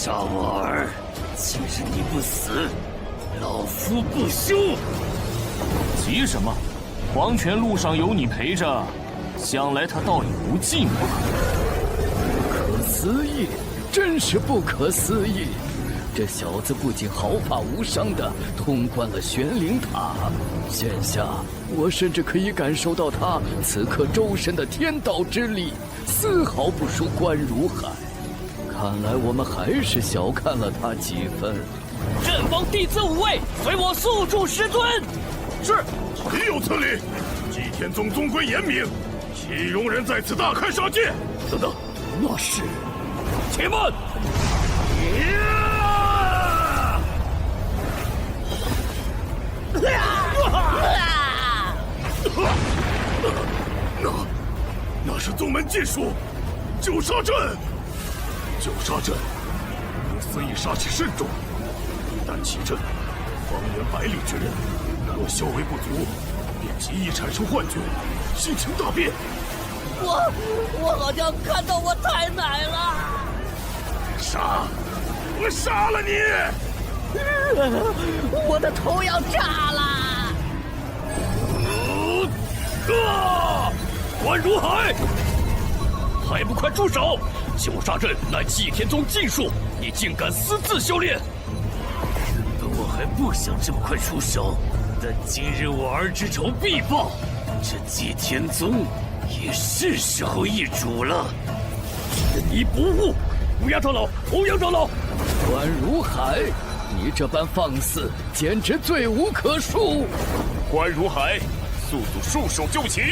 杀我儿！今日你不死，老夫不休！急什么？黄泉路上有你陪着，想来他倒也不寂寞。不可思议，真是不可思议！这小子不仅毫发无伤地通关了玄灵塔，现下我甚至可以感受到他此刻周身的天道之力，丝毫不输关如海。看来我们还是小看了他几分。阵亡弟子5位，随我速助师尊。是，岂有此理！祭天宗宗规严明，岂容人在此大开杀戒？等等，那是……且慢！那是宗门禁术，九杀阵。九杀阵，如此以杀气甚重，一旦起阵，方圆百里之人，若修为不足，便极易产生幻觉，心情大变。我好像看到我太奶了。杀！我杀了你！我的头要炸了！关如海，还不快住手！九杀阵乃祭天宗禁术，你竟敢私自修炼！原本我还不想这么快出手，但今日我儿之仇必报，这祭天宗也是时候易主了。你不误！乌鸦长老，欧阳长老，关如海，你这般放肆，简直罪无可恕！关如海，速速束手就擒！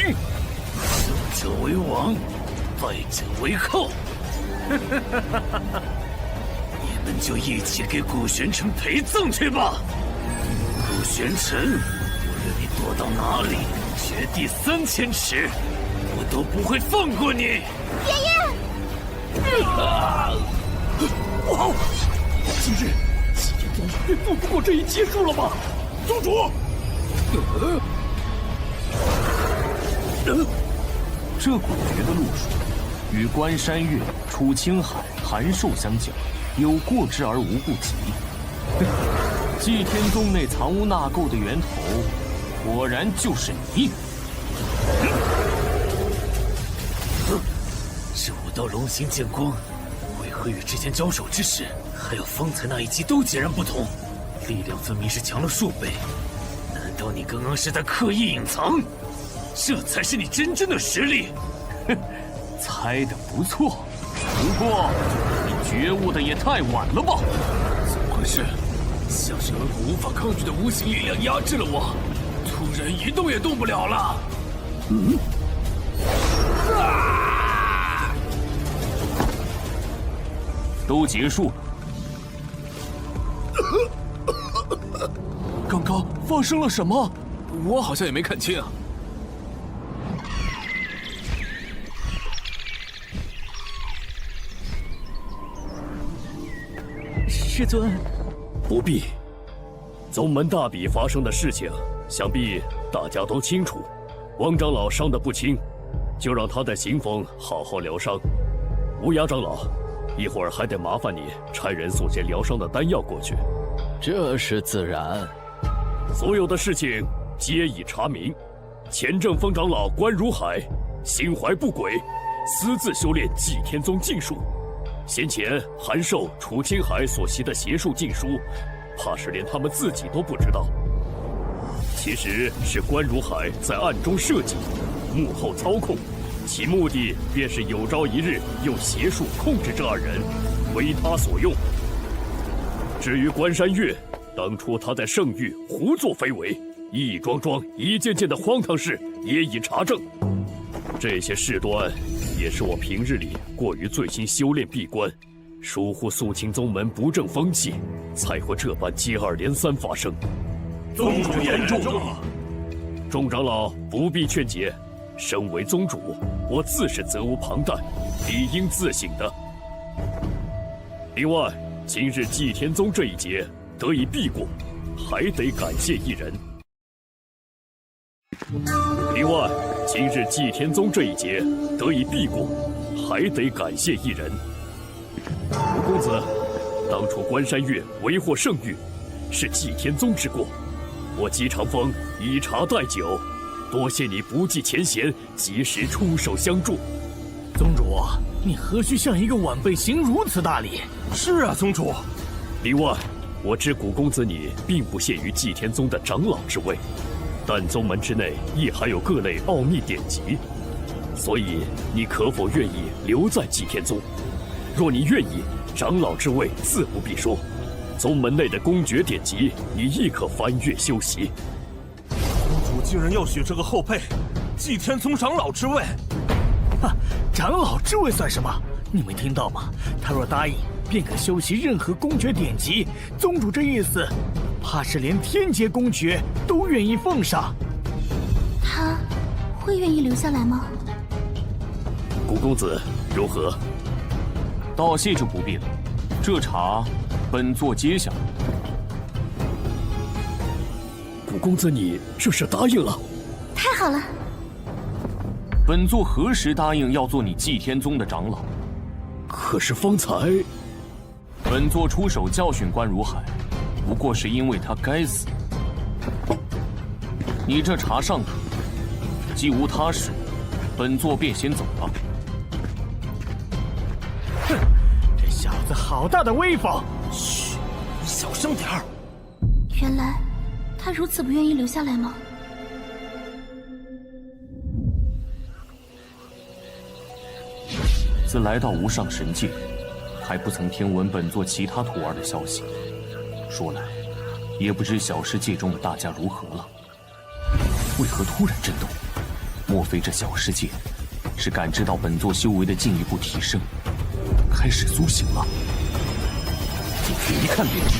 胜者为王，败者为后。你们就一起给古玄尘陪葬去吧。古玄尘，无论你躲到哪里，绝地3000尺，我都不会放过你。爷爷。不好！今日祭天宗便渡不过这一劫数了吧？宗主，这古诀的路数，与关山月、楚青海、韩寿相较，有过之而无不及。祭天宗内藏污纳垢的源头，果然就是你。这武道龙形剑光，为何与之前交手之时，还有方才那一击都截然不同？力量分明是强了数倍。难道你刚刚是在刻意隐藏？这才是你真正的实力。哼，猜得不错，不过你觉悟的也太晚了吧？怎么回事？像是有股无法抗拒的无形力量压制了我，突然一动也动不了了。都结束了。刚刚发生了什么？我好像也没看清啊。师尊，不必。宗门大比发生的事情，想必大家都清楚。王长老伤得不轻，就让他在行风好好疗伤。乌鸦长老，一会儿还得麻烦你差人送些疗伤的丹药过去。这是自然。所有的事情皆已查明。前正风长老关如海心怀不轨，私自修炼祭天宗禁术。先前韩寿、楚青海所习的邪术禁书，怕是连他们自己都不知道。其实是关如海在暗中设计，幕后操控，其目的便是有朝一日用邪术控制这2人，为他所用。至于关山月，当初他在圣域胡作非为，一桩桩、一件件的荒唐事也已查证。这些事端，也是我平日里过于醉心修炼闭关，疏忽肃清宗门不正风气，才会这般接二连三发生。宗主言重了。众长老不必劝解，身为宗主，我自是责无旁贷，理应自省的。另外，今日祭天宗这一劫得以避过，还得感谢一人。另外，今日祭天宗这一劫得以避过，还得感谢一人。吴公子，当初关山月为获圣域，是祭天宗之过。我姬长风以茶代酒，多谢你不计前嫌，及时出手相助。宗主，你何须向一个晚辈行如此大礼？是啊，宗主。另外，我知古公子你并不屑于祭天宗的长老之位，但宗门之内亦还有各类奥秘典籍，所以你可否愿意留在祭天宗？若你愿意，长老之位自不必说，宗门内的公诀典籍你亦可翻阅修习。宗主竟然要许这个后辈祭天宗长老之位！哈，长老之位算什么？你没听到吗？他若答应，便可修习任何公诀典籍。宗主这意思，怕是连天劫公诀都愿意奉上。他会愿意留下来吗？古公子如何？道谢就不必了，这茶本座接下。古公子你这是答应了？太好了！本座何时答应要做你祭天宗的长老？可是方才，本座出手教训关如海，不过是因为他该死。你这茶尚可，既无他事，本座便先走了。哼，这小子好大的威风！嘘，小声点儿。原来他如此不愿意留下来吗？自来到无上神界，还不曾听闻本座其他徒儿的消息。说来，也不知小世界中的大家如何了。为何突然震动？莫非这小世界是感知到本座修为的进一步提升，开始苏醒了？进去一看便知。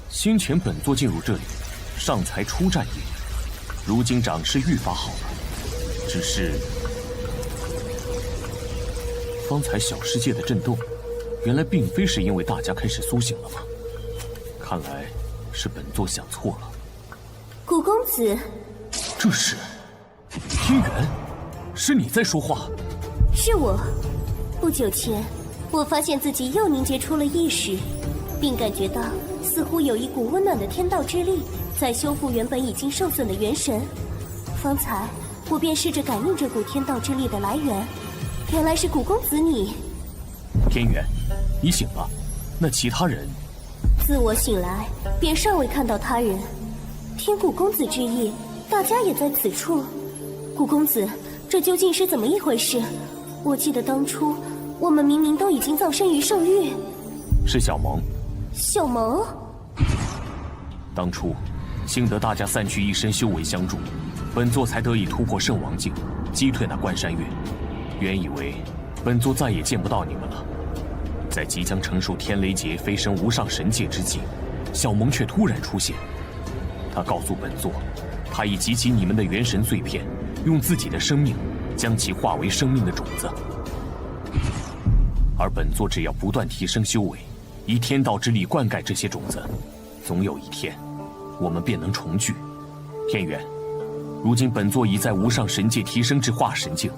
先前本座进入这里，尚才初战也。如今长势愈发好了，只是方才小世界的震动，原来并非是因为大家开始苏醒了吗？看来是本座想错了。古公子，这是天元，是你在说话？是我。不久前，我发现自己又凝结出了意识，并感觉到似乎有一股温暖的天道之力在修复原本已经受损的元神。方才我便试着感应这股天道之力的来源，原来是古公子你。天元，你醒了，那其他人？自我醒来，便尚未看到他人。听古公子之意，大家也在此处。古公子，这究竟是怎么一回事？我记得当初我们明明都已经葬身于圣域。是小萌。小萌？当初幸得大家散去一身修为相助，本座才得以突破圣王境，击退那关山月。原以为本座再也见不到你们了，在即将承受天雷劫飞升无上神界之际，小萌却突然出现。他告诉本座，他已集齐你们的元神碎片，用自己的生命将其化为生命的种子。而本座只要不断提升修为，以天道之力灌溉这些种子，总有一天，我们便能重聚。天元，如今本座已在无上神界提升至化神境，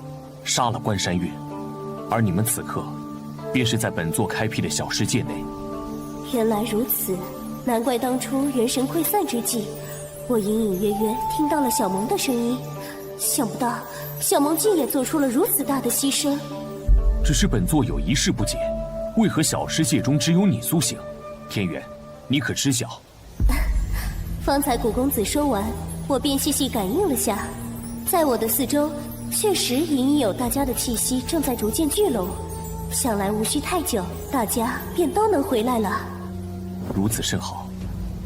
杀了关山月，而你们此刻，便是在本座开辟的小世界内。原来如此，难怪当初元神溃散之际，我隐隐约约听到了小萌的声音。想不到小萌竟也做出了如此大的牺牲。只是本座有一事不解，为何小世界中只有你苏醒？天元，你可知晓？方才古公子说完，我便细细感应了下，在我的四周，确实隐隐有大家的气息正在逐渐聚拢。想来无需太久，大家便都能回来了。如此甚好，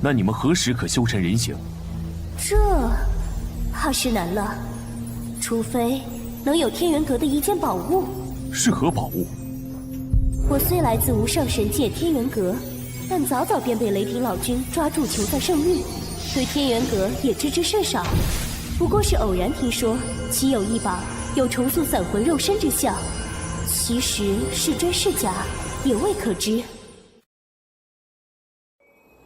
那你们何时可修成人形？这怕是难了，除非能有天元阁的一件宝物。是何宝物？我虽来自无上神界天元阁，但早早便被雷霆老君抓住囚在圣域，对天元阁也知之甚少。不过是偶然听说其有一宝有重塑散魂肉身之效，其实是真是假也未可知。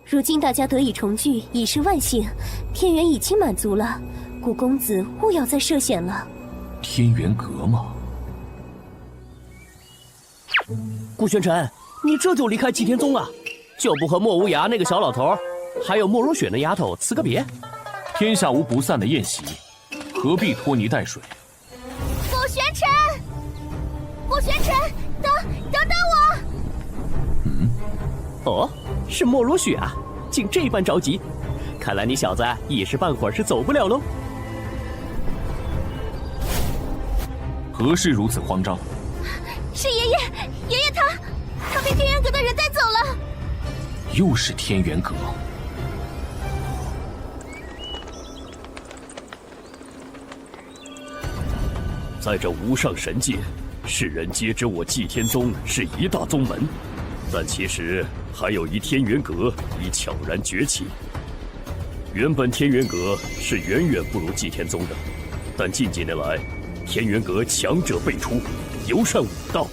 如今大家得以重聚，已是万幸，天元已经满足了，古公子勿要再涉险了。天元阁吗？顾玄尘，你这就离开祭天宗了，就不和莫无涯那个小老头，还有莫如雪那丫头辞个别？天下无不散的宴席，何必拖泥带水？顾玄尘，顾玄尘，等我！哦，是莫如雪啊，竟这般着急，看来你小子一时半会儿是走不了喽。何事如此慌张？是爷爷他被天元阁的人带走了。又是天元阁。在这无上神界，世人皆知我祭天宗是一大宗门，但其实还有一天元阁已悄然崛起。原本天元阁是远远不如祭天宗的，但近几年来，天元阁强者辈出，尤善武道。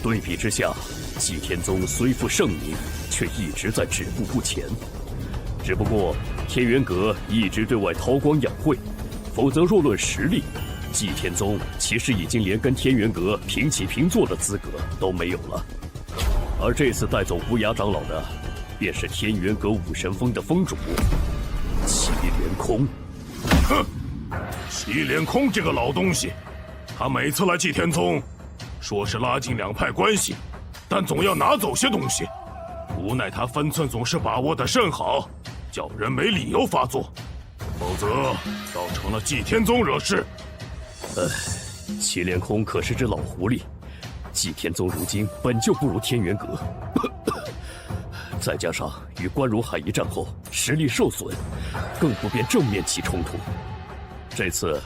对比之下，祭天宗虽负盛名，却一直在止步不前。只不过天元阁一直对外韬光养晦，否则若论实力，祭天宗其实已经连跟天元阁平起平坐的资格都没有了。而这次带走无涯长老的，便是天元阁武神峰的峰主祁连空。哼，祁连空这个老东西，他每次来祭天宗，说是拉近两派关系，但总要拿走些东西。无奈他分寸总是把握得甚好，叫人没理由发作，否则倒成了祭天宗惹事。祁连空可是只老狐狸，祭天宗如今本就不如天元阁，再加上与关如海一战后实力受损，更不便正面起冲突。这次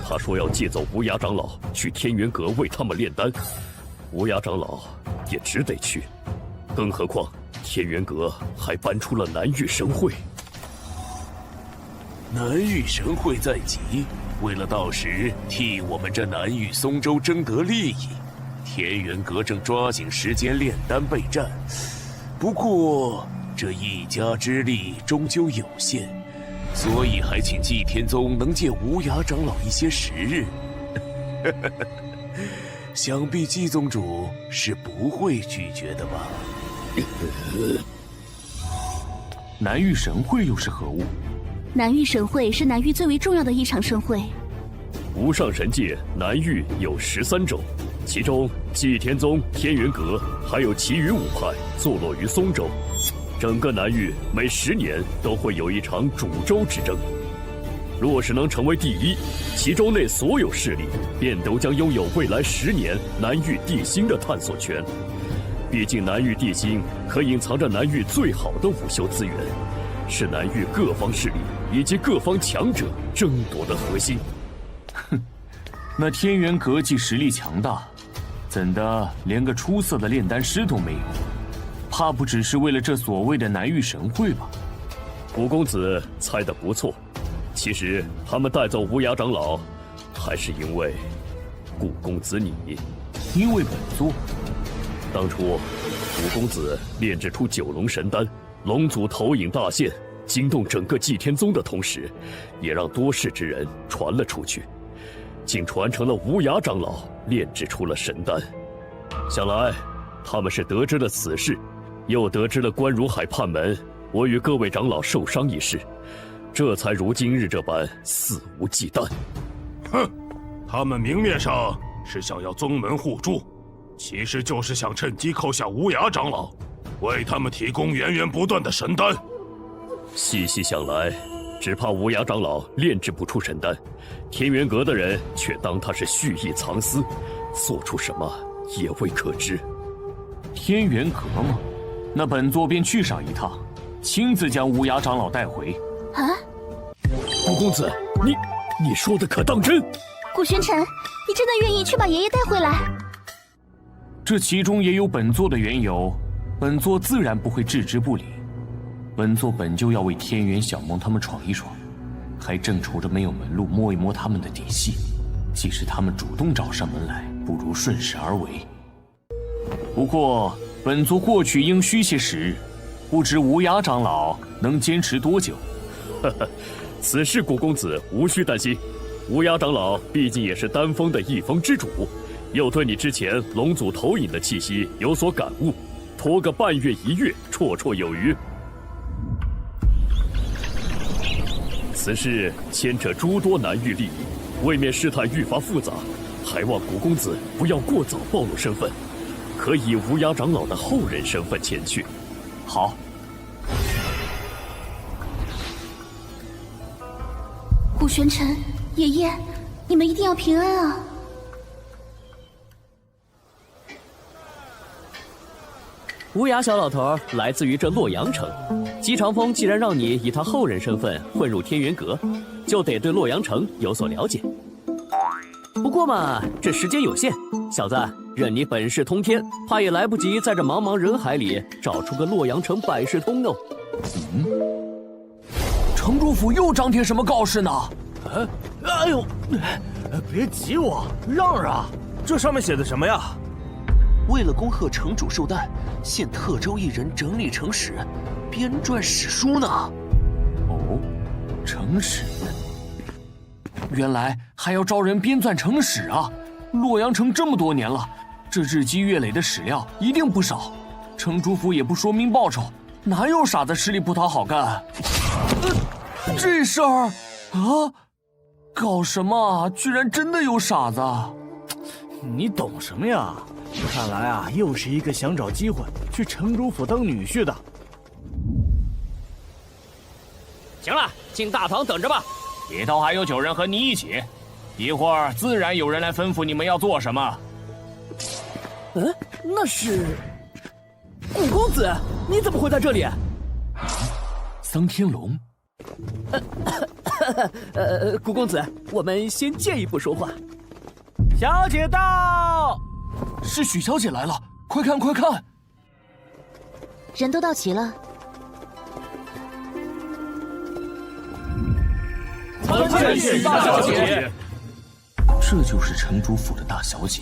他说要借走无涯长老去天元阁为他们炼丹，无涯长老也只得去，更何况天元阁还搬出了南域神会。南域神会在即，为了到时替我们这南域松州争得利益，天元阁正抓紧时间炼丹备战。不过这一家之力终究有限，所以还请祭天宗能借无涯长老一些时日。想必祭宗主是不会拒绝的吧？南域神会又是何物？南域神会是南域最为重要的一场盛会。无上神界南域有13州，其中祭天宗、天元阁还有其余5派坐落于松州。整个南域每10年都会有一场主州之争，若是能成为第一，其州内所有势力便都将拥有未来10年南域地心的探索权。毕竟南域地心可隐藏着南域最好的武修资源，是南域各方势力以及各方强者争夺的核心。哼，那天元阁既实力强大，怎的连个出色的炼丹师都没有？怕不只是为了这所谓的南域神会吧？古公子猜得不错，其实他们带走无涯长老，还是因为古公子你。因为本座。当初古公子炼制出9龙神丹，龙族头影大现，惊动整个祭天宗的同时，也让多事之人传了出去，竟传成了无涯长老炼制出了神丹。想来他们是得知了此事，又得知了关如海叛门我与各位长老受伤一事，这才如今日这般肆无忌惮。哼，他们明面上是想要宗门互助，其实就是想趁机扣下无涯长老，为他们提供源源不断的神丹。细细想来，只怕无涯长老炼制不出神丹，天元阁的人却当他是蓄意藏私，做出什么也未可知。天元阁吗？那本座便去上一趟，亲自将无涯长老带回。啊！古公子，你说的可当真？顾玄尘，你真的愿意去把爷爷带回来？这其中也有本座的缘由，本座自然不会置之不理。本座本就要为天元、小梦他们闯一闯，还正愁着没有门路摸一摸他们的底细。既是他们主动找上门来，不如顺势而为。不过本座过去应需些时日，不知无涯长老能坚持多久？此事古公子无需担心，无涯长老毕竟也是丹峰的一峰之主，又对你之前龙祖投影的气息有所感悟，拖个半月1月，绰绰有余。此事牵扯诸多南域利益，未免事态愈发复杂，还望古公子不要过早暴露身份，可以无涯长老的后人身份前去。好。古玄尘，爷爷，你们一定要平安啊！无涯小老头来自于这洛阳城，姬长风既然让你以他后人身份混入天元阁，就得对洛阳城有所了解。不过嘛，这时间有限，小子，任你本事通天，怕也来不及在这茫茫人海里找出个洛阳城百事通哦。城主府又张贴什么告示呢？哎呦，别急我，让让。这上面写的什么呀？为了恭贺城主寿诞，现特招一人整理城史，编撰史书呢。哦，城史。原来还要招人编纂城史啊！洛阳城这么多年了，这日积月累的史料一定不少。城主府也不说明报酬，哪有傻子吃力不讨好干？这事儿啊，搞什么？居然真的有傻子！你懂什么呀？看来啊，又是一个想找机会去城主府当女婿的。行了，进大堂等着吧。里头还有9人和你一起，一会儿自然有人来吩咐你们要做什么。那是古公子，你怎么会在这里？桑天龙。古公子，我们先借一步说话。小姐到，是许小姐来了，快看快看！人都到齐了。参见许大小姐。这就是城主府的大小姐。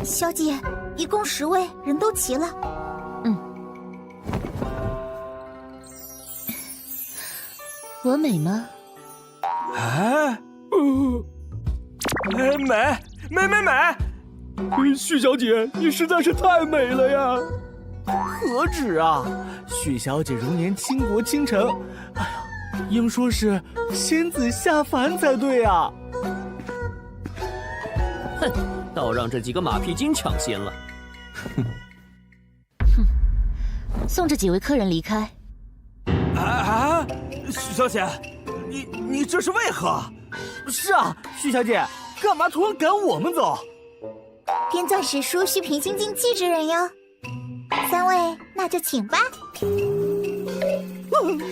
小姐，一共10位，人都齐了。我美吗？美！许小姐，你实在是太美了呀！何止啊，许小姐容颜倾国倾城，哎呀，应说是仙子下凡才对啊！哼，倒让这几个马屁精抢先了。送这几位客人离开。许小姐，你这是为何？是啊，许小姐，干嘛突然赶我们走？编纂史书需凭心经气之人哟。3位，那就请吧。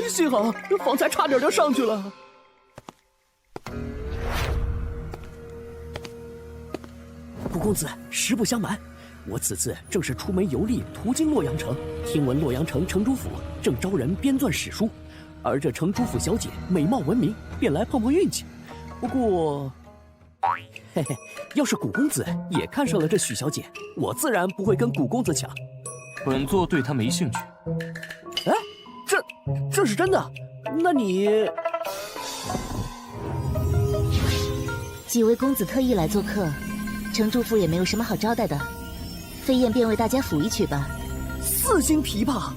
幸好方才差点就上去了。古公子，实不相瞒，我此次正是出门游历，途经洛阳城，听闻洛阳城城主府正招人编纂史书，而这城主府小姐美貌闻名，便来碰碰运气。不过，嘿嘿，要是古公子也看上了这许小姐，我自然不会跟古公子抢。本座对她没兴趣。哎，这是真的？那你……几位公子特意来做客，城主府也没有什么好招待的，飞燕便为大家抚一曲吧。4星琵琶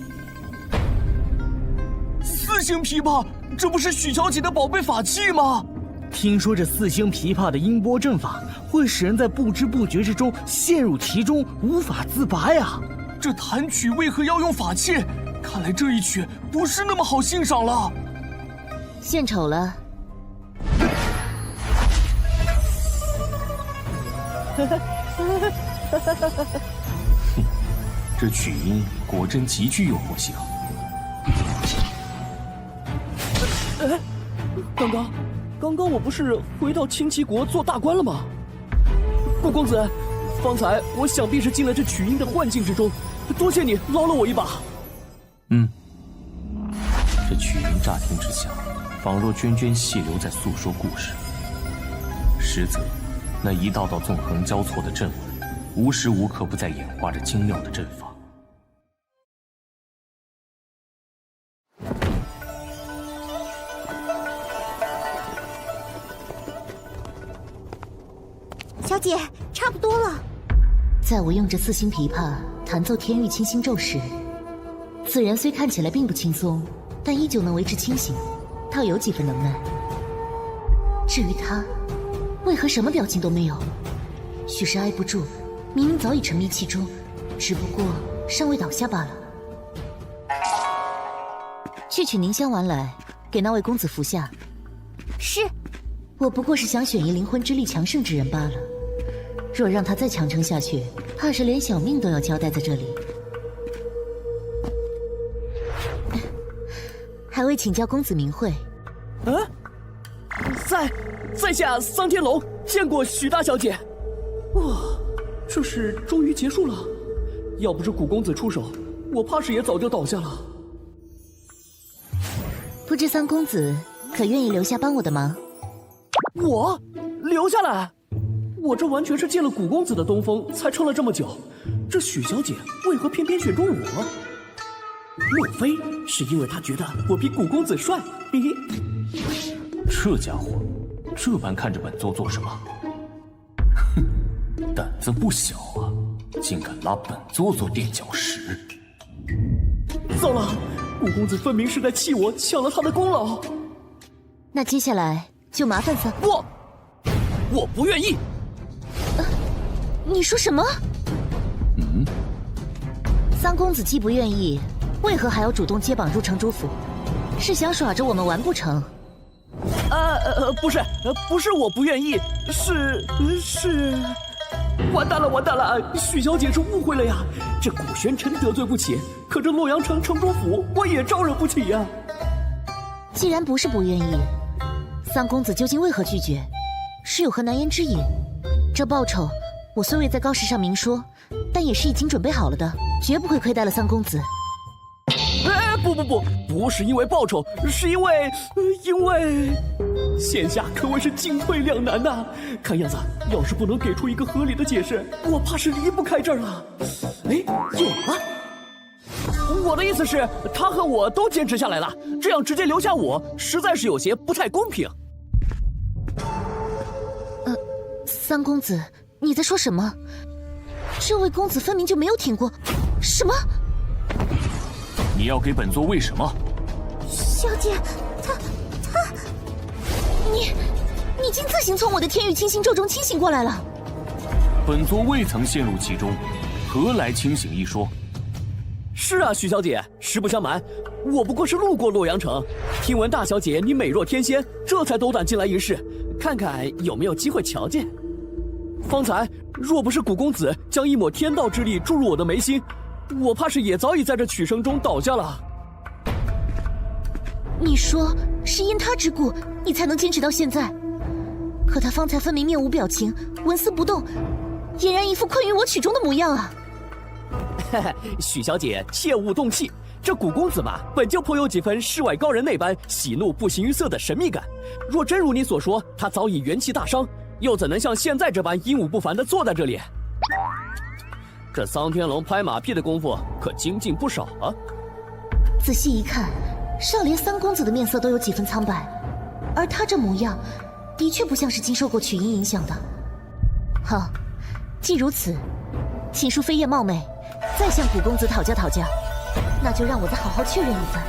，4星琵琶，这不是许小姐的宝贝法器吗？听说这4星琵琶的音波阵法会使人在不知不觉之中陷入其中，无法自拔呀！这弹曲为何要用法器？看来这一曲不是那么好欣赏了。献丑了。这曲音果真极具诱惑性。刚刚我不是回到清齐国做大官了吗？顾公子，方才我想必是进了这曲音的幻境之中，多谢你捞了我一把。这曲音乍听之下，仿若涓涓细流在诉说故事，实则那一道道纵横交错的阵纹，无时无刻不在演化着精妙的阵法。小姐，差不多了。在我用着四星琵琶弹奏天域清心咒时，此人虽看起来并不轻松，但依旧能维持清醒，倒有几分能耐。至于他，为何什么表情都没有？许是挨不住，明明早已沉迷其中，只不过尚未倒下罢了。去取凝香丸来，给那位公子服下。是。我不过是想选一灵魂之力强盛之人罢了。若让他再强撑下去，怕是连小命都要交代在这里。还未请教公子名讳。在下桑天龙，见过许大小姐。哇，这事终于结束了。要不是古公子出手，我怕是也早就倒下了。不知三公子可愿意留下帮我的忙？我留下来？我这完全是借了古公子的东风才撑了这么久，这许小姐为何偏偏选中我？莫非是因为她觉得我比古公子帅？这家伙这般看着本座做什么？哼，胆子不小啊，竟敢拉本座做垫脚石！糟了，古公子分明是在气我抢了他的功劳。那接下来就麻烦三……我不愿意。你说什么？三公子既不愿意，为何还要主动接榜入城主府？是想耍着我们玩不成？不是我不愿意，是……完蛋了！许小姐是误会了呀！这古玄尘得罪不起，可这洛阳城城主府我也招惹不起呀。既然不是不愿意，三公子究竟为何拒绝？是有何难言之隐？这报酬我虽未在告示上明说，但也是已经准备好了的，绝不会亏待了三公子。不是因为报酬，是因为现下可谓是进退两难呐。看样子，要是不能给出一个合理的解释，我怕是离不开这儿了。有了！我的意思是，他和我都坚持下来了，这样直接留下我，实在是有些不太公平。三公子，你在说什么？这位公子分明就没有挺过。什么？你要给本座为什么？小姐，他……你竟自行从我的天域清心咒中清醒过来了。本座未曾陷入其中，何来清醒一说？是啊，许小姐，实不相瞒，我不过是路过洛阳城，听闻大小姐你美若天仙，这才斗胆进来一试，看看有没有机会瞧见。方才若不是古公子将一抹天道之力注入我的眉心，我怕是也早已在这曲声中倒下了。你说是因他之故，你才能坚持到现在？可他方才分明面无表情，纹丝不动，俨然一副困于我曲中的模样啊！许小姐切勿动气，这古公子嘛，本就颇有几分世外高人那般喜怒不形于色的神秘感。若真如你所说，他早已元气大伤，又怎能像现在这般英武不凡地坐在这里？这桑天龙拍马屁的功夫可精进不少啊！仔细一看，少连三公子的面色都有几分苍白，而他这模样，的确不像是经受过曲音影响的。好，既如此，秦叔飞燕冒昧，再向古公子讨教讨教，那就让我再好好确认一番。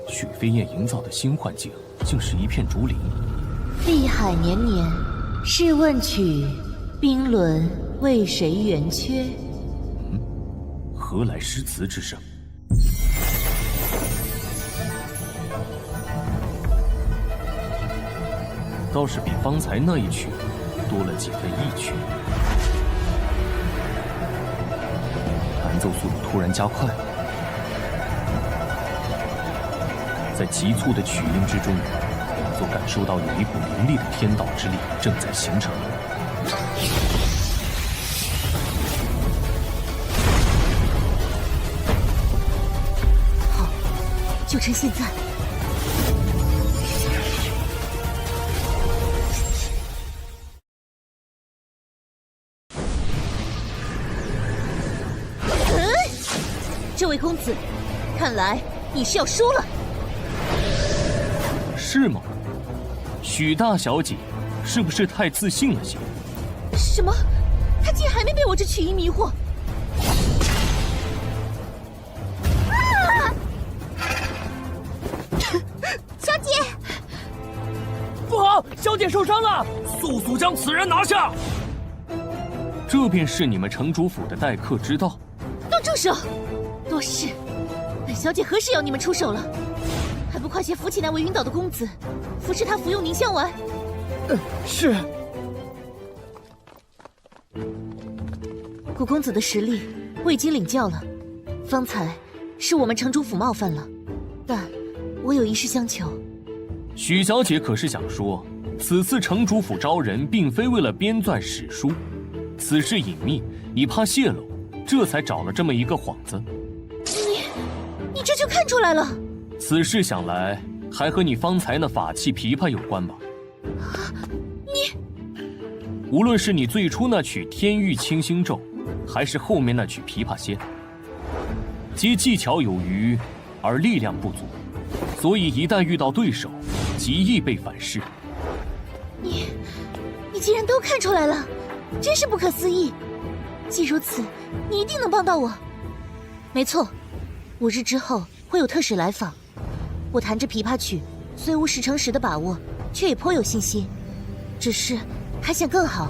许飞燕营造的新幻境，竟是一片竹林。碧海年年，试问曲，冰轮为谁圆缺？何来诗词之声？倒是比方才那一曲多了几分意趣。弹奏速度突然加快了，在急促的曲音之中，本座感受到有一股凌厉的天道之力正在形成。好，就趁现在。这位公子，看来你是要输了。是吗？许大小姐，是不是太自信了些？什么？他竟然还没被我这曲音迷惑！小姐，不好，小姐受伤了，速速将此人拿下！这便是你们城主府的待客之道。都住手！多事！本小姐何时要你们出手了？还不快些扶起那位晕倒的公子，扶持他服用凝香丸。是。古公子的实力我已经领教了，方才是我们城主府冒犯了，但我有一事相求。许小姐可是想说，此次城主府招人并非为了编纂史书，此事隐秘，你怕泄露，这才找了这么一个幌子。你这就看出来了？此事想来还和你方才那法器琵琶有关吧？无论是你最初那曲天域清心咒，还是后面那曲琵琶仙，皆技巧有余，而力量不足，所以一旦遇到对手，极易被反噬。你竟然都看出来了，真是不可思议。既如此，你一定能帮到我。没错，5日之后会有特使来访。我弹着琵琶曲，虽无10成10的把握，却也颇有信心。只是还想更好，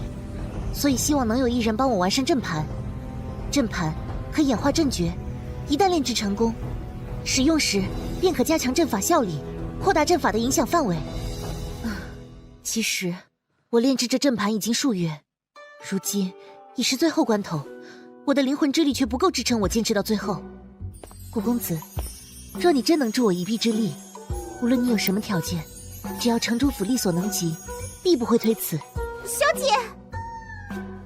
所以希望能有一人帮我完善阵盘。阵盘可演化阵诀，一旦炼制成功，使用时便可加强阵法效力，扩大阵法的影响范围。其实我炼制这阵盘已经数月，如今已是最后关头，我的灵魂之力却不够支撑我坚持到最后。古公子，若你真能助我一臂之力，无论你有什么条件，只要城主府力所能及，必不会推辞。小姐，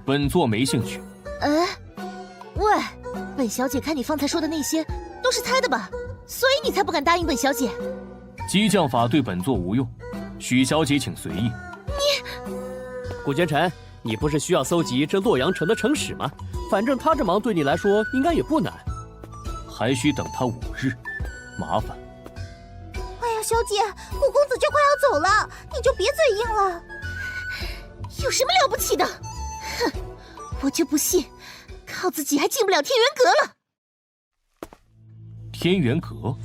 本座没兴趣。喂，本小姐看你方才说的那些都是猜的吧？所以你才不敢答应本小姐。激将法对本座无用，许小姐请随意。古奸臣，你不是需要搜集这洛阳城的城史吗？反正他这忙对你来说应该也不难。还需等他5日，麻烦。哎呀，小姐，古公子就快要走了，你就别嘴硬了。有什么了不起的？哼，我就不信，靠自己还进不了天元阁了。天元阁？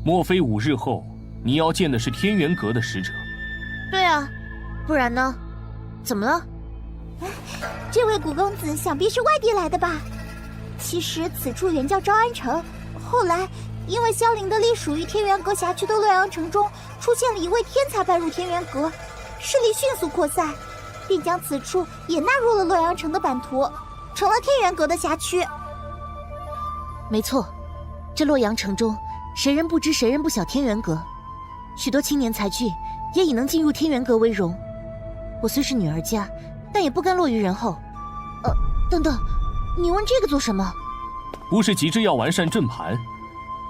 莫非5日后你要见的是天元阁的使者？对啊，不然呢？怎么了？这位古公子想必是外地来的吧？其实此处原叫昭安城，后来因为萧凌的隶属于天元阁辖区的洛阳城中出现了一位天才拜入天元阁，势力迅速扩散，并将此处也纳入了洛阳城的版图，成了天元阁的辖区。没错，这洛阳城中谁人不知谁人不晓天元阁，许多青年才俊也以能进入天元阁为荣。我虽是女儿家，但也不甘落于人后。等等，你问这个做什么？不是急着要完善阵盘，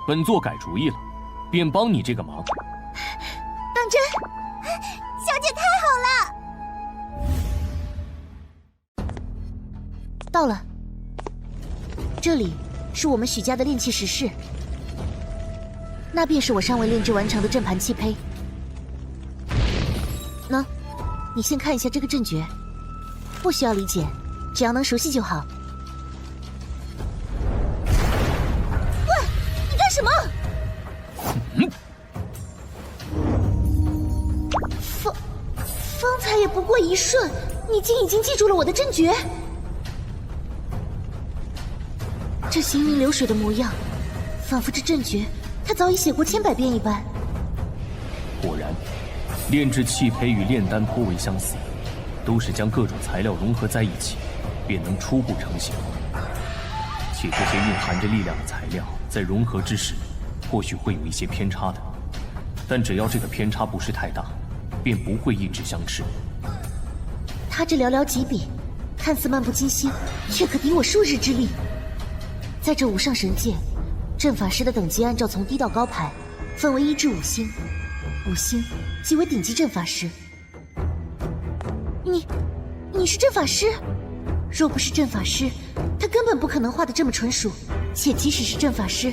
本座改主意了，便帮你这个忙。当真？小姐太好了！到了，这里是我们许家的炼器石室，那便是我尚未炼制完成的阵盘器胚。喏，你先看一下这个阵诀，不需要理解，只要能熟悉就好。喂，你干什么？方才也不过一瞬，你竟已经记住了我的阵诀。这行云流水的模样，仿佛这阵诀他早已写过千百遍一般。果然，炼制器胚与炼丹颇为相似，都是将各种材料融合在一起，便能初步成型。且这些蕴含着力量的材料在融合之时，或许会有一些偏差的，但只要这个偏差不是太大，便不会一直相斥。他这寥寥几笔，看似漫不经心，却可敌我数日之力。在这五上神界，阵法师的等级按照从低到高排，分为1至5星，5星即为顶级阵法师。你是阵法师？若不是阵法师，他根本不可能画得这么纯熟。且即使是阵法师，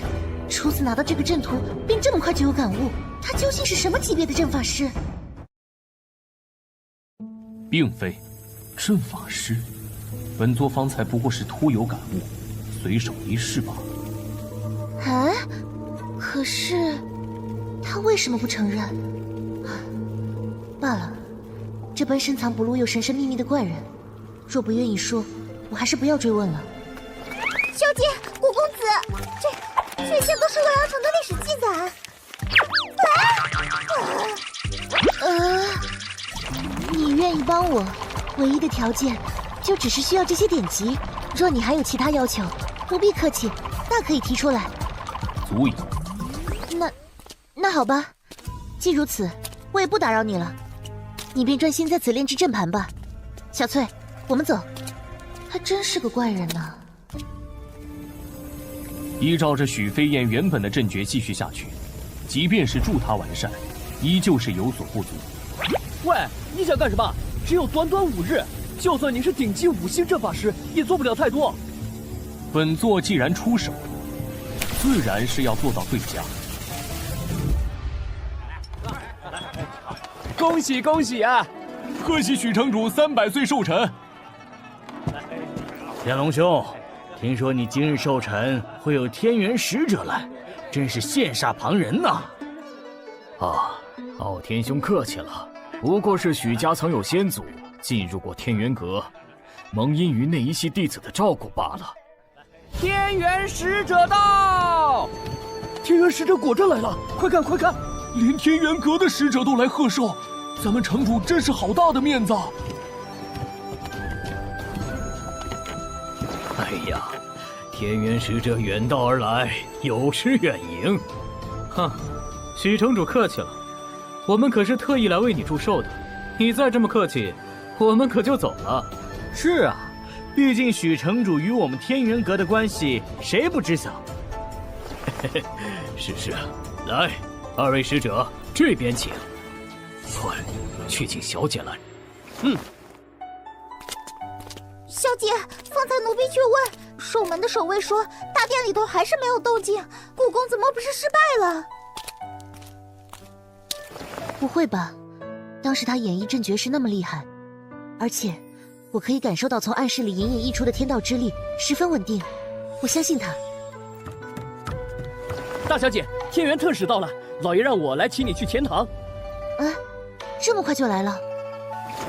初次拿到这个阵图，便这么快就有感悟，他究竟是什么级别的阵法师？并非，阵法师，本座方才不过是突有感悟，随手一试罢了。啊？可是，他为什么不承认？罢了，这般深藏不露又神神秘秘的怪人，若不愿意说，我还是不要追问了。小姐，古公子，这些都是洛阳城的历史记载。你愿意帮我，唯一的条件就只是需要这些典籍。若你还有其他要求，不必客气，大可以提出来。足矣。那好吧，既如此，我也不打扰你了，你便专心在此炼制阵盘吧。小翠，我们走。还真是个怪人呢。依照着许飞燕原本的阵诀继续下去，即便是助他完善，依旧是有所不足。喂，你想干什么？只有短短5日，就算你是顶级5星阵法师，也做不了太多。本座既然出手，自然是要做到对家。恭喜恭喜啊！贺喜许城主300岁寿辰。天龙兄，听说你今日寿辰会有天元使者来，真是羡煞旁人呐！傲天兄客气了，不过是许家曾有先祖进入过天元阁，蒙因于那一系弟子的照顾罢了。天元使者到！天元使者果真来了，快看快看，连天元阁的使者都来贺寿，咱们城主真是好大的面子。哎呀，天元使者远道而来，有失远迎。哼，许城主客气了，我们可是特意来为你祝寿的，你再这么客气，我们可就走了。是啊，毕竟许城主与我们天元阁的关系，谁不知晓？是，来，2位使者这边请。快，去请小姐来。小姐，方才奴婢去问，守门的守卫说，大殿里头还是没有动静，古公子莫不是失败了？不会吧？当时他演绎阵诀是那么厉害，而且我可以感受到从暗室里隐隐溢出的天道之力十分稳定，我相信他。大小姐，天元特使到了，老爷让我来请你去前堂。这么快就来了？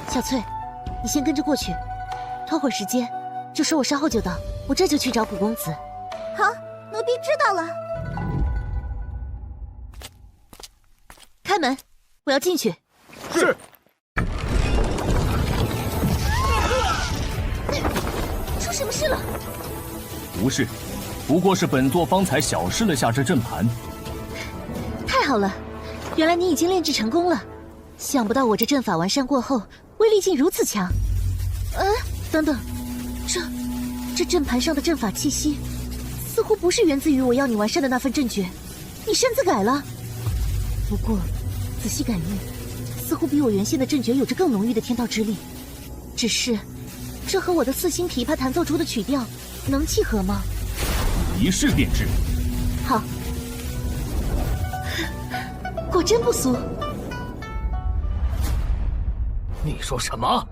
小翠，你先跟着过去，拖会儿时间，就说我稍后就到，我这就去找古公子。好，奴婢知道了。开门，我要进去。是。出什么事了？无事，不过是本座方才小试了下这阵盘。太好了，原来你已经炼制成功了。想不到我这阵法完善过后，威力竟如此强。等等，这阵盘上的阵法气息，似乎不是源自于我要你完善的那份阵诀，你擅自改了。不过仔细感应，似乎比我原先的阵诀有着更浓郁的天道之力。只是，这和我的4星琵琶弹奏出的曲调能契合吗？一试便知。好，果真不俗。你说什么？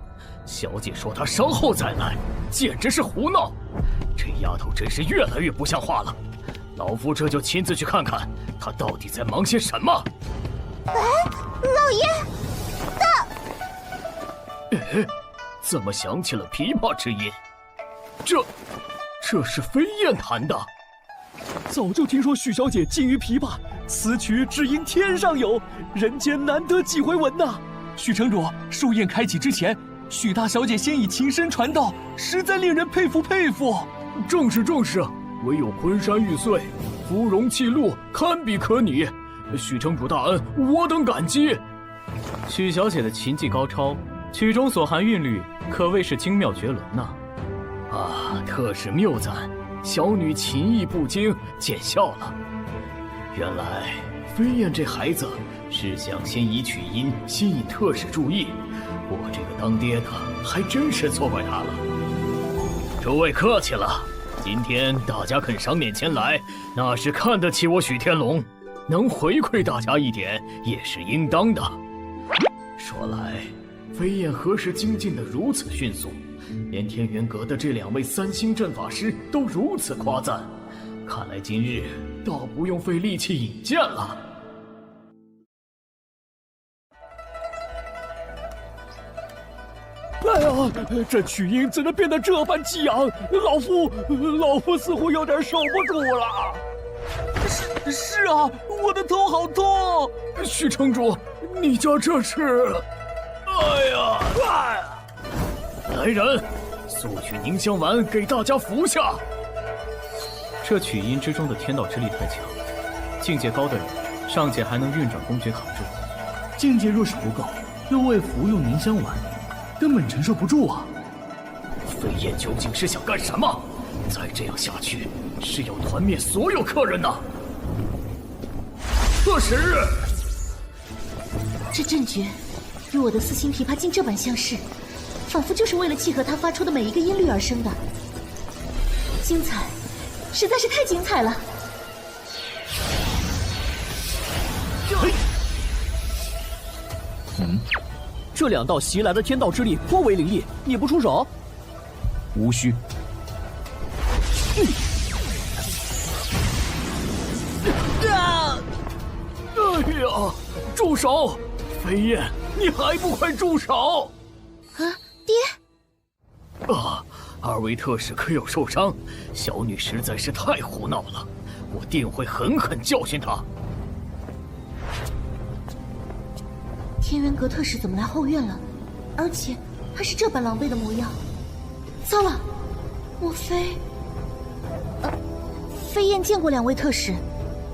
小姐说她稍后再来，简直是胡闹！这丫头真是越来越不像话了。老夫这就亲自去看看，她到底在忙些什么。老爷，怎么响起了琵琶之音？这是飞燕弹的。早就听说许小姐精于琵琶，此曲只应天上有，人间难得几回闻呐。许城主，寿宴开启之前，许大小姐先以琴声传道，实在令人佩服佩服。正是，唯有昆山玉碎，芙蓉泣露，堪比可拟。许城主大恩，我等感激。许小姐的琴技高超，曲中所含韵律可谓是精妙绝伦呐。特使谬赞，小女琴艺不精，见笑了。原来飞燕这孩子是想先以曲音吸引特使注意，我这个当爹的还真是错怪他了。诸位客气了，今天大家肯赏脸前来，那是看得起我许天龙，能回馈大家一点也是应当的。说来，飞燕何时精进得如此迅速？连天元阁的这2位3星阵法师都如此夸赞，看来今日倒不用费力气引荐了。哎呀，这曲音怎能变得这般激昂？老夫似乎有点受不住了。是啊，我的头好痛。许城主，你家这是？哎呀！来人，速取凝香丸给大家服下。这曲音之中的天道之力太强，境界高的人尚且还能运转公爵扛住，境界若是不够，又未服用凝香丸，根本承受不住啊！飞燕究竟是想干什么？再这样下去，是要团灭所有客人呐！特使，这阵诀与我的4星琵琶竟这般相似，仿佛就是为了契合它发出的每一个音律而生的。精彩，实在是太精彩了！这2道袭来的天道之力颇为凌厉，你不出手？无需。哎呀，住手！飞燕，你还不快住手！啊，爹！啊，2位特使可有受伤？小女实在是太胡闹了，我定会狠狠教训她。天元阁特使怎么来后院了？而且还是这般狼狈的模样。糟了，莫非……飞燕见过2位特使，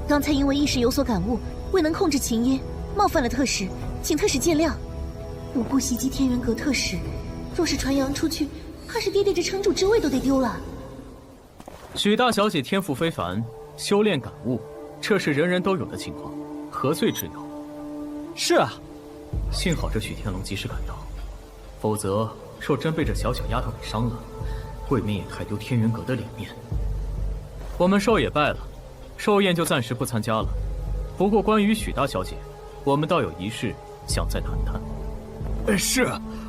刚才因为一时有所感悟，未能控制琴音，冒犯了特使，请特使见谅。无故袭击天元阁特使，若是传扬出去，怕是爹爹这城主之位都得丢了。许大小姐天赋非凡，修炼感悟，这是人人都有的情况，何罪之有？是啊，幸好这许天龙及时赶到，否则若真被这小丫头给伤了，未免也太丢天元阁的脸面。我们寿也拜了，寿宴就暂时不参加了。不过关于许大小姐，我们倒有一事想再谈谈。是，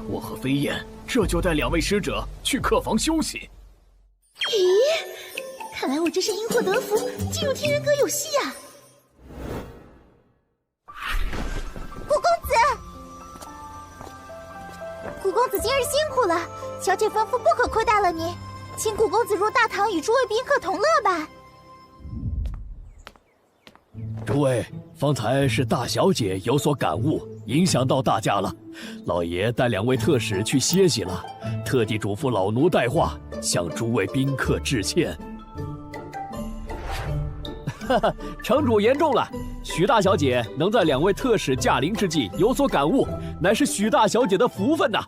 我和飞燕这就带2位使者去客房休息。咦，看来我这是因祸得福，进入天元阁有戏呀！古公子今日辛苦了，小姐吩咐不可亏待了您，请古公子入大堂与诸位宾客同乐吧。诸位，方才是大小姐有所感悟，影响到大家了。老爷带2位特使去歇息了，特地嘱咐老奴带话，向诸位宾客致歉。城主言重了，许大小姐能在2位特使驾临之际有所感悟，乃是许大小姐的福分呐。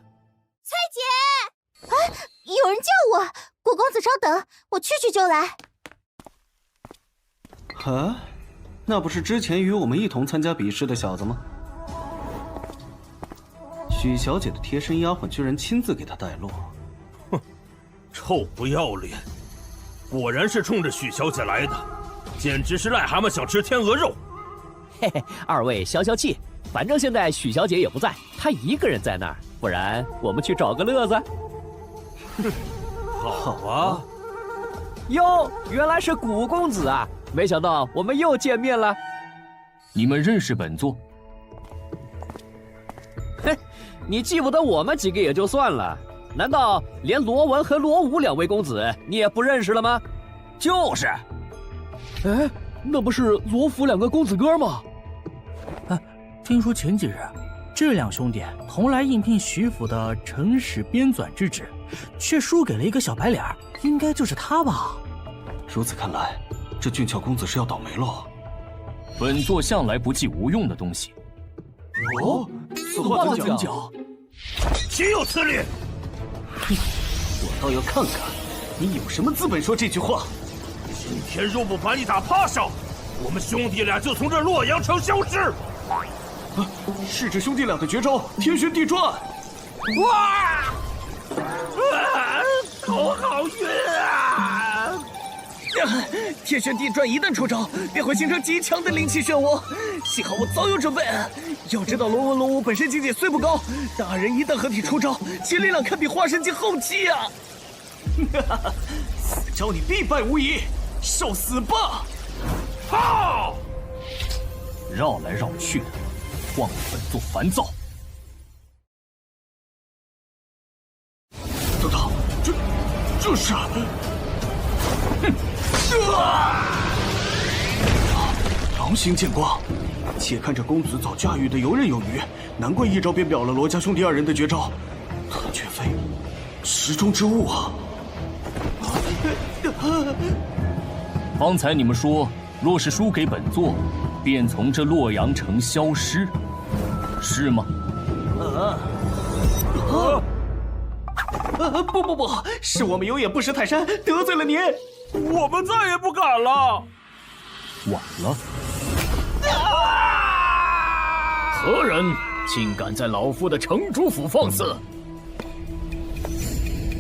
翠姐，哎，有人叫我，古公子稍等，我去就来。啊，那不是之前与我们一同参加比试的小子吗？许小姐的贴身丫鬟居然亲自给她带路，哼，臭不要脸！果然是冲着许小姐来的，简直是癞蛤蟆想吃天鹅肉。嘿嘿，2位消消气，反正现在许小姐也不在，她一个人在那儿，不然我们去找个乐子。哼，好啊。哟，原来是古公子啊！没想到我们又见面了。你们认识本座？嘿，你记不得我们几个也就算了，难道连罗文和罗武2位公子你也不认识了吗？就是。哎，那不是罗府2个公子哥吗？听说前几日这2兄弟同来应聘徐府的城使编纂之职，却输给了一个小白脸，应该就是他吧？如此看来，这俊俏公子是要倒霉喽。本座向来不记无用的东西。哦，此话怎讲？岂有此理！我倒要看看你有什么资本说这句话。今天若不把你打趴下，我们兄弟俩就从这洛阳城消失。是这兄弟俩的绝招，天旋地转。哇！头好晕啊！天旋地转一旦出招，便会形成极强的灵气漩涡。幸好我早有准备。要知道罗文龙武本身境界虽不高，但二人一旦合体出招，其力量堪比化神境后期啊！死招你必败无疑，受死吧！好！绕来绕去的，晃得本座烦躁。等等，这是……狼形剑光，且看这公子早驾驭的游刃有余，难怪一招便秒了罗家兄弟二人的绝招，他绝非池中之物啊！方才你们说，若是输给本座，便从这洛阳城消失，是吗？不，是我们有眼不识泰山，得罪了您。我们再也不敢了。晚了。何人竟敢在老夫的城主府放肆？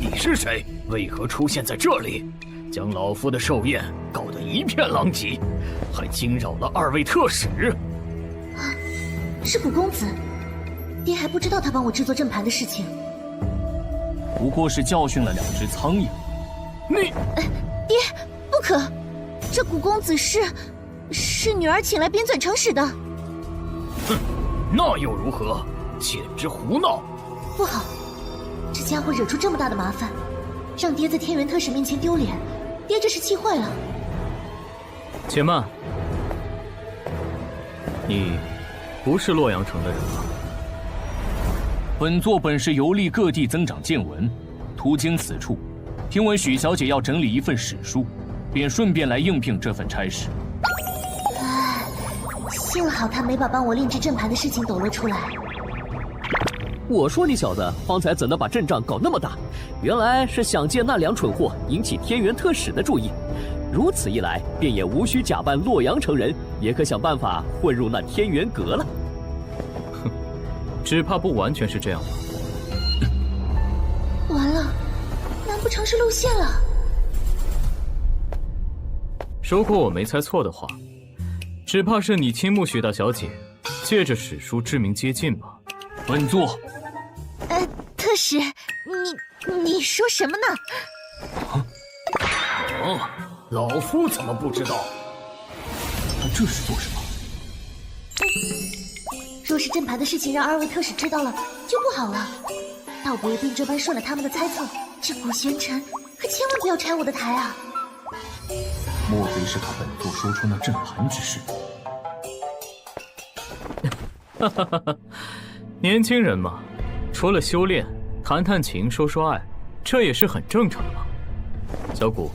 你是谁？为何出现在这里？将老夫的寿宴搞得一片狼藉，还惊扰了二位特使。是古公子，爹还不知道他帮我制作阵盘的事情。不过是教训了2只苍蝇。你，爹，不可！这古公子是女儿请来编纂成使的。哼，那又如何？简直胡闹！不好，这家伙惹出这么大的麻烦，让爹在天元特使面前丢脸，爹这是气坏了。且慢，你不是洛阳城的人吧？本座本是游历各地增长见闻，途经此处，听闻许小姐要整理一份史书，便顺便来应聘这份差事。唉，幸好他没把帮我炼制阵盘的事情抖了出来。我说你小子方才怎能把阵仗搞那么大？原来是想借那2蠢货引起天元特使的注意。如此一来，便也无需假扮洛阳城人，也可想办法混入那天元阁了。哼，只怕不完全是这样吧。完了，难不成是露馅了？如果我没猜错的话，只怕是你倾慕许大小姐，借着史书之名接近吧。本座，特使，你说什么呢？老夫怎么不知道？他这是做什么？若是阵盘的事情让2位特使知道了，就不好了。倒不如便这般顺了他们的猜测。这古玄尘可千万不要拆我的台啊！莫非是怕本座说出那阵盘之事？哈哈哈哈，年轻人嘛，除了修炼，谈谈情，说说爱，这也是很正常的嘛。小谷，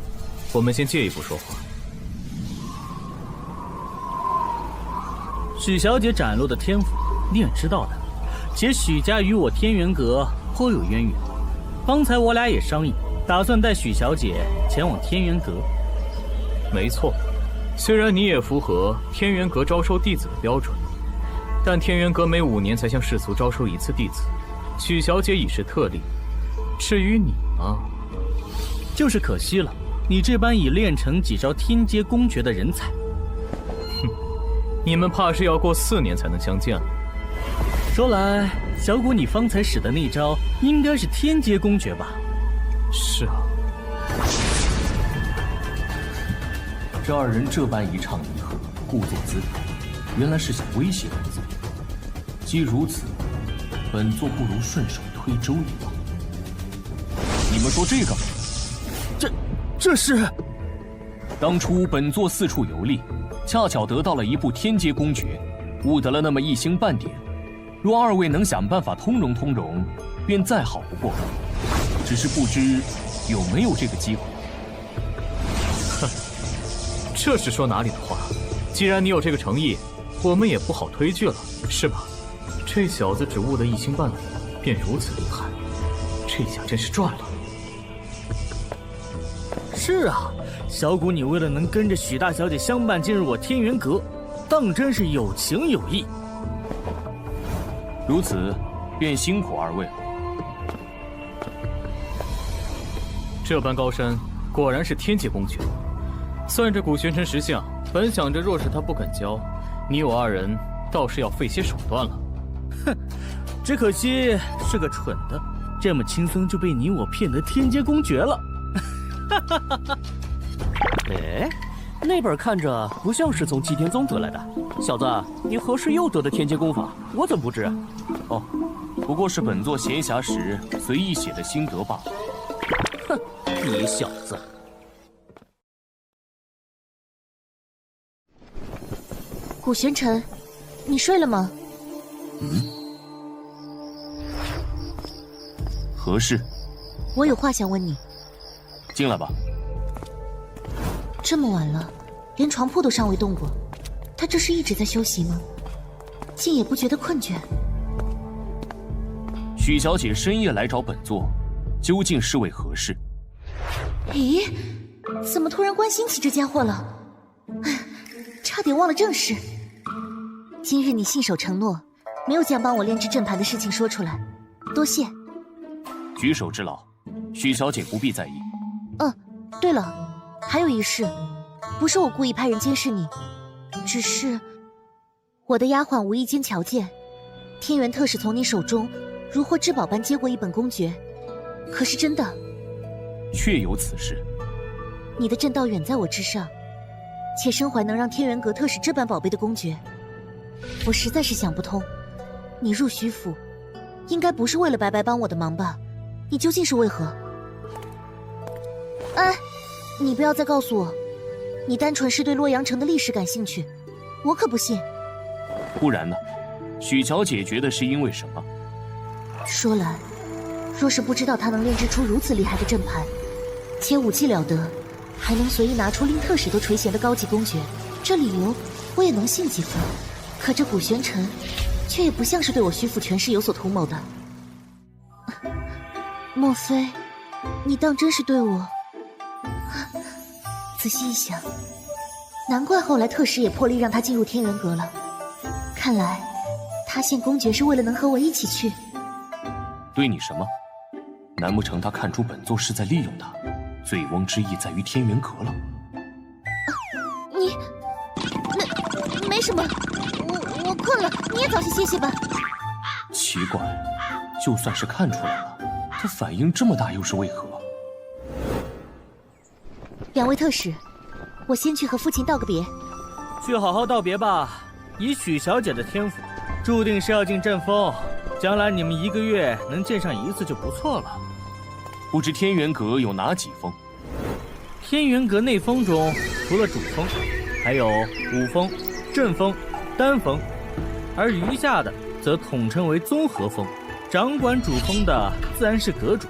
我们先借一步说话。许小姐展露的天赋，你也知道的。且许家与我天元阁颇有渊源，方才我俩也商议，打算带许小姐前往天元阁。没错，虽然你也符合天元阁招收弟子的标准，但天元阁每5年才向世俗招收1次弟子，许小姐已是特例。至于你嘛，就是可惜了，你这般已练成几招天阶公诀的人才。哼，你们怕是要过4年才能相见了。说来，小谷，你方才使的那招应该是天阶公诀吧？是啊。这2人这般一唱一和，故作姿态，原来是想威胁本座。既如此，本座不如顺手推舟一把。你们说这个？这是……当初本座四处游历，恰巧得到了一部天阶公诀，悟得了那么1星半点。若2位能想办法通融，便再好不过。只是不知有没有这个机会。哼，这是说哪里的话？既然你有这个诚意，我们也不好推拒了，是吧？这小子只悟得1星半点，便如此厉害，这下真是赚了。是啊，小谷，你为了能跟着许大小姐相伴进入我天元阁，当真是有情有义。如此，便辛苦2位了。这般高山，果然是天阶公诀。算这古玄尘识相，本想着若是他不肯交，你我二人倒是要费些手段了。哼，只可惜是个蠢的，这么轻松就被你我骗得天阶公爵了。哈哈哈哈！哎，那本看着不像是从祭天宗得来的。小子，你何时又得的天阶功法？我怎么不知？哦，不过是本座闲暇时随意写的心得罢了。哼，你小子！古玄尘，你睡了吗？何事？我有话想问你。进来吧。这么晚了，连床铺都尚未动过，他这是一直在休息吗？竟也不觉得困倦。许小姐深夜来找本座，究竟是为何事？咦，怎么突然关心起这家伙了？哎，差点忘了正事。今日你信守承诺，没有将帮我炼制阵盘的事情说出来，多谢。举手之劳，许小姐不必在意。对了，还有一事，不是我故意派人监视你，只是我的丫鬟无意间瞧见天元特使从你手中如获至宝般接过一本公诀，可是真的？确有此事。你的正道远在我之上，且身怀能让天元阁特使这般宝贝的公诀，我实在是想不通，你入徐府，应该不是为了白白帮我的忙吧？你究竟是为何？哎，你不要再告诉我，你单纯是对洛阳城的历史感兴趣，我可不信。不然呢？许小姐觉得是因为什么？说来，若是不知道他能炼制出如此厉害的阵盘，且武技了得，还能随意拿出令特使都垂涎的高级公诀，这理由我也能信几分。可这古玄尘，却也不像是对我徐府权势有所图谋的。莫非，你当真是对我？仔细一想，难怪后来特使也破例让他进入天元阁了。看来，他献公爵是为了能和我一起去。对你什么？难不成他看出本座是在利用他，醉翁之意在于天元阁了？你，没什么，我困了，你也早些歇歇吧。奇怪，就算是看出来了，他反应这么大又是为何？两位特使，我先去和父亲道个别。去好好道别吧。以许小姐的天赋，注定是要进阵风，将来你们1个月能见上1次就不错了。不知天元阁有哪几峰？天元阁内峰中，除了主峰，还有武峰、正峰、丹峰，而余下的则统称为综合峰。掌管主峰的自然是阁主。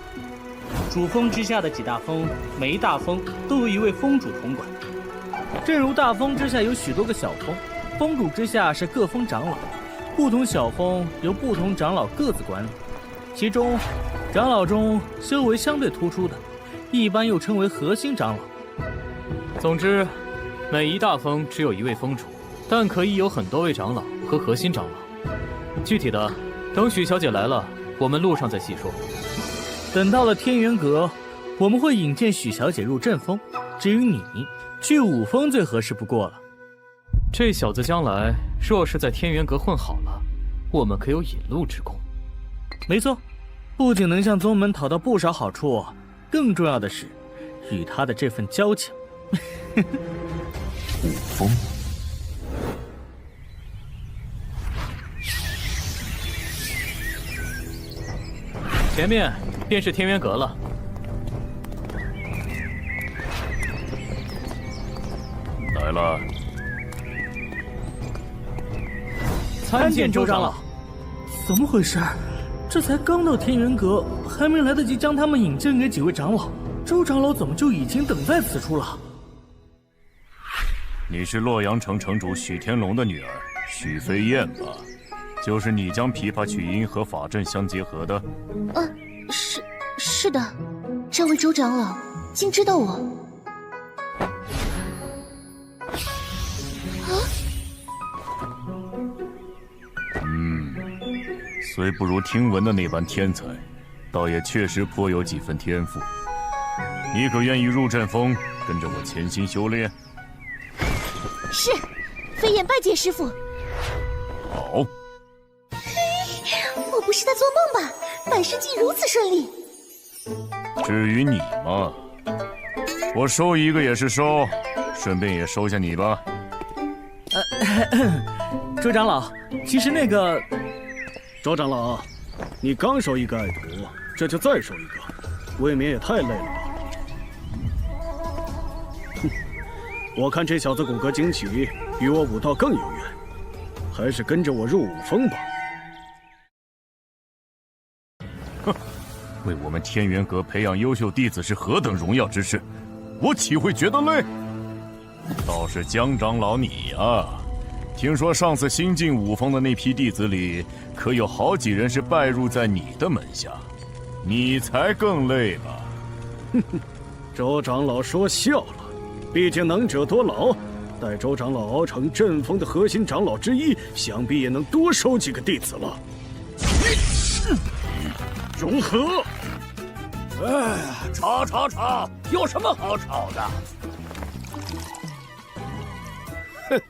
主峰之下的几大峰，每一大峰都有一位峰主统管。正如大峰之下有许多个小峰，峰主之下是各峰长老，不同小峰由不同长老各自管理。其中，长老中修为相对突出的，一般又称为核心长老。总之，每一大峰只有一位峰主，但可以有很多位长老和核心长老。具体的，等许小姐来了，我们路上再细说。等到了天元阁，我们会引荐许小姐入阵风。至于你，去武峰最合适不过了。这小子将来若是在天元阁混好了，我们可有引路之功。没错，不仅能向宗门讨到不少好处，更重要的是，与他的这份交情。武峰。前面便是天元阁了。来了。参见周长老。怎么回事？这才刚到天元阁，还没来得及将他们引荐给几位长老，周长老怎么就已经等在此处了？你是洛阳城城主许天龙的女儿许飞燕吧？就是你将琵琶曲音和法阵相结合的？是的，这位周长老竟知道我。虽不如听闻的那般天才，倒也确实颇有几分天赋。你可愿意入阵风，跟着我潜心修炼。是，飞燕拜见师傅。好。我不是在做梦吧？百事竟如此顺利。至于你嘛，我收一个也是收，顺便也收下你吧。周长老，其实那个，周长老，你刚收一个爱徒，这就再收一个，未免也太累了吧？哼，我看这小子骨骼惊奇，与我武道更有缘，还是跟着我入武峰吧。哼，为我们天元阁培养优秀弟子是何等荣耀之事，我岂会觉得累？倒是江长老你呀，听说上次新进武峰的那批弟子里，可有好几人是拜入在你的门下，你才更累吧？哼哼，周长老说笑了，毕竟能者多劳，待周长老熬成阵风的核心长老之一，想必也能多收几个弟子了。融合！哎，吵，有什么好吵的？哼，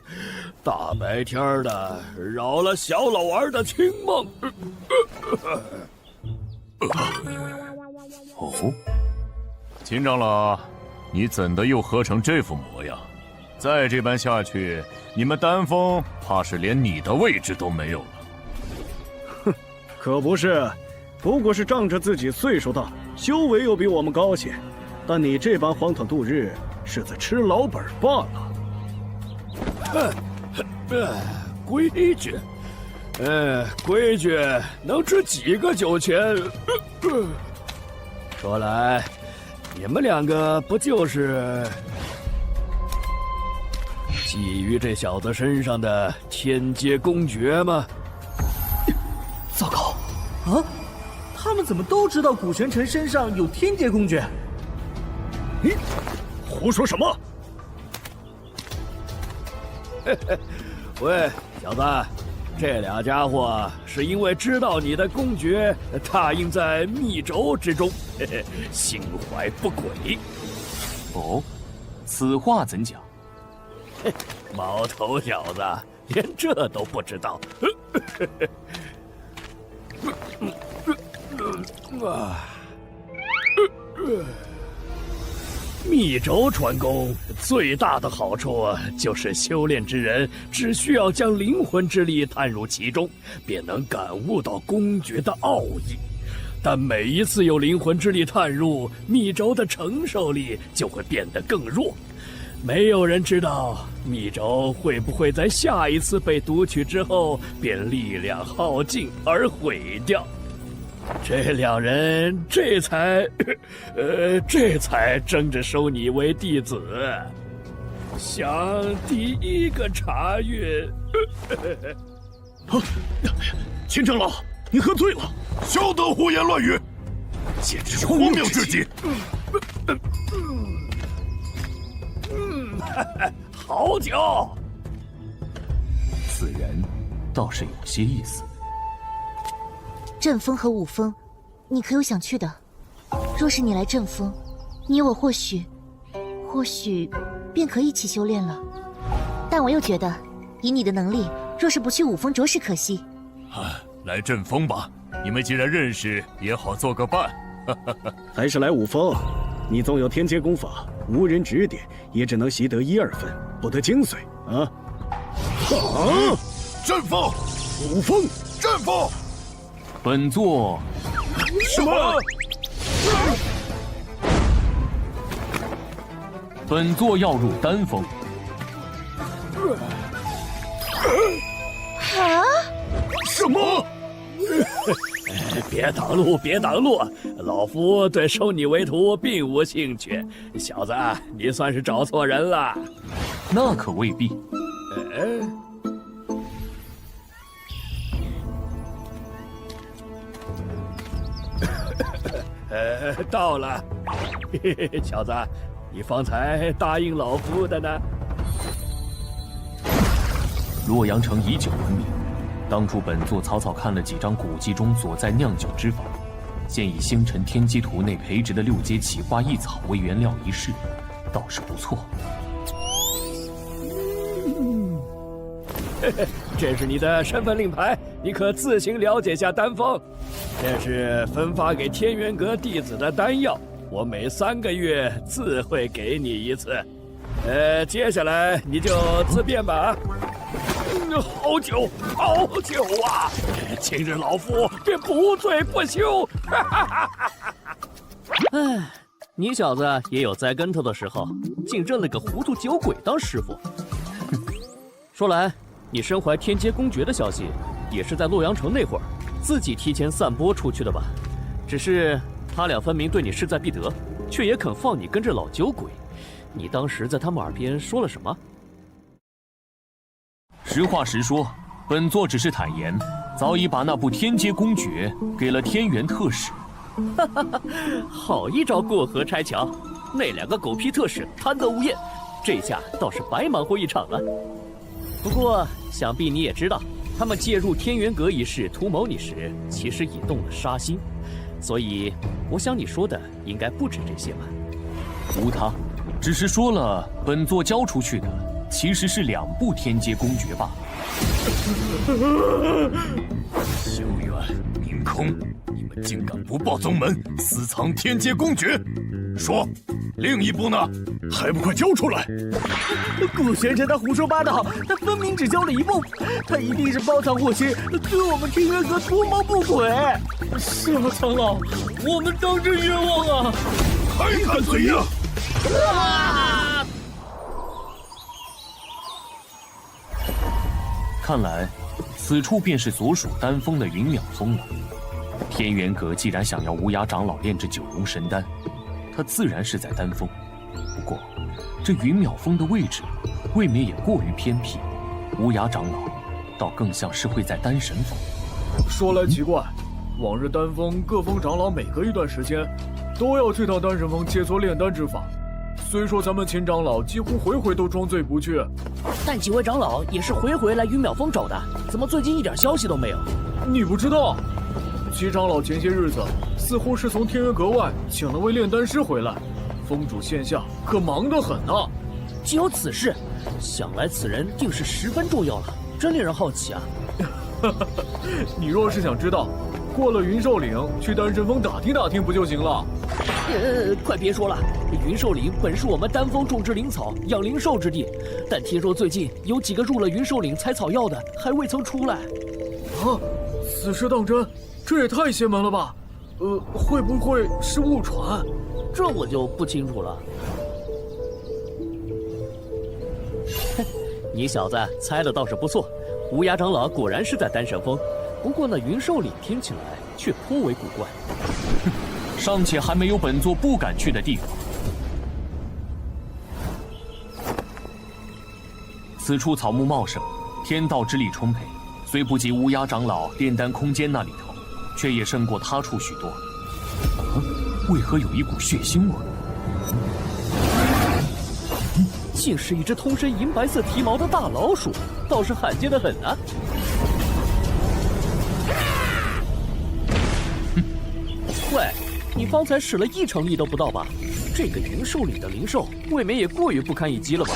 大白天的扰了小老儿的清梦。哦，秦长老，你怎的又喝成这副模样？再这般下去，你们丹峰怕是连你的位置都没有了。哼，可不是，不过是仗着自己岁数大，修为又比我们高些，但你这般荒唐度日，是在吃老本罢了。规矩，规矩能值几个酒钱？说来，你们两个不就是觊觎这小子身上的天阶公诀吗？糟糕！啊，他们怎么都知道古玄尘身上有天阶公诀？胡说什么？喂，小子，这俩家伙是因为知道你的公诀踏印在密轴之中，心怀不轨。哦，此话怎讲？毛头小子，连这都不知道。密轴传功最大的好处就是修炼之人只需要将灵魂之力探入其中，便能感悟到公诀的奥义。但每一次有灵魂之力探入，密轴的承受力就会变得更弱。没有人知道密轴会不会在下一次被读取之后便力量耗尽而毁掉。这两人这才争着收你为弟子，想第一个查阅。秦长老，你喝醉了，休得胡言乱语，简直是荒谬至极。好酒，此人倒是有些意思。阵风和武峰，你可有想去的？若是你来阵风，你我或许便可一起修炼了。但我又觉得，以你的能力，若是不去武峰，着实可惜。来阵风吧，你们既然认识，也好做个伴。还是来武峰，你纵有天阶功法，无人指点，也只能习得1、2分，不得精髓啊！阵风，武峰，阵风。本座什么？本座要入丹峰。啊？什么？别挡路，别挡路！老夫对收你为徒并无兴趣。小子，你算是找错人了。那可未必。到了。小子，你方才答应老夫的呢？洛阳城以酒闻名，当初本座草草看了几张古籍中所在酿酒之法，现以星辰天机图内培植的6阶奇花异草为原料一试，倒是不错。这是你的身份令牌，你可自行了解下丹方。这是分发给天元阁弟子的丹药，我每3个月自会给你一次。接下来你就自便吧。好久啊！今日老夫便不醉不休。哎，你小子也有栽跟头的时候，竟认了个糊涂酒鬼当师傅。说来，你身怀天阶公爵的消息，也是在洛阳城那会儿自己提前散播出去的吧？只是他俩分明对你势在必得，却也肯放你跟着老酒鬼。你当时在他们耳边说了什么？实话实说，本座只是坦言，早已把那部天阶公爵给了天元特使。好一招过河拆桥！那2个狗屁特使贪得无厌，这下倒是白忙活一场了。不过，想必你也知道，他们介入天元阁一事图谋你时，其实已动了杀心。所以，我想你说的应该不止这些吧？无他，只是说了本座交出去的其实是2部天阶公爵罢了。修远、明空，你们竟敢不报宗门，私藏天阶公爵！说，另一部呢？还不快交出来！顾先生他胡说八道，他分明只交了1部，他一定是包藏祸心，对我们天元阁图谋不轨。是啊，长老，我们当真冤枉啊！还敢嘴硬！看来，此处便是所属丹峰的云淼峰了。天元阁既然想要无涯长老炼制9龙神丹，他自然是在丹峰。不过，这云淼峰的位置，未免也过于偏僻。无涯长老，倒更像是会在丹神峰。说来奇怪，往日丹峰各峰长老每隔一段时间，都要去到丹神峰切磋炼丹之法。虽说咱们秦长老几乎回回都装醉不去，但几位长老也是回回来云淼峰找的，怎么最近一点消息都没有？你不知道？齐长老前些日子似乎是从天元阁外请了位炼丹师回来，峰主线下可忙得很啊。既有此事，想来此人定是十分重要了，真令人好奇啊。你若是想知道，过了云兽岭去丹神峰打听打听不就行了？快别说了，云兽岭本是我们丹峰种植灵草、养灵兽之地，但听说最近有几个入了云兽岭采草药的还未曾出来。啊，此事当真？这也太邪门了吧！会不会是误传？这我就不清楚了。你小子猜的倒是不错，无涯长老果然是在丹神峰，不过那云兽岭听起来却颇为古怪。尚且还没有本座不敢去的地方。此处草木茂盛，天道之力充沛，虽不及无涯长老炼丹空间那里头，却也胜过他处许多。为何有一股血腥味？竟是一只通身银白色蹄毛的大老鼠，倒是罕见的很啊！喂，你方才使了1成力都不到吧？这个云兽岭的灵兽，未免也过于不堪一击了吧？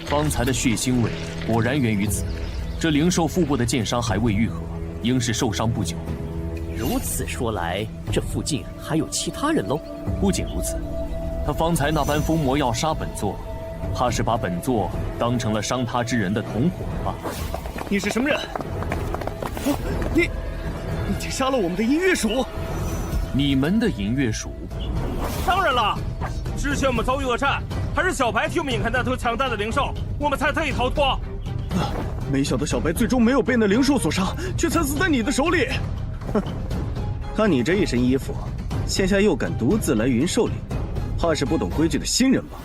方才的血腥味果然源于此。这灵兽腹部的剑伤还未愈合，应是受伤不久。如此说来，这附近还有其他人喽？不仅如此，他方才那般疯魔要杀本座，怕是把本座当成了伤他之人的同伙吧？你是什么人？你竟杀了我们的银月鼠！你们的银月鼠？当然了，之前我们遭遇恶战，还是小白替我们引开那头强大的灵兽，我们才得以逃脱。没想到小白最终没有被那灵兽所杀，却惨死在你的手里。哼，看你这一身衣服，现下又敢独自来云兽岭，怕是不懂规矩的新人吧？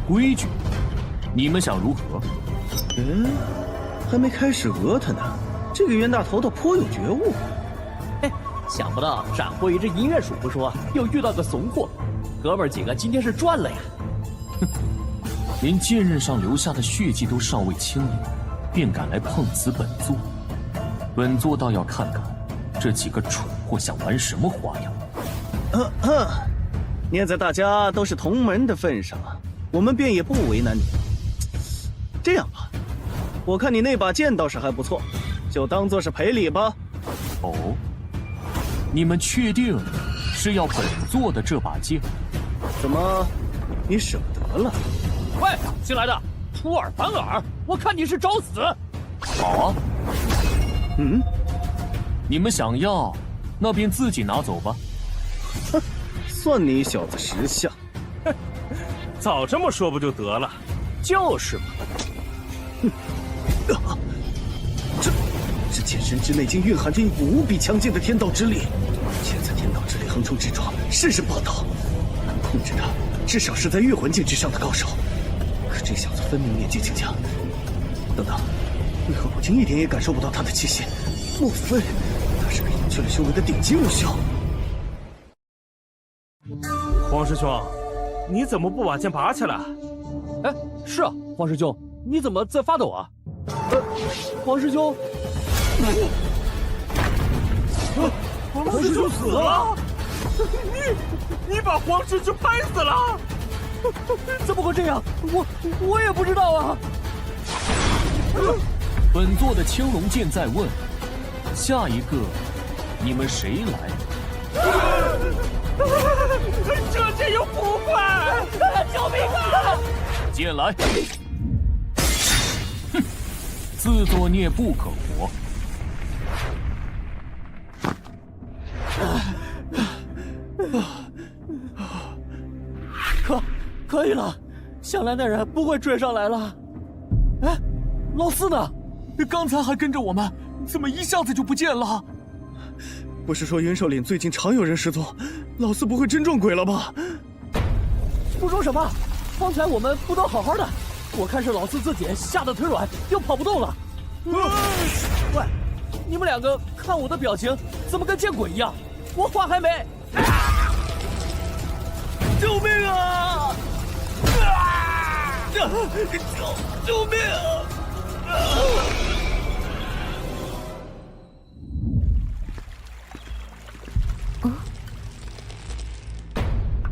规矩？你们想如何？还没开始讹他呢，这个冤大头头颇有觉悟。嘿，想不到斩获一只银月鼠不说，又遇到个怂货，哥们儿几个今天是赚了呀！哼，连剑刃上留下的血迹都尚未清零，便敢来碰瓷本座，本座倒要看看这几个蠢货想玩什么花样。念在大家都是同门的份上，我们便也不为难你。这样吧，我看你那把剑倒是还不错，就当做是赔礼吧。哦，你们确定是要本座的这把剑？怎么，你舍不得了？喂，新来的，出尔反尔，我看你是找死！好啊，你们想要，那便自己拿走吧。哼，算你小子识相。哼，早这么说不就得了？就是嘛。这剑身之内竟蕴含着一股无比强劲的天道之力，现在天道之力横冲直撞，甚是霸道。能控制他，至少是在月魂境之上的高手。可这小子分明年纪轻轻。等等，为何我竟一点也感受不到他的气息？莫非他是个隐去了修为的顶级武修？黄师兄，你怎么不把剑拔起来？哎，是啊，黄师兄，你怎么在发抖啊？黄师兄，黄师兄死了！你把黄师兄拍死了！怎么会这样？我也不知道啊。本座的青龙剑在问，下一个你们谁来？这剑有古怪！救命啊！剑来！哼，自作孽不可活。可以了，想来那人不会追上来了。哎，老四呢？刚才还跟着我们，怎么一下子就不见了？不是说云兽岭最近常有人失踪，老四不会真撞鬼了吧？不说什么，方才我们不都好好的？我看是老四自己吓得腿软，又跑不动了。喂，你们两个看我的表情，怎么跟见鬼一样？我话还没。救命啊！救命啊！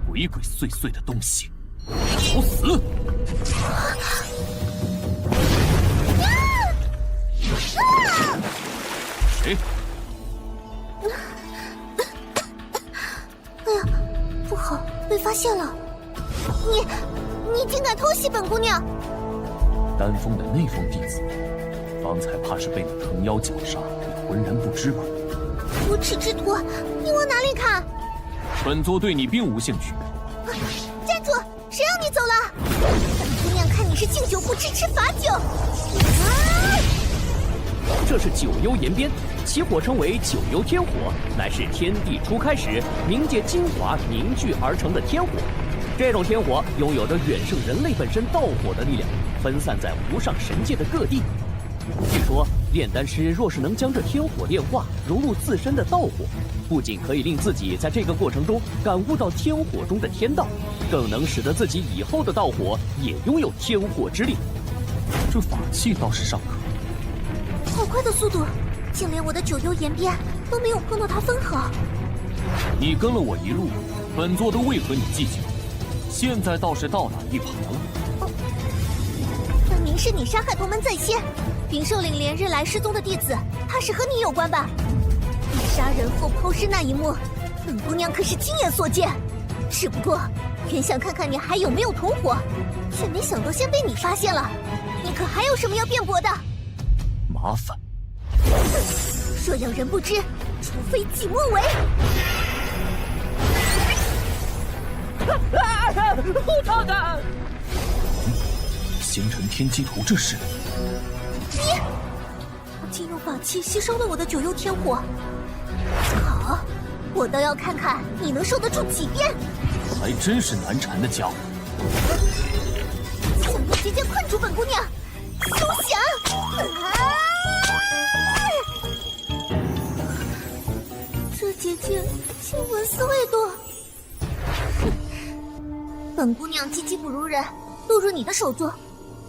鬼鬼祟祟的东西，找死！谁？哎呀，不好，被发现了！你竟敢偷袭本姑娘！丹峰的内封弟子，方才怕是被你藤妖绞杀，你浑然不知吧？无耻之徒，你往哪里砍？本座对你并无兴趣。站住！谁让你走了？本姑娘看你是敬酒不吃吃罚酒。这是九幽岩边，其火称为九幽天火，乃是天地初开始冥界精华凝聚而成的天火。这种天火拥有着远胜人类本身道火的力量，分散在无上神界的各地。据说炼丹师若是能将这天火炼化，融入自身的道火，不仅可以令自己在这个过程中感悟到天火中的天道，更能使得自己以后的道火也拥有天火之力。这法器倒是尚可。好快的速度，竟连我的九幽岩边都没有碰到它分毫。你跟了我一路，本座都未和你计较，现在倒是倒打一耙了。分明是你杀害同门在先，云兽岭连日来失踪的弟子，怕是和你有关吧？你杀人后抛尸那一幕，本姑娘可是亲眼所见。只不过原想看看你还有没有同伙，却没想到先被你发现了。你可还有什么要辩驳的？麻烦。若要人不知，除非己莫为。后头的！星辰天机图，这是你竟用法器吸收了我的九幽天火。好，我倒要看看你能受得住几遍。还真是难缠的家伙。想要直接困住本姑娘，休想！这姐姐竟闻思未堕。本姑娘技不如人，落入你的手中，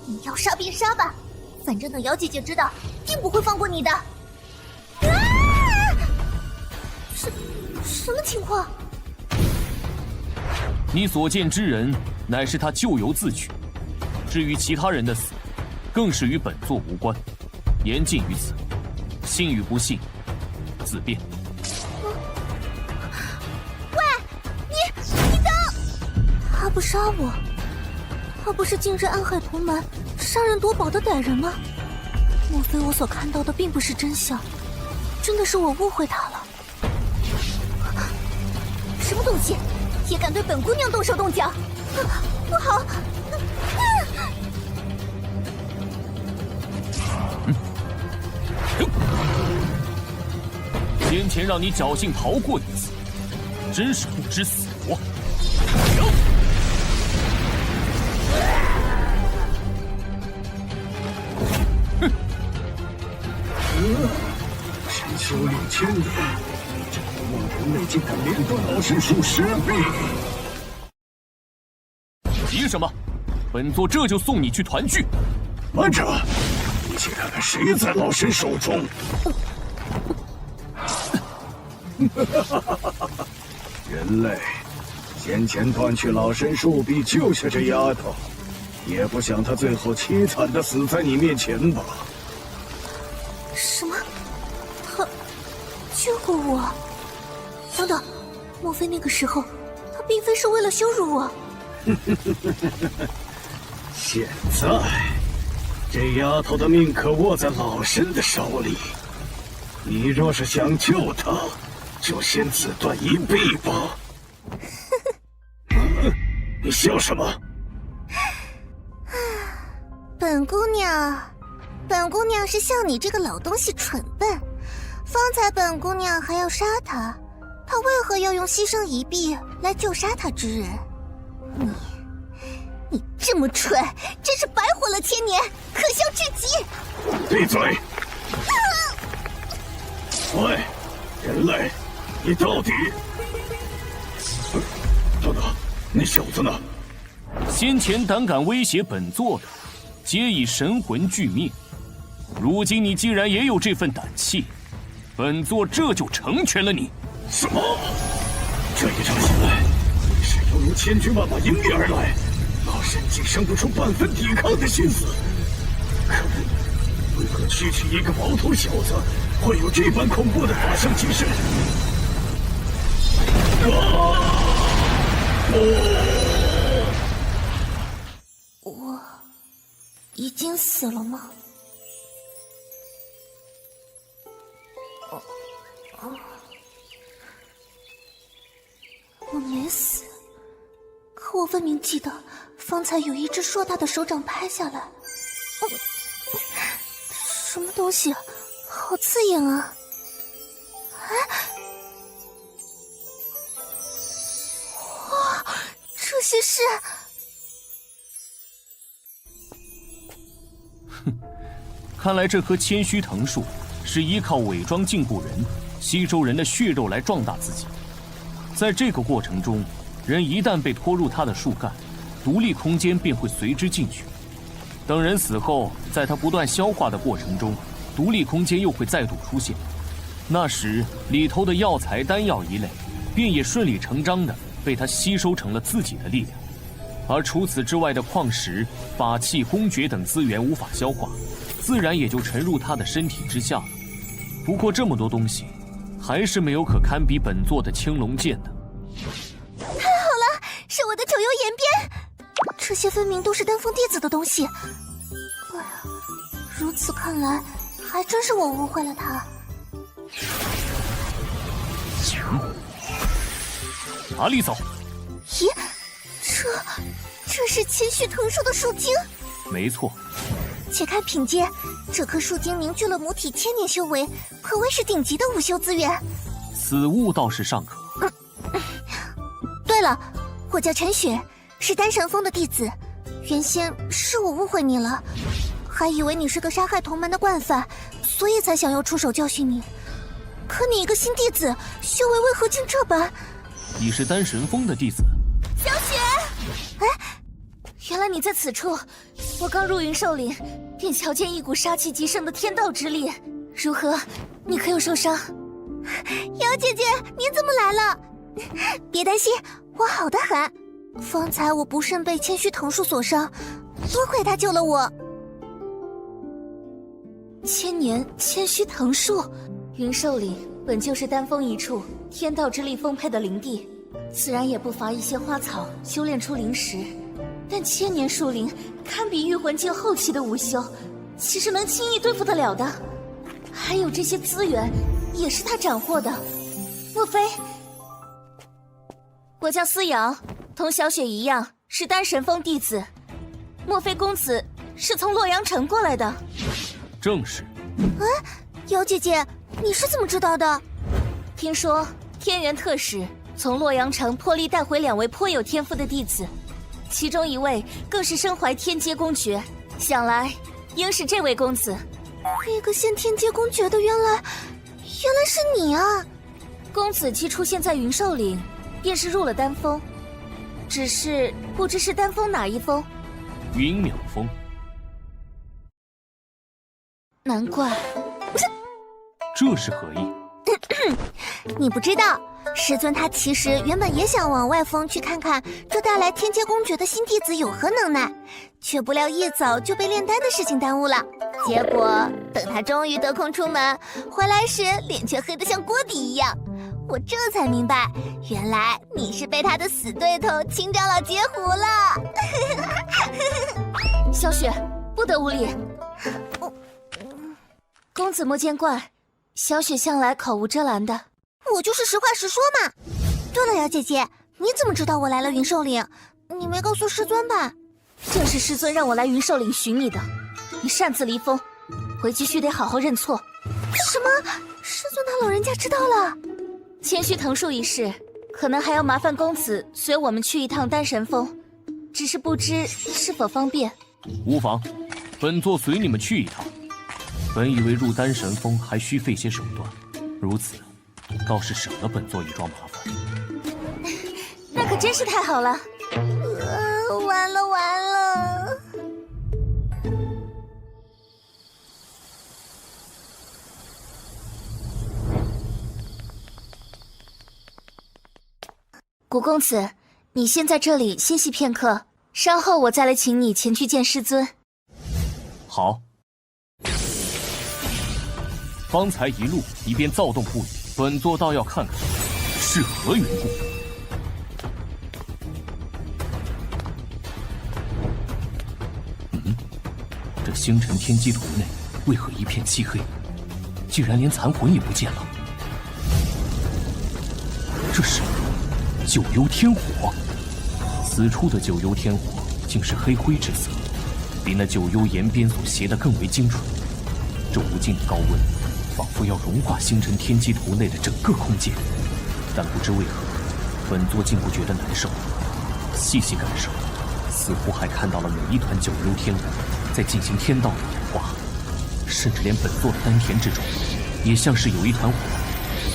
你要杀便杀吧，反正等姚姐姐知道，定不会放过你的。什么情况？你所见之人，乃是他咎由自取。至于其他人的死，更是与本座无关，言尽于此。信与不信，自便。喂，你等！他不杀我，他不是近日暗害同门、杀人夺宝的歹人吗？莫非我所看到的并不是真相？真的是我误会他了？什么东西，也敢对本姑娘动手动脚？不好！先前让你侥幸逃过一次，真是不知死活！神修炼千年，这个梦人内竟敢连断老神术10臂！急什么？本座这就送你去团聚。慢着，一起看看谁在老神手中。人类，先前断去老神术臂救下这丫头，也不想她最后凄惨的死在你面前吧？什么？他救过我？等等，莫非那个时候他并非是为了羞辱我？现在，这丫头的命可握在老神的手里，你若是想救她，就先自断一臂吧。你笑什么？本姑娘是笑你这个老东西蠢笨。方才本姑娘还要杀他，她为何要用牺牲一臂来救杀他之人？你这么蠢，真是白活了千年，可笑至极！闭嘴！喂，人类，你到底……等等，那小子呢？先前胆敢威胁本座的，皆已神魂俱灭。如今你既然也有这份胆气，本座这就成全了你。什么？这一仗下来，你是犹如千军万马迎面而来，老神竟生不出半分抵抗的心思。可恶！为何区区一个毛头小子，会有这般恐怖的法相精神？我已经死了吗？我没死，可我分明记得方才有一只硕大的手掌拍下来。什么东西，好刺眼啊！哇，这些是……看来这棵千须藤树是依靠伪装禁锢人、吸收人的血肉来壮大自己。在这个过程中，人一旦被拖入它的树干，独立空间便会随之进去。等人死后，在它不断消化的过程中，独立空间又会再度出现。那时里头的药材、丹药一类，便也顺理成章地被它吸收成了自己的力量。而除此之外的矿石、法器、公爵等资源无法消化，自然也就沉入他的身体之下了。不过这么多东西，还是没有可堪比本座的青龙剑的。太好了，是我的九幽岩鞭，这些分明都是丹峰弟子的东西。哎呀，如此看来，还真是我误会了他。哪里走？咦，这是千须藤树的树精？没错。且看品阶，这棵树精凝聚了母体1000年修为，可谓是顶级的午休资源。此物倒是尚可。对了，我叫陈雪，是丹神峰的弟子。原先是我误会你了，还以为你是个杀害同门的惯犯，所以才想要出手教训你。可你一个新弟子，修为为何竟这般？你是丹神峰的弟子？小雪，哎，原来你在此处。我刚入云兽岭，便瞧见一股杀气极盛的天道之力。如何？你可有受伤？瑶姐姐，你怎么来了？别担心，我好得很。方才我不慎被千须藤树所伤，多亏他救了我。千年千须藤树，云兽岭本就是丹峰一处天道之力丰沛的灵地，自然也不乏一些花草修炼出灵石。但千年树林堪比御魂境后期的武修，岂是能轻易对付得了的？还有这些资源，也是他斩获的。莫非？我叫思瑶，同小雪一样是丹神峰弟子。莫非公子是从洛阳城过来的？正是。哎，瑶姐姐，你是怎么知道的？听说天元特使从洛阳城破例带回2位颇有天赋的弟子，其中一位更是身怀天阶公爵，想来应是这位公子。那个现天阶公爵的原来是你啊！公子既出现在云兽岭，便是入了丹峰，只是不知是丹峰哪一峰。云淼峰。难怪。这是何意？你不知道，师尊他其实原本也想往外峰去看看这带来天阶公爵的新弟子有何能耐，却不料一早就被炼丹的事情耽误了。结果等他终于得空出门回来时，脸却黑得像锅底一样。我这才明白，原来你是被他的死对头秦长老截胡了。小雪，不得无礼。公子莫见怪，小雪向来口无遮拦的。我就是实话实说嘛。对了，瑶姐姐，你怎么知道我来了云兽岭？你没告诉师尊吧？正是师尊让我来云兽岭寻你的。你擅自离峰，回去须得好好认错。什么？师尊他老人家知道了？千须藤树一事，可能还要麻烦公子随我们去一趟丹神峰，只是不知是否方便。无妨，本座随你们去一趟。本以为入丹神峰还需费些手段，如此倒是省了本座一桩麻烦。那可真是太好了。完了完了！古公子，你先在这里歇息片刻，稍后我再来请你前去见师尊。好。方才一路你便躁动不已，本座倒要看看是何缘故。这星辰天机图内为何一片漆黑？竟然连残魂也不见了。这是九幽天火，此处的九幽天火竟是黑灰之色，比那九幽岩边所写的更为精准。这无尽的高温，仿佛要融化星辰天机图内的整个空间。但不知为何，本座竟不觉得难受。细细感受，似乎还看到了每一团九幽天火在进行天道的演化，甚至连本座的丹田之中，也像是有一团火，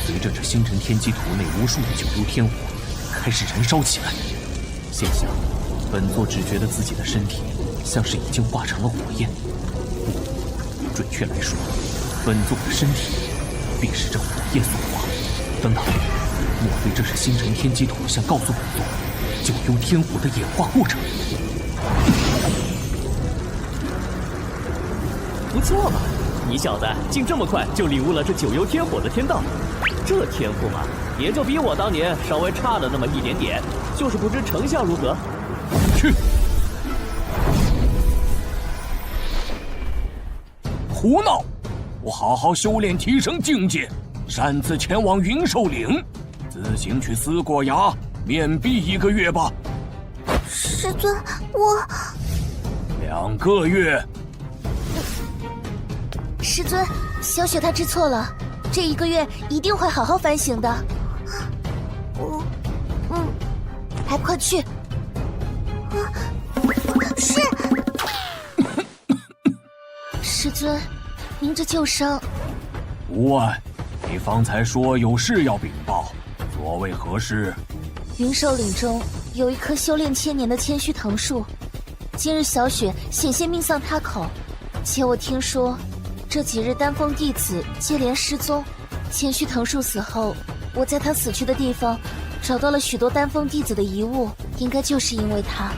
随着这星辰天机图内无数的九幽天火开始燃烧起来。现下，本座只觉得自己的身体像是已经化成了火焰。不，准确来说，本座的身体便是这火焰所化。等等，莫非这是星辰天机图想告诉本座九幽天火的演化过程？不错嘛，你小子竟这么快就领悟了这九幽天火的天道，这天赋嘛，也就比我当年稍微差了那么一点点，就是不知成效如何。去！胡闹！我好好修炼，提升境界，擅自前往云兽岭，自行去思过崖，面壁1个月吧。师尊，我2个月。师尊，小雪她知错了，这1个月一定会好好反省的。还快去！是。师尊，您这旧伤。无碍，你方才说有事要禀报，所谓何事？云兽岭中有一棵修炼千年的千须藤树，今日小雪险些命丧他口，且我听说这几日丹峰弟子接连失踪。千须藤树死后，我在他死去的地方找到了许多丹峰弟子的遗物，应该就是因为他。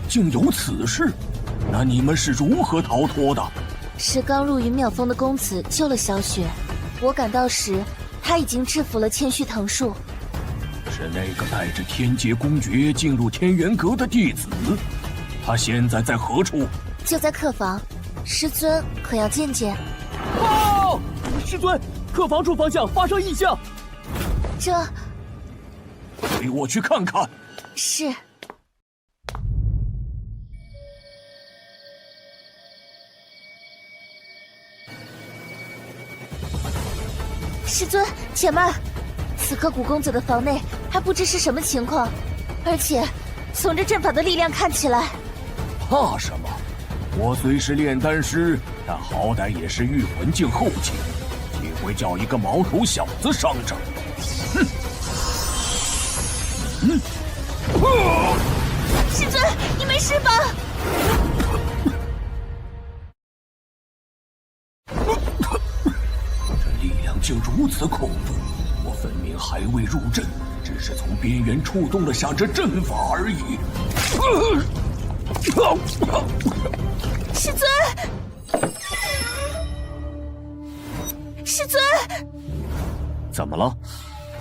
竟有此事？那你们是如何逃脱的？是刚入云淼峰的公子救了小雪，我赶到时，他已经制服了千须藤树。是那个带着天阶公爵进入天元阁的弟子，他现在在何处？就在客房，师尊可要见见？哦，师尊，客房处方向发生异象。这，陪我去看看。是。师尊，且慢！此刻古公子的房内还不知是什么情况，而且从这阵法的力量看起来，怕什么？我虽是炼丹师，但好歹也是御魂境后期，岂会叫一个毛头小子伤着？哼！师尊，你没事吧？竟如此恐怖！我分明还未入阵，只是从边缘触动了下这阵法而已。师尊，师尊，怎么了？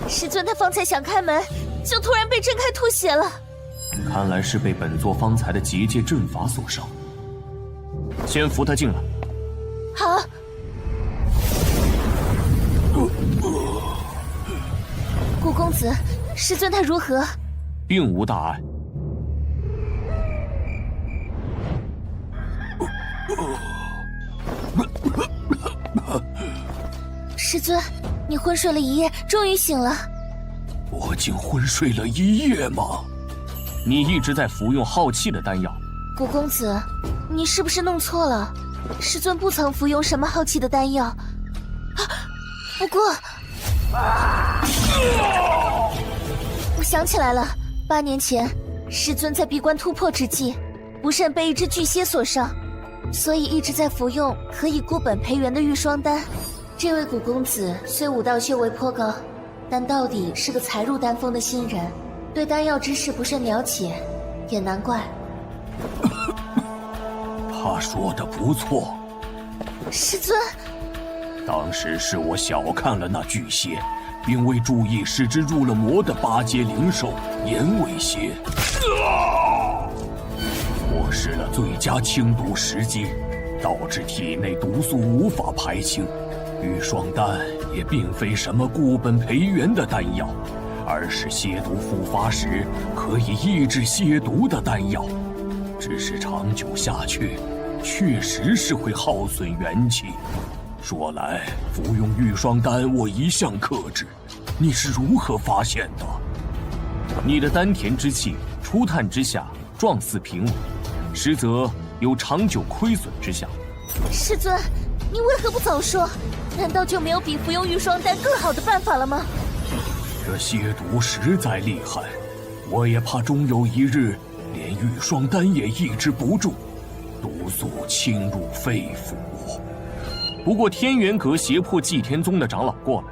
师尊他方才想开门，就突然被震开吐血了。看来是被本座方才的结界阵法所伤。先扶他进来。好。顾公子，师尊他如何？并无大碍。师尊，你昏睡了一夜，终于醒了。我竟昏睡了一夜吗？你一直在服用耗气的丹药。顾公子，你是不是弄错了？师尊不曾服用什么耗气的丹药。不过，我想起来了，8年前，师尊在闭关突破之际，不慎被一只巨蝎所伤，所以一直在服用可以固本培元的玉霜丹。这位古公子虽武道修为颇高，但到底是个才入丹峰的新人，对丹药知识不甚了解，也难怪。他说的不错。师尊。当时是我小看了那巨蝎，并未注意使之入了魔的8阶灵兽岩尾蝎，错失了最佳清毒时机，导致体内毒素无法排清。玉霜丹也并非什么固本培元的丹药，而是蝎毒复发时可以抑制蝎毒的丹药，只是长久下去，确实是会耗损元气。说来，服用玉霜丹我一向克制，你是如何发现的？你的丹田之气初探之下状似平稳，实则有长久亏损之象。师尊，你为何不早说？难道就没有比服用玉霜丹更好的办法了吗？这蝎毒实在厉害，我也怕终有一日连玉霜丹也抑制不住，毒素侵入肺腑。不过天元阁胁迫祭天宗的长老过来，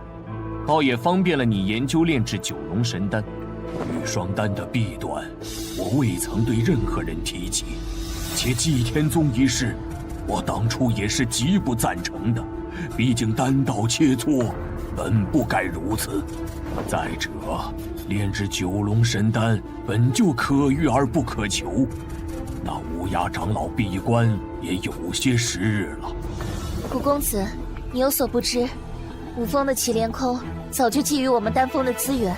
倒也方便了你研究炼制九龙神丹。玉霜丹的弊端，我未曾对任何人提及，且祭天宗一事，我当初也是极不赞成的。毕竟丹道切磋，本不该如此。再者，炼制九龙神丹本就可遇而不可求，那乌鸦长老闭关也有些时日了。古公子，你有所不知，五峰的祁连空早就觊觎我们丹峰的资源，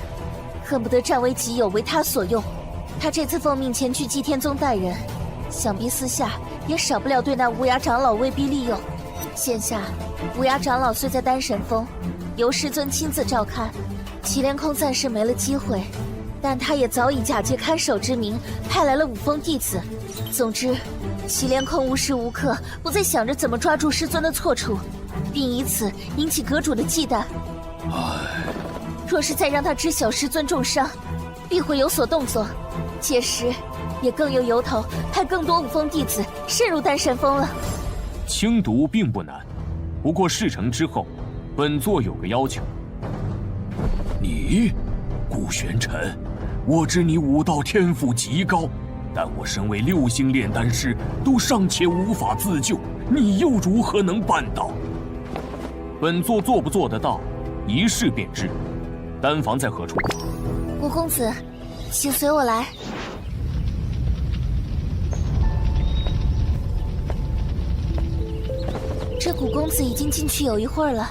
恨不得占为己有，为他所用。他这次奉命前去祭天宗带人，想必私下也少不了对那无涯长老威逼利诱。现下无涯长老虽在丹神峰，由师尊亲自照看，祁连空暂时没了机会，但他也早已假借看守之名派来了五峰弟子。总之，祁连空无时无刻不在想着怎么抓住师尊的错处，并以此引起阁主的忌惮。若是再让他知晓师尊重伤，必会有所动作，届时也更有由头派更多五峰弟子渗入丹神峰了。清毒并不难，不过事成之后，本座有个要求。你顾玄尘，我知你武道天赋极高，但我身为6星炼丹师，都尚且无法自救，你又如何能办到？本座做不做得到，一试便知。丹房在何处？顾公子，请随我来。这古公子已经进去有一会儿了，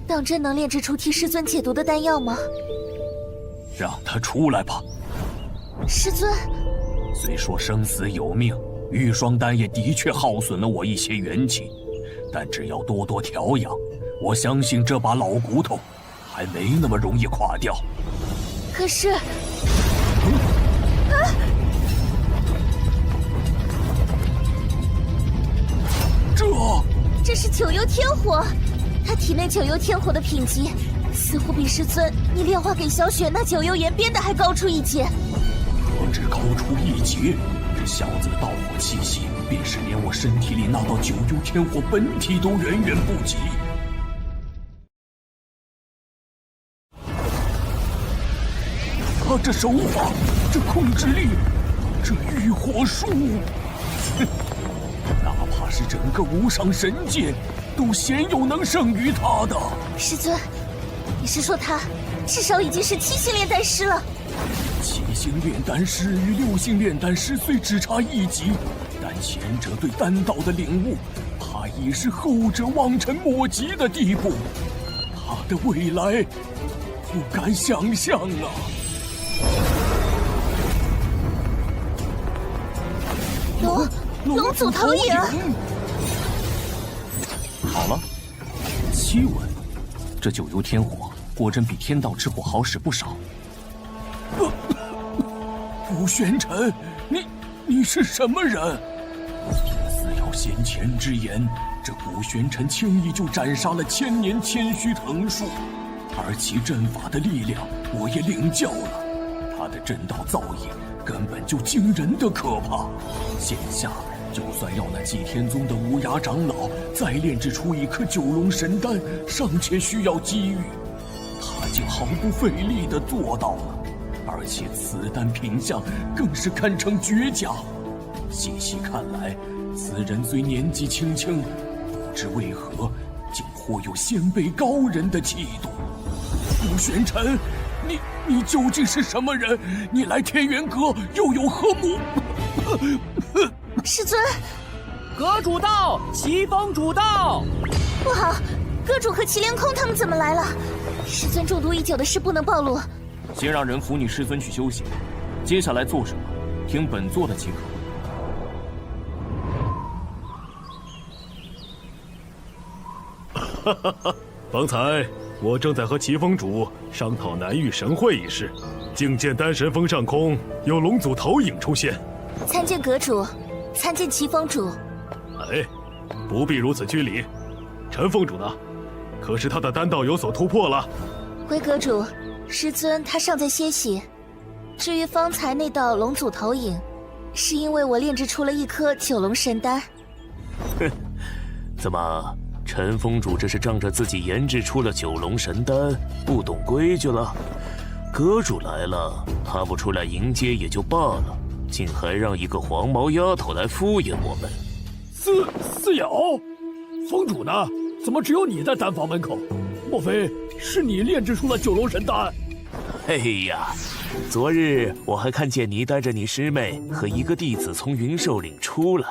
当真能炼制出替师尊解毒的丹药吗？让他出来吧。师尊，虽说生死有命，玉霜丹也的确耗损了我一些元气，但只要多多调养，我相信这把老骨头还没那么容易垮掉。可是，这是九幽天火，他体内九幽天火的品级，似乎比师尊你炼化给小雪那九幽岩边的还高出一截。何止高出一截，这小子的道火气息，便是连我身体里那道九幽天火本体都远远不及。他这手法，这控制力，这御火术，哪怕是整个无上神界，都鲜有能胜于他的。师尊，你是说他至少已经是7星炼丹师了？7星炼丹师与6星炼丹师虽只差一级，但前者对丹道的领悟，怕已是后者望尘莫及的地步。他的未来，不敢想象啊！龙祖投影。好了，7文，这九幽天火果真比天道之火好使不少。顾玄尘，你是什么人？似有先前之言，这顾玄尘轻易就斩杀了千年千虚藤树，而其阵法的力量我也领教了，他的阵道造诣根本就惊人的可怕。现下就算要那祭天宗的无涯长老再炼制出一颗九龙神丹，尚且需要机遇，他竟毫不费力地做到了，而且此丹品相更是堪称绝佳。细细看来，此人虽年纪轻轻，不知为何竟颇有先辈高人的气度。顾玄尘，你究竟是什么人？你来天元阁又有何目？师尊，阁主到，齐峰主到。不好，阁主和祁连空他们怎么来了？师尊中毒已久的事不能暴露。先让人扶你师尊去休息，接下来做什么，听本座的即可。方才我正在和齐峰主商讨南域神会一事，竟见丹神峰上空有龙祖投影出现。参见阁主，参见齐峰主。哎，不必如此拘礼。陈峰主呢？可是他的丹道有所突破了？回阁主，师尊他尚在歇息。至于方才那道龙祖投影，是因为我炼制出了一颗九龙神丹。哼，怎么？陈峰主这是仗着自己研制出了九龙神丹，不懂规矩了？阁主来了，他不出来迎接也就罢了，竟还让一个黄毛丫头来敷衍我们。思瑶，峰主呢？怎么只有你在丹房门口？莫非是你炼制出了九龙神丹？哎呀，昨日我还看见你带着你师妹和一个弟子从云兽岭出来。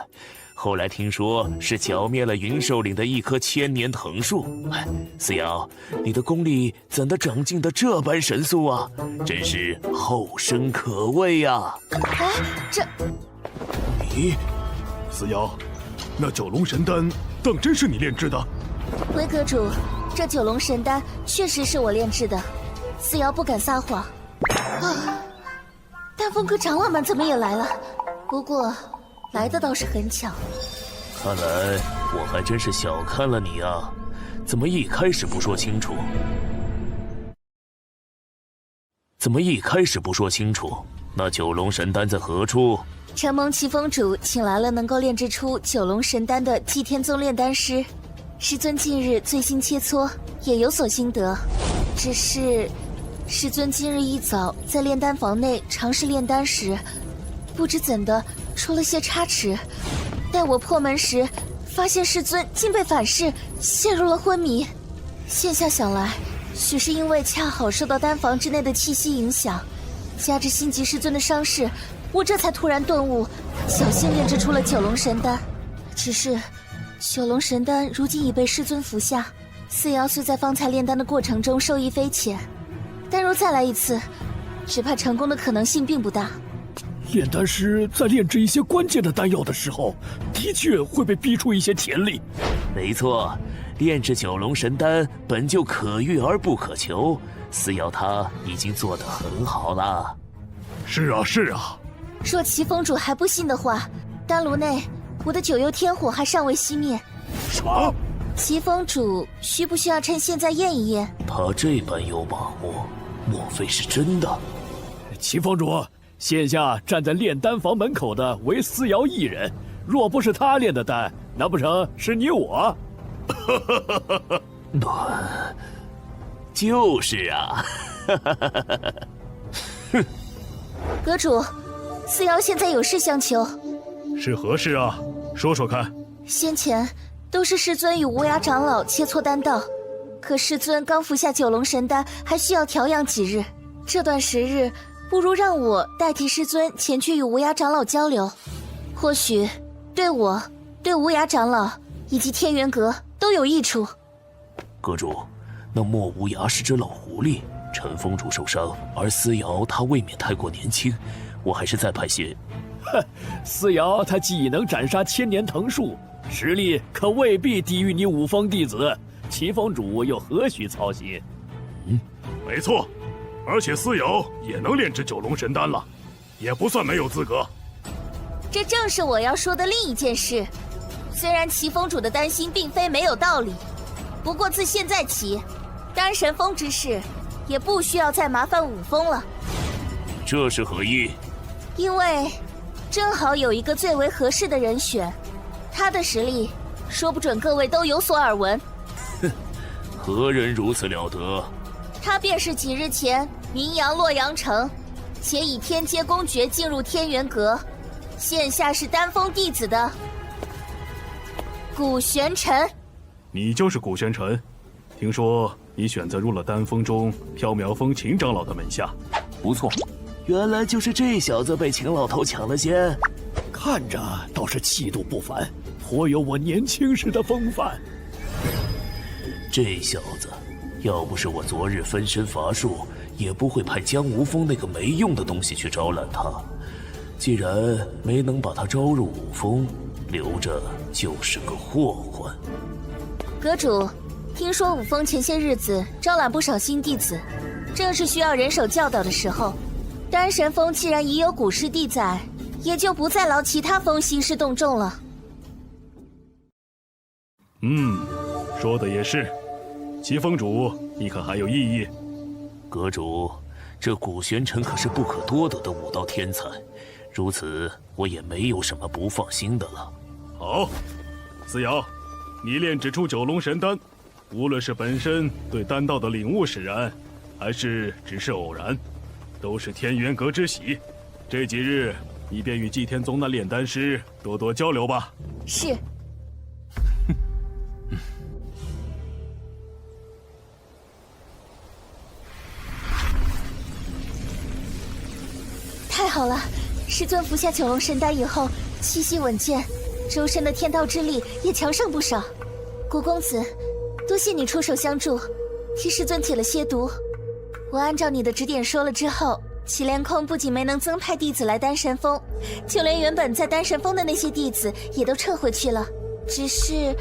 后来听说是剿灭了云兽岭的一棵千年藤树。哎，思瑶，你的功力怎的长进的这般神速啊？真是后生可畏呀！哎，这……你，思瑶，那九龙神丹当真是你炼制的？回阁主，这九龙神丹确实是我炼制的，思瑶不敢撒谎。啊，丹峰阁长老们怎么也来了？不过……来的倒是很巧，看来我还真是小看了你啊！怎么一开始不说清楚？那九龙神丹在何处？承蒙齐峰主请来了能够炼制出九龙神丹的祭天宗炼丹师，师尊近日最新切磋，也有所心得。只是师尊今日一早在炼丹房内尝试炼丹时，不知怎的出了些差池。待我破门时，发现师尊竟被反噬，陷入了昏迷。现下想来，许是因为恰好受到丹房之内的气息影响，加之心急师尊的伤势，我这才突然顿悟，小心炼制出了九龙神丹。只是九龙神丹如今已被师尊服下，四瑶虽在方才炼丹的过程中受益匪浅，但若再来一次，只怕成功的可能性并不大。炼丹师在炼制一些关键的丹药的时候，的确会被逼出一些田力。没错，炼制九龙神丹本就可遇而不可求，四瑶他已经做得很好了。是啊，是啊。若齐峰主还不信的话，丹炉内我的九幽天火还尚未熄灭。什么？齐峰主需不需要趁现在验一验？他这般有把握，莫非是真的？齐峰主，现下站在炼丹房门口的唯思瑶一人，若不是他炼的丹，难不成是你我？就是啊。哼。阁主，思瑶现在有事相求。是何事啊？说说看。先前都是师尊与无涯长老切磋丹道，可师尊刚服下九龙神丹，还需要调养几日。这段时日，不如让我代替师尊前去与无涯长老交流，或许对我、对无涯长老以及天元阁都有益处。阁主，那莫无涯是只老狐狸，陈峰主受伤，而思瑶她未免太过年轻，我还是再派些。哼，思瑶她既能斩杀千年藤树，实力可未必低于你五峰弟子，齐峰主又何须操心？没错，而且思瑶也能炼制九龙神丹了，也不算没有资格。这正是我要说的另一件事。虽然齐峰主的担心并非没有道理，不过自现在起，丹神峰之事也不需要再麻烦五峰了。这是何意？因为正好有一个最为合适的人选，他的实力说不准各位都有所耳闻。哼，何人如此了得？他便是几日前名扬洛阳城，且以天阶公爵进入天元阁，现下是丹峰弟子的古玄尘。你就是古玄尘？听说你选择入了丹峰中缥缈峰秦长老的门下。不错，原来就是这小子被秦老头抢了先。看着倒是气度不凡，颇有我年轻时的风范。这小子，要不是我昨日分身乏术，也不会派江无风那个没用的东西去招揽他。既然没能把他招入五峰，留着就是个祸患。阁主，听说五峰前些日子招揽不少新弟子，正是需要人手教导的时候。丹神峰既然已有古师弟在，也就不再劳其他峰兴师动众了。说的也是。齐峰主，你可还有异议？阁主，这古玄尘可是不可多得的武道天才，如此我也没有什么不放心的了。好，思瑶，你炼制出九龙神丹，无论是本身对丹道的领悟使然，还是只是偶然，都是天元阁之喜。这几日你便与祭天宗那炼丹师多多交流吧。是。太好了！师尊服下九龙神丹以后，气息稳健，周身的天道之力也强盛不少。古公子，多谢你出手相助，替师尊解了些毒。我按照你的指点说了之后，祁连空不仅没能增派弟子来丹神峰，就连原本在丹神峰的那些弟子也都撤回去了。只是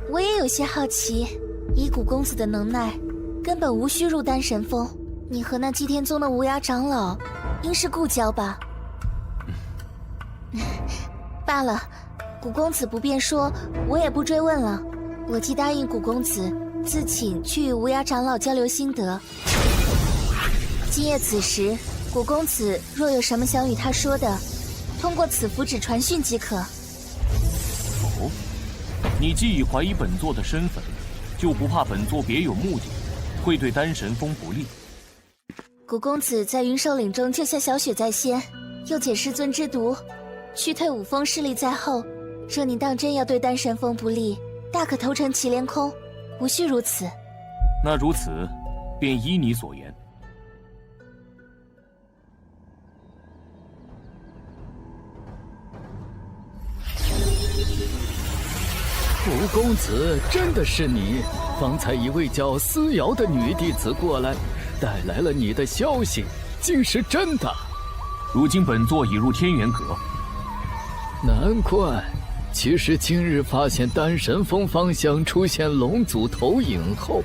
我也有些好奇，以古公子的能耐，根本无需入丹神峰。你和那祭天宗的无涯长老应是故交吧？罢了，古公子不便说，我也不追问了。我既答应古公子自请去与无涯长老交流心得。今夜此时，古公子若有什么想与他说的，通过此符纸传讯即可。哦，你既已怀疑本座的身份，就不怕本座别有目的，会对丹神峰不利？古公子在云兽岭中救下小雪在先，又解师尊之毒，驱退五峰势力在后。若你当真要对丹神峰不利，大可投诚祁连空，无需如此。那如此，便依你所言。古公子，真的是你！方才一位叫思瑶的女弟子过来，带来了你的消息，竟是真的。如今本座已入天元阁。难怪，其实今日发现丹神峰方向出现龙族投影后，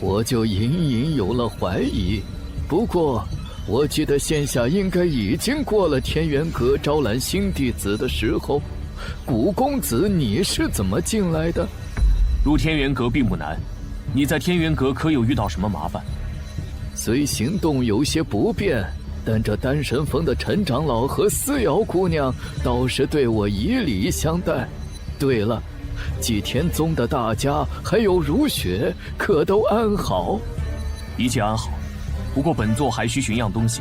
我就隐隐有了怀疑。不过，我记得现下应该已经过了天元阁招揽新弟子的时候。古公子，你是怎么进来的？入天元阁并不难，你在天元阁可有遇到什么麻烦？虽行动有些不便，但这丹神峰的陈长老和思瑶姑娘倒是对我以礼相待。对了，祭天宗的大家还有如雪，可都安好？一切安好，不过本座还需寻样东西，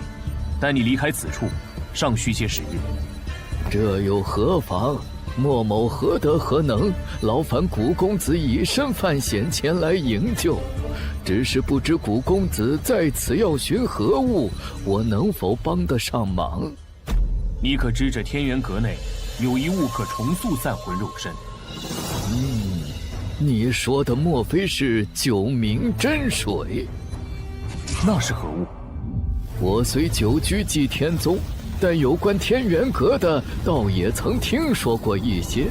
待你离开此处，尚需些时日。这又何妨？莫某何德何能，劳烦古公子以身犯险前来营救。只是不知古公子在此要寻何物，我能否帮得上忙？你可知这天元阁内有一物可重塑散魂肉身？你说的莫非是九冥真水？那是何物？我虽久居祭天宗，但有关天元阁的，倒也曾听说过一些。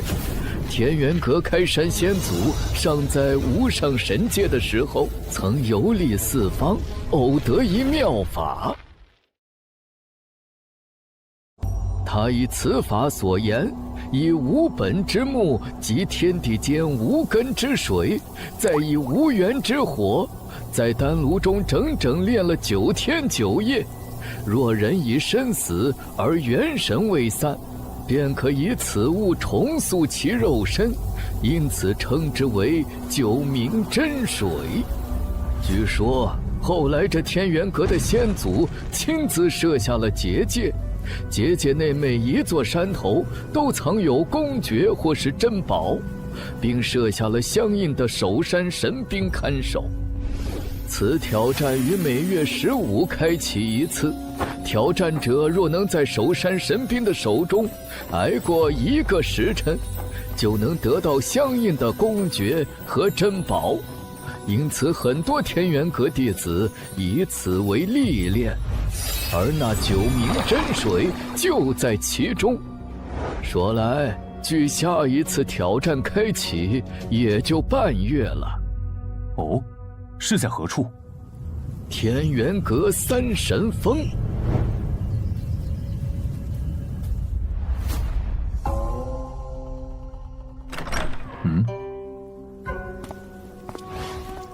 天元阁开山先祖尚在无上神界的时候，曾游历四方，偶得一妙法。他以此法所言，以无本之木及天地间无根之水，再以无源之火，在丹炉中整整炼了9天9夜。若人已身死而元神未散，便可以此物重塑其肉身，因此称之为九冥真水。据说后来这天元阁的先祖亲自设下了结界，结界内每一座山头都藏有公爵或是珍宝，并设下了相应的守山神兵看守。此挑战于每月15开启一次，挑战者若能在守山神兵的手中挨过1个时辰，就能得到相应的公爵和珍宝。因此很多天元阁弟子以此为历练，而那九冥真水就在其中。说来，距下一次挑战开启也就半月了。哦，是在何处？天元阁三神峰。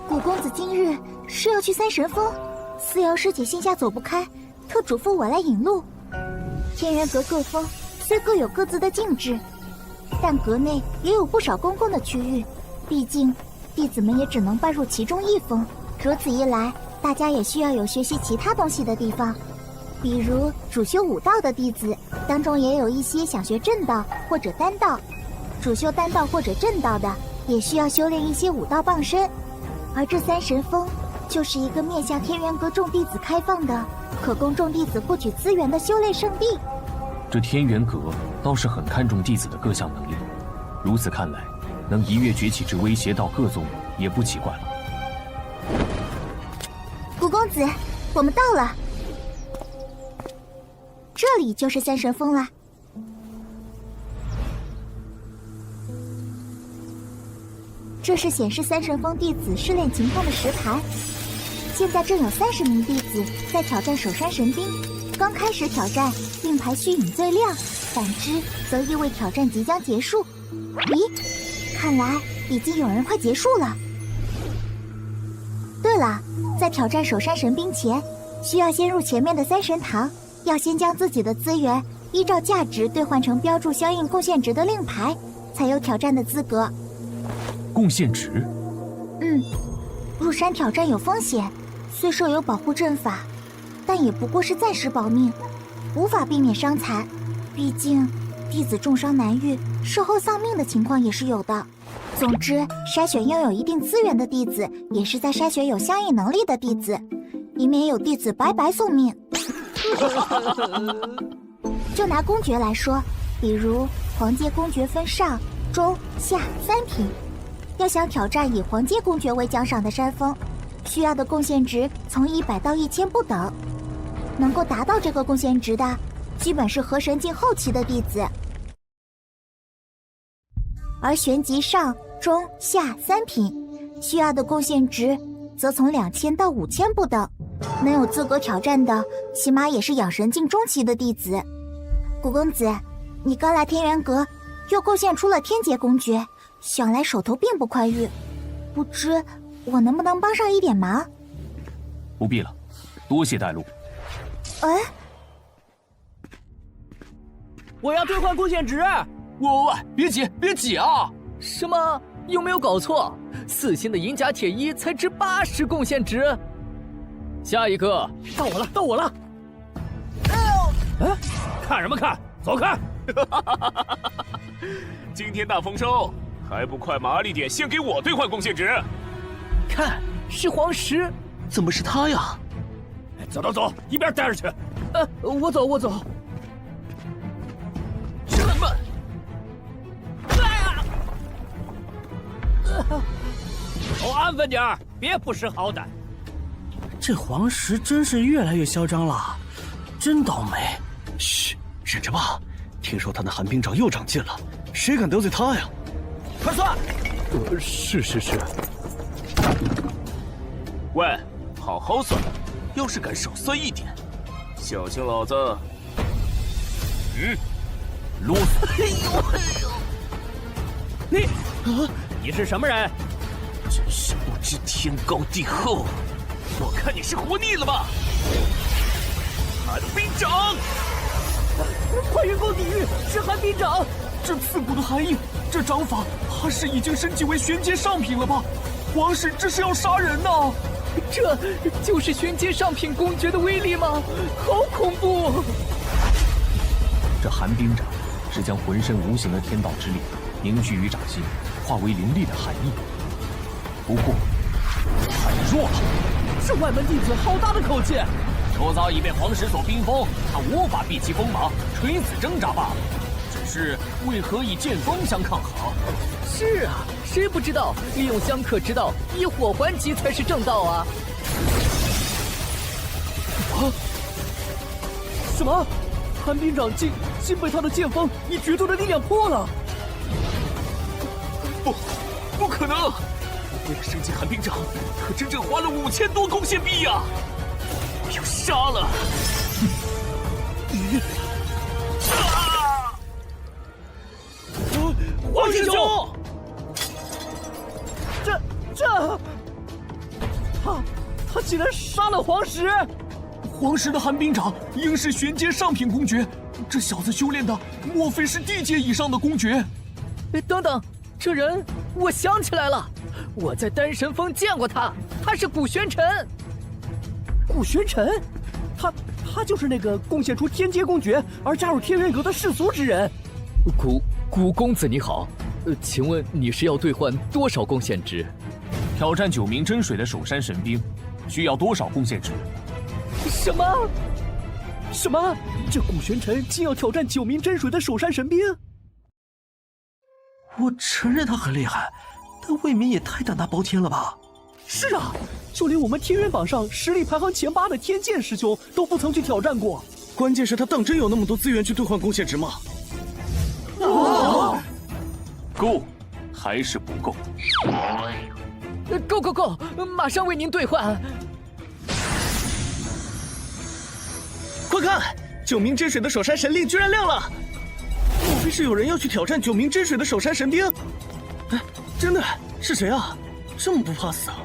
古公子今日是要去三神峰，思瑶师姐心下走不开，特嘱咐我来引路。天元阁各峰虽各有各自的禁制，但阁内也有不少公共的区域，毕竟弟子们也只能拜入其中一峰。如此一来，大家也需要有学习其他东西的地方，比如主修武道的弟子当中也有一些想学正道或者丹道，主修丹道或者正道的也需要修炼一些武道傍身。而这三神峰就是一个面向天元阁众弟子开放的，可供众弟子获取资源的修炼圣地。这天元阁倒是很看重弟子的各项能力，如此看来，能一跃崛起至威胁到各宗也不奇怪了。古公子，我们到了，这里就是三神峰了。这是显示三神峰弟子试炼情况的石牌，现在正有30名弟子在挑战守山神兵。刚开始挑战，令牌虚影最亮，反之则意味挑战即将结束。咦，看来已经有人快结束了。对了，在挑战守山神兵前，需要先入前面的三神堂，要先将自己的资源依照价值兑换成标注相应贡献值的令牌，才有挑战的资格。贡献值？入山挑战有风险，虽设有保护阵法，但也不过是暂时保命，无法避免伤残。毕竟，弟子重伤难愈、事后丧命的情况也是有的。总之，筛选拥有一定资源的弟子，也是在筛选有相应能力的弟子，以免有弟子白白送命。就拿公爵来说，比如皇阶公爵分上、中、下3品，要想挑战以皇阶公爵为奖赏的山峰，需要的贡献值从100到1000不等。能够达到这个贡献值的，基本是河神境后期的弟子。而旋级上、中、下3品，需要的贡献值则从2000到5000不等。能有资格挑战的，起码也是养神境中期的弟子。古公子，你刚来天元阁，又贡献出了天劫公爵，想来手头并不宽裕，不知我能不能帮上一点忙？不必了，多谢带路。哎，我要兑换贡献值！喂，别挤啊！什么？有没有搞错？4星的银甲铁衣才值80贡献值。下一个，到我了！哎，看什么看？走开！今天大丰收，还不快麻利点，先给我兑换贡献值！看，是黄石，怎么是他呀？走，一边待着去！我走。什么？都安分点儿，别不识好歹。这黄石真是越来越嚣张了，真倒霉。嘘，忍着吧。听说他那寒冰掌又长进了，谁敢得罪他呀？快算！是。喂，好好算，要是敢少算一点，小心老子……啰嗦！你是什么人？真是不知天高地厚！我看你是活腻了吧？寒冰掌！快运功抵御，是寒冰掌！这刺骨的寒意，这掌法怕是已经升级为玄阶上品了吧？皇室这是要杀人呐！这就是玄阶上品公爵的威力吗？好恐怖！这寒冰掌是将浑身无形的天道之力凝聚于掌心，化为凌厉的寒意。不过太弱了。这外门弟子好大的口气！周遭已被皇石所冰封，他无法避其锋芒，垂死挣扎罢了。只是为何以剑锋相抗衡？是啊，谁不知道利用相克之道，以火还击才是正道啊！什么？寒冰掌竟被他的剑锋以绝对的力量破了！不可能！为了升级寒冰掌，可整整花了5000多贡献币呀！要杀了！黄师兄，他竟然杀了黄石！黄石的寒冰掌应是玄阶上品公爵，这小子修炼的莫非是地阶以上的公爵？等等，这人我想起来了，我在丹神峰见过他，他是古玄尘。古玄尘，他就是那个贡献出天阶公爵而加入天元阁的世俗之人。古公子你好，请问你是要兑换多少贡献值？挑战9名真水的守山神兵，需要多少贡献值？什么？这古玄尘竟要挑战9名真水的守山神兵？我承认他很厉害，但未免也太胆大包天了吧？是啊，就连我们天元榜上实力排行前8的天剑师兄都不曾去挑战过。关键是他当真有那么多资源去兑换贡献值吗？够，还是不够？够，马上为您兑换。快看，9名真水的守山神令居然亮了！莫非是有人要去挑战9名真水的守山神兵？哎，真的是谁啊？这么不怕死啊？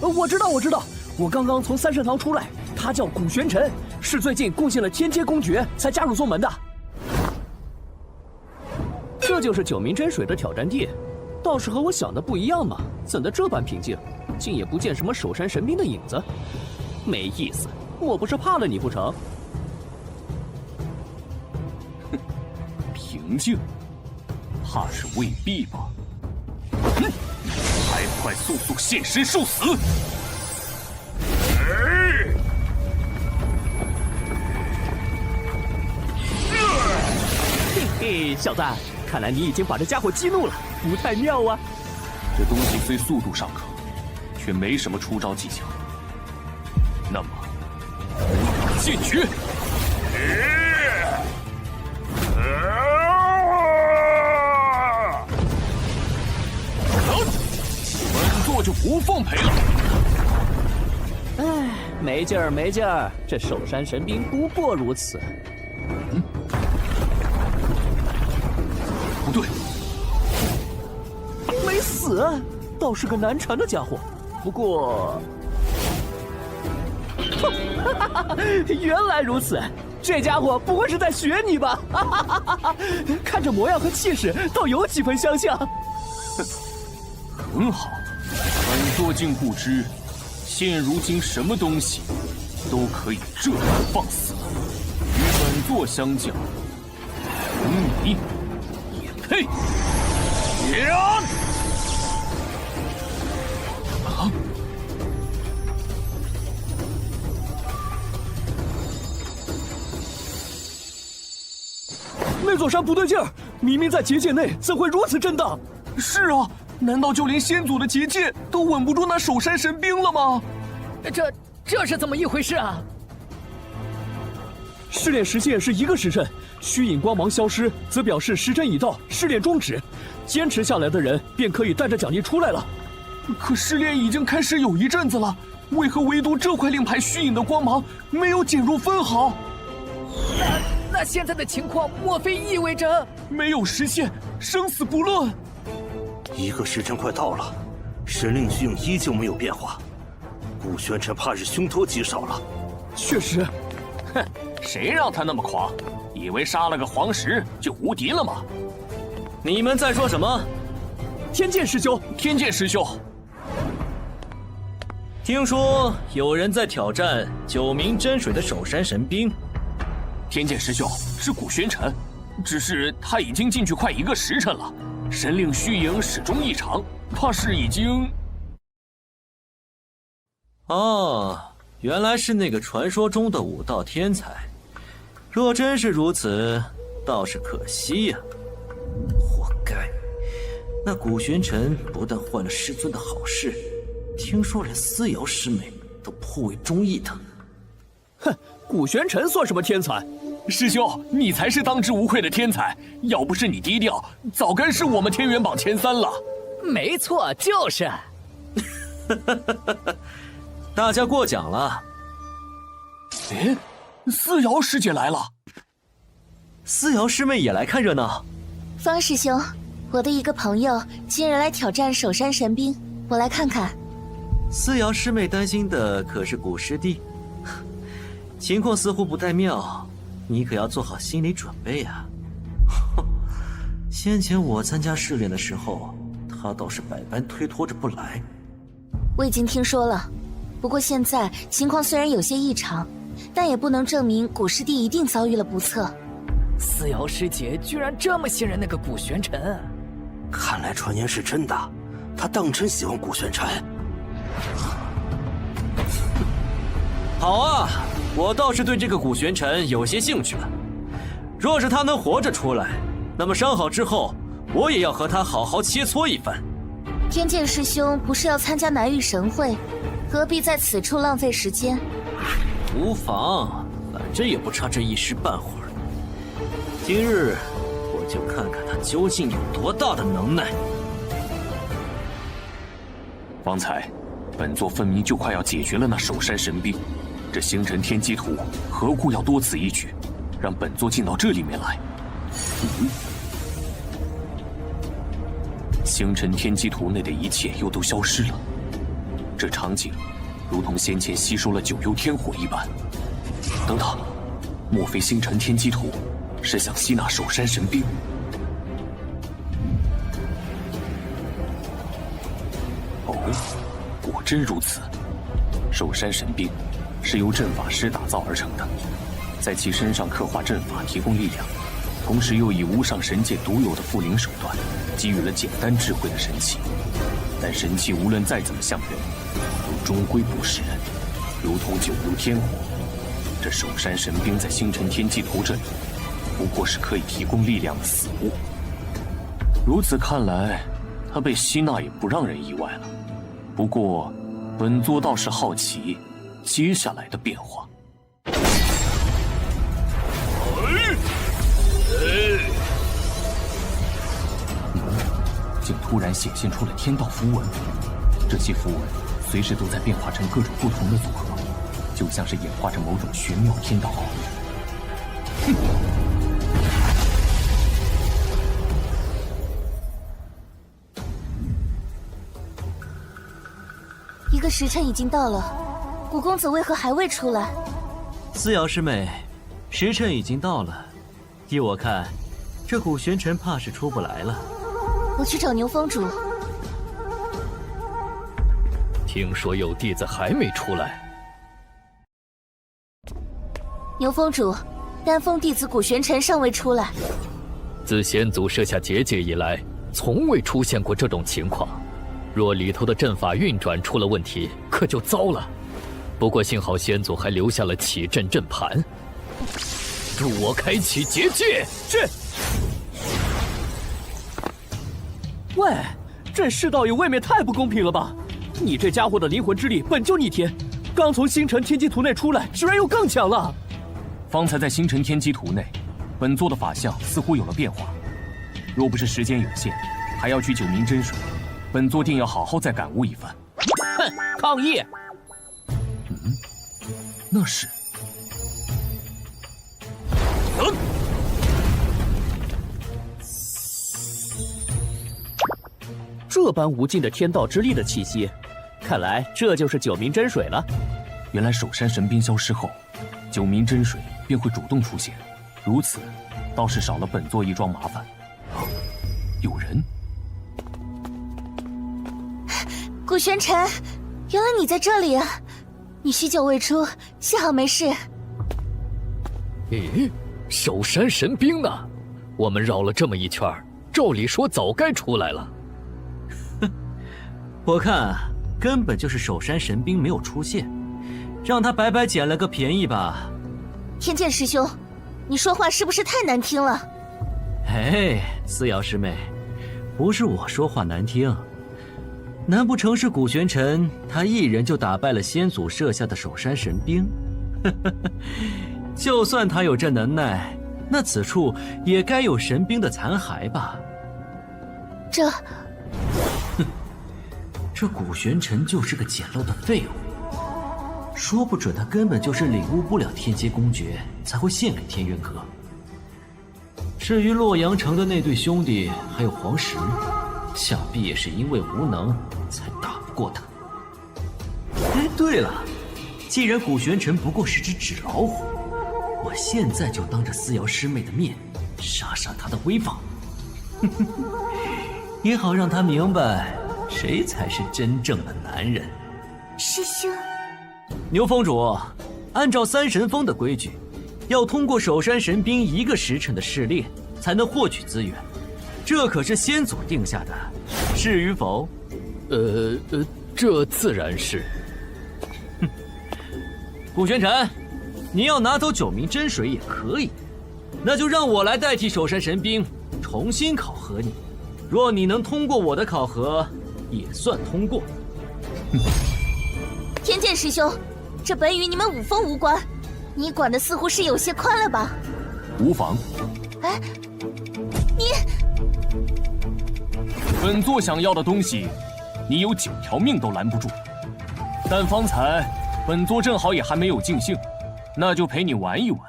我知道，我刚刚从三圣堂出来，他叫古玄尘，是最近贡献了天阶公爵才加入宗门的。这就是9名真水的挑战地，倒是和我想的不一样嘛！怎的这般平静，竟也不见什么守山神兵的影子，没意思。我不是怕了你不成？哼，平静，怕是未必吧？哼，还快速速现身受死！嘿嘿，小子，看来你已经把这家伙激怒了，不太妙啊。这东西虽速度尚可，却没什么出招技巧。那么，剑诀！本座就不奉陪了。唉，没劲儿，没劲儿，这守山神兵不过如此。不对，没死，倒是个难缠的家伙。不过，原来如此，这家伙不会是在学你吧？看这模样和气势，倒有几分相像。很好，本座竟不知，现如今什么东西都可以这样放肆。与本座相较，你也配？呀！啊！那座山不对劲儿，明明在结界内，怎会如此震荡？是啊，难道就连先祖的结界都稳不住那守山神兵了吗？这是怎么一回事啊？试炼时限是1个时辰，虚影光芒消失，则表示时辰已到，试炼终止。坚持下来的人便可以带着奖励出来了。可试炼已经开始有一阵子了，为何唯独这块令牌虚影的光芒没有减弱分毫？那现在的情况，莫非意味着没有实现，生死不论？1个时辰快到了，神令虚影依旧没有变化，顾玄尘怕是凶多吉少了。确实，哼，谁让他那么狂？以为杀了个黄石就无敌了吗？你们在说什么？天剑师兄，天剑师兄，听说有人在挑战9名真水的守山神兵。天剑师兄是古玄尘，只是他已经进去快1个时辰了，神令虚影始终异常，怕是已经……哦，原来是那个传说中的武道天才。若真是如此，倒是可惜呀。活该！那古玄尘不但坏了师尊的好事，听说连思瑶师妹都颇为中意他。哼，古玄尘算什么天才？师兄，你才是当之无愧的天才！要不是你低调，早该是我们天元榜前3了。没错，就是。大家过奖了。哎，思瑶师姐来了。思瑶师妹也来看热闹。方师兄，我的一个朋友今日来挑战守山神兵，我来看看。思瑶师妹担心的可是古师弟，情况似乎不太妙，你可要做好心理准备啊。先前我参加试炼的时候，他倒是百般推脱着不来。我已经听说了，不过现在情况虽然有些异常，但也不能证明古师弟一定遭遇了不测。思瑶师姐居然这么信任那个古玄尘，看来传言是真的，他当真喜欢古玄尘。好啊，我倒是对这个古玄尘有些兴趣了。若是他能活着出来，那么伤好之后，我也要和他好好切磋一番。天剑师兄不是要参加南域神会，何必在此处浪费时间？无妨，反正也不差这一时半会儿。今日我就看看他究竟有多大的能耐。方才，本座分明就快要解决了那守山神兵，这星辰天机图何故要多此一举，让本座进到这里面来？星辰天机图内的一切又都消失了，这场景如同先前吸收了九幽天火一般。等等，莫非星辰天机图是想吸纳守山神兵？哦，果真如此。守山神兵是由阵法师打造而成的，在其身上刻画阵法，提供力量，同时又以无上神界独有的附灵手段，给予了简单智慧的神器。但神器无论再怎么像人，都终归不是人，如同九幽天火。这守山神兵在星辰天机图阵里，不过是可以提供力量的死物。如此看来，他被吸纳也不让人意外了。不过，本座倒是好奇接下来的变化。竟突然显现出了天道符文，这些符文随时都在变化成各种不同的组合，就像是演化成某种玄妙天道奥义。一个时辰已经到了，古公子为何还未出来？思瑶师妹，时辰已经到了，依我看，这古玄尘怕是出不来了。我去找牛峰主。听说有弟子还没出来。牛峰主，丹峰弟子古玄尘尚未出来。自先祖设下结界以来，从未出现过这种情况。若里头的阵法运转出了问题，可就糟了。不过幸好先祖还留下了启阵阵盘，助我开启结界。是。喂，这世道也未免太不公平了吧！你这家伙的灵魂之力本就逆天，刚从星辰天机图内出来，居然又更强了。方才在星辰天机图内，本座的法相似乎有了变化。若不是时间有限，还要去九明真水，本座定要好好再感悟一番。哼，抗议！那是。这般无尽的天道之力的气息，看来这就是九明真水了。原来守山神兵消失后，九明真水便会主动出现，如此倒是少了本座一桩麻烦。有人。古玄尘，原来你在这里啊！你许久未出，幸好没事。咦，守山神兵呢？我们绕了这么一圈，照理说早该出来了。我看根本就是守山神兵没有出现，让他白白捡了个便宜吧。天剑师兄，你说话是不是太难听了？哎，思瑶师妹，不是我说话难听，难不成是古玄尘他一人就打败了先祖设下的守山神兵？就算他有这能耐，那此处也该有神兵的残骸吧？这古玄尘就是个简陋的废物，说不准他根本就是领悟不了天阶公诀，才会献给天渊阁。至于洛阳城的那对兄弟还有黄石，想必也是因为无能才打不过他。哎，对了，既然古玄尘不过是只纸老虎，我现在就当着思瑶师妹的面杀杀他的威风，也好让他明白谁才是真正的男人。师兄，牛峰主，按照三神峰的规矩，要通过守山神兵1个时辰的试炼，才能获取资源，这可是先祖定下的，是与否？这自然是。古玄尘，你要拿走九明真水也可以，那就让我来代替守山神兵重新考核你。若你能通过我的考核，也算通过。天剑师兄，这本与你们五峰无关，你管的似乎是有些宽了吧？无妨。哎，你……本座想要的东西，你有9条命都拦不住。但方才本座正好也还没有尽兴，那就陪你玩一玩。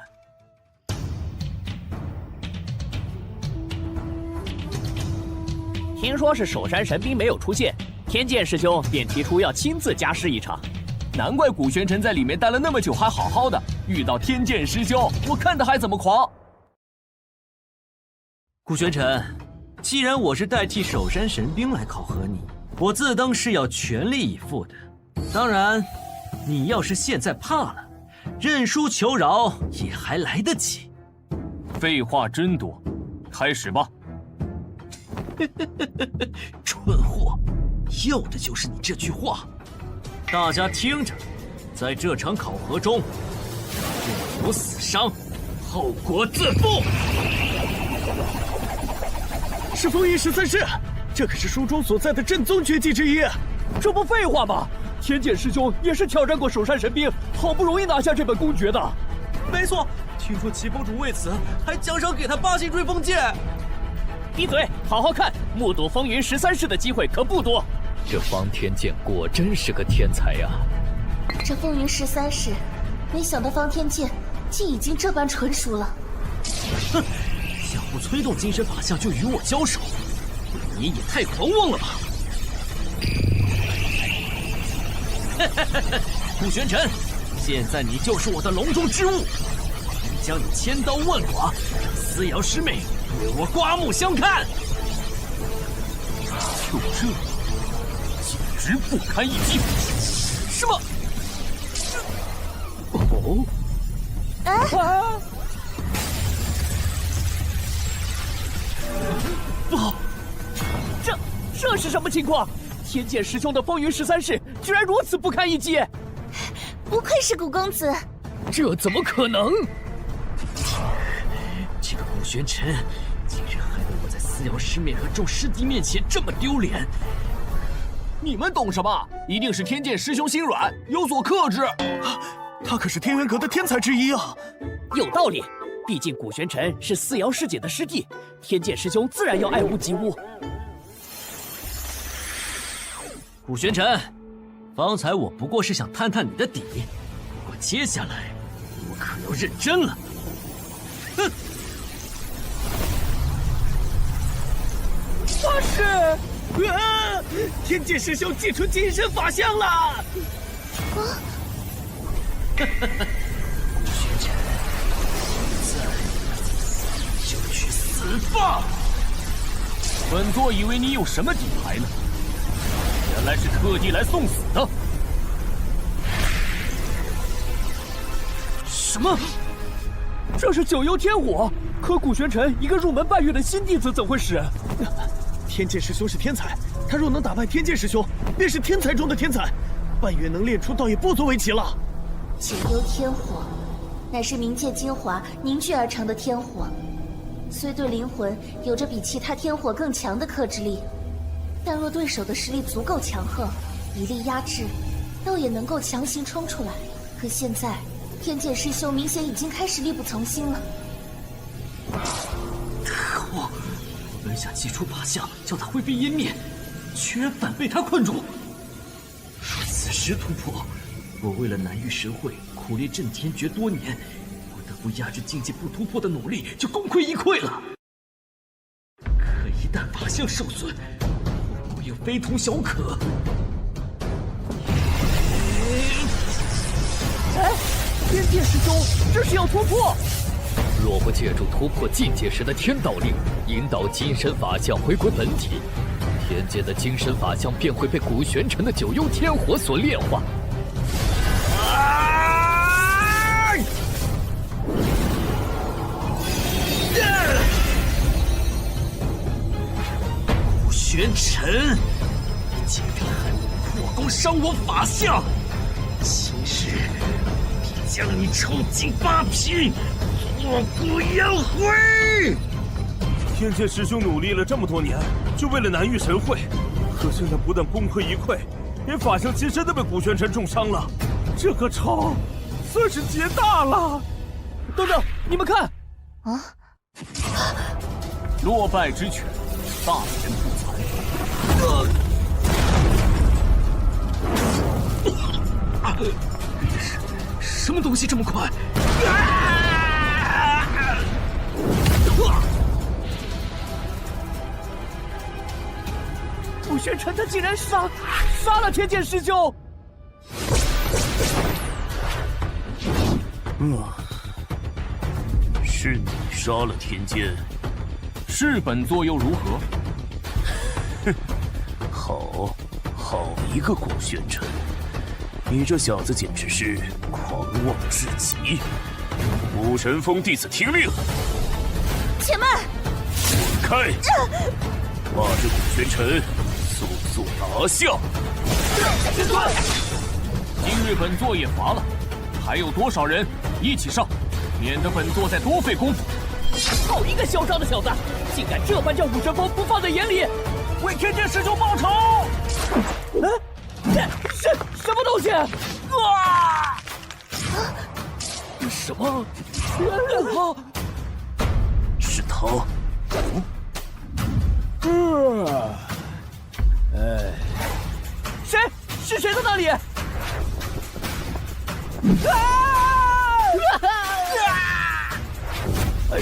听说是守山神兵没有出现，天剑师兄便提出要亲自加试一场。难怪古玄尘在里面待了那么久还好好的，遇到天剑师兄，我看他还怎么狂。古玄尘，既然我是代替守山神兵来考核你，我自当是要全力以赴的。当然，你要是现在怕了，认输求饶也还来得及。废话真多，开始吧。蠢货，要的就是你这句话。大家听着，在这场考核中，若有死伤，后果自负。是风云13式，这可是书中所在的正宗绝技之一。这不废话吗？天剑师兄也是挑战过首山神兵，好不容易拿下这本公诀的。没错，听说齐峰主为此还奖赏给他8星追风剑。闭嘴，好好看，目睹风云13式的机会可不多。这方天剑果真是个天才呀！这风云13式，没想到方天剑竟已经这般纯熟了。哼，想不催动精神法相就与我交手，你也太狂妄了吧！顾玄尘，现在你就是我的笼中之物，将你千刀万剐，让思瑶师妹对我刮目相看。就这，简直不堪一击！什么？哦？啊！不好，这是什么情况？天剑师兄的风云13式居然如此不堪一击！不愧是古公子，这怎么可能？这个顾玄尘竟然害得我在思瑶师妹和众师弟面前这么丢脸！你们懂什么？一定是天剑师兄心软，有所克制。他可是天元阁的天才之一啊！有道理，毕竟古玄尘是思瑶师姐的师弟，天剑师兄自然要爱屋及乌。顾玄尘，方才我不过是想探探你的底，不过接下来我可要认真了。哼！发誓！天剑师兄祭出金身法相了！顾玄尘，现在就去死吧！本座以为你有什么底牌呢？原来是特地来送死的！什么？这是九幽天火，可古玄尘一个入门半月的新弟子怎会使？天剑师兄是天才，他若能打败天剑师兄，便是天才中的天才，半月能练出，倒也不足为奇了。九幽天火，乃是冥界精华凝聚而成的天火，虽对灵魂有着比其他天火更强的克制力。但若对手的实力足够强横，一力压制，倒也能够强行冲出来。可现在，天剑师兄明显已经开始力不从心了。可恶！我本想祭出法相，叫他灰飞烟灭，居然反被他困住。若此时突破，我为了南域神会苦练震天诀多年，不得不压制境界不突破的努力就功亏一篑了。可一旦法相受损，我也非同小可。哎，天剑师兄，这是要突破！若不借助突破境界时的天道力，引导金身法相回归本体，天界的金身法相便会被古玄尘的九幽天火所炼化。古玄尘，你竟敢害我破功，伤我法相！今日必将你抽尽八皮，挫骨扬灰！天剑师兄努力了这么多年，就为了南域神会，可现在不但功亏一篑，连法相金身都被古玄尘重伤了，这个仇算是结大了。等等，你们看！啊！落败之犬，大言不惭。什么东西这么快？古玄尘他竟然杀了天剑师兄！是你杀了天剑，是本座又如何？哼，好一个古玄尘！你这小子简直是狂妄至极！武神峰弟子听令，且慢！滚开！把这古玄尘速速拿下！师尊，今日本座也乏了，还有多少人一起上，免得本座再多费功夫。好一个嚣张的小子，竟敢这般将武神峰不放在眼里，为天剑师兄报仇！这什么东西？啊！什么？是他。谁？是谁在那里？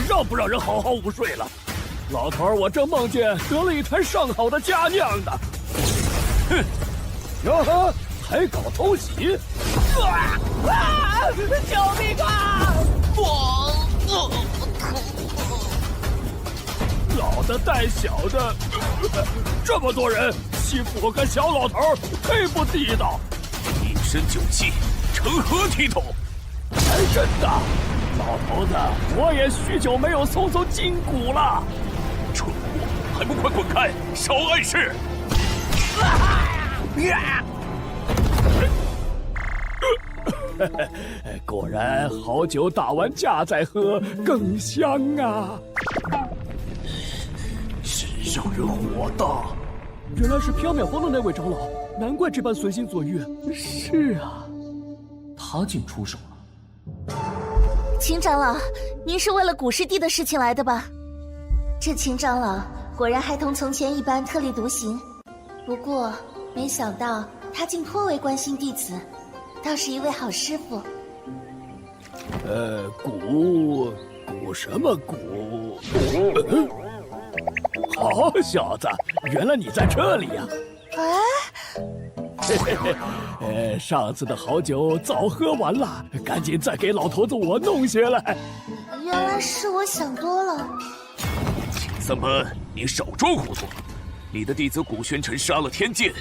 让不让人好好午睡了？老头儿，我正梦见得了一坛上好的佳酿呢。哼！哟呵，还搞偷袭！救命啊！老的带小的，这么多人欺负我个小老头儿，忒不地道！一身酒气，成何体统？还真的，老头子，我也许久没有松松筋骨了。蠢货，还不快滚开！少碍事！果然，好酒打完架再喝更香啊！真让人火大。原来是缥缈峰的那位长老，难怪这般随心所欲。是啊，他竟出手了。秦长老，您是为了古师弟的事情来的吧？这秦长老果然还同从前一般特立独行，不过没想到他竟颇为关心弟子，倒是一位好师傅。古什么古？好小子，原来你在这里呀！上次的好酒早喝完了，赶紧再给老头子我弄些来。原来是我想多了。秦三班，你少装糊涂！你的弟子古玄尘杀了天剑，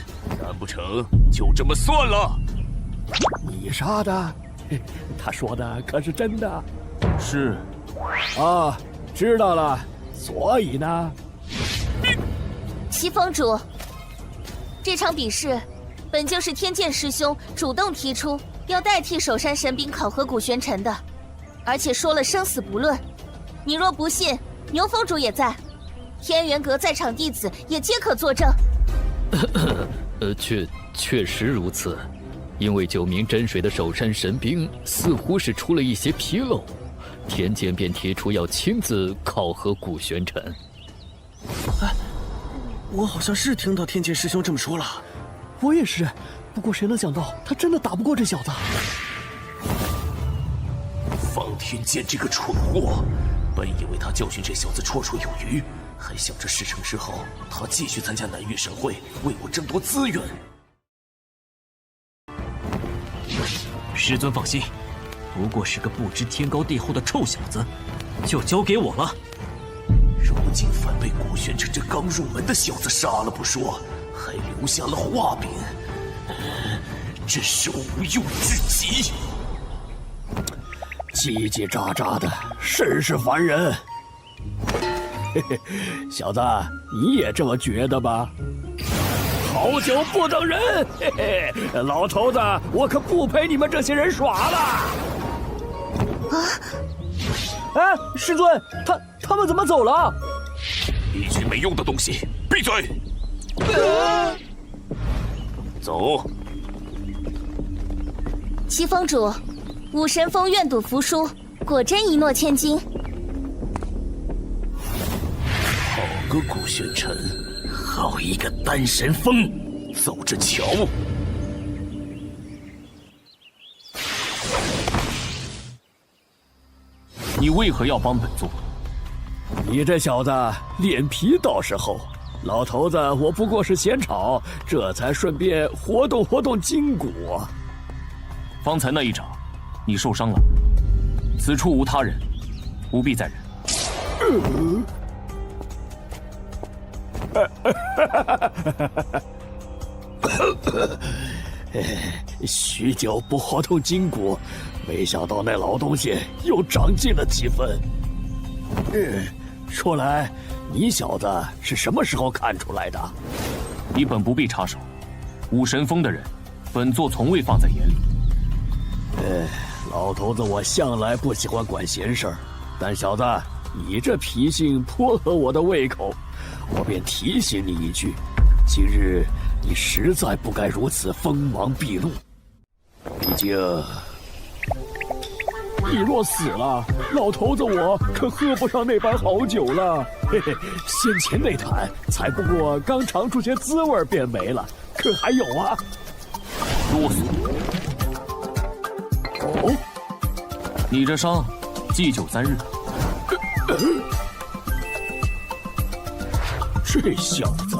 难不成就这么算了？你杀的？他说的可是真的？是。啊，知道了。所以呢？齐峰主，这场比试本就是天剑师兄主动提出要代替守山神兵考核古玄尘的，而且说了生死不论。你若不信，牛峰主也在，天元阁在场弟子也皆可作证。确实如此，因为9名真水的守山神兵似乎是出了一些纰漏，天剑便提出要亲自考核古玄尘。我好像是听到天剑师兄这么说了。我也是，不过谁能想到他真的打不过这小子？方天剑这个蠢货，本以为他教训这小子绰绰有余，还想着事成之后他继续参加南域神会，为我争夺资源。师尊放心，不过是个不知天高地厚的臭小子，就交给我了。如今反被古玄尘这刚入门的小子杀了不说，还留下了画柄，真是无用至极。叽叽喳喳的，甚是烦人。嘿嘿，小子，你也这么觉得吧？好酒不等人，嘿嘿，老头子，我可不陪你们这些人耍了。哎，师尊，他们怎么走了？一群没用的东西，闭嘴！走。齐峰主，武神峰愿赌服输，果真一诺千金。好个古玄尘，好一个丹神峰，走着瞧。你为何要帮本座？你这小子脸皮倒是厚，老头子我不过是闲吵，这才顺便活动活动筋骨。方才那一掌，你受伤了，此处无他人，不必再忍。许久不活动筋骨，没想到那老东西又长进了几分。说来，你小子是什么时候看出来的？你本不必插手，武神峰的人，本座从未放在眼里。老头子，我向来不喜欢管闲事儿，但小子，你这脾性颇合我的胃口，我便提醒你一句：今日你实在不该如此锋芒毕露。毕竟，你若死了，老头子我可喝不上那般好酒了。嘿嘿，先前那坛才不过刚尝出些滋味便没了，可还有啊？啰嗦！哦，你这伤，祭酒3日。这小子！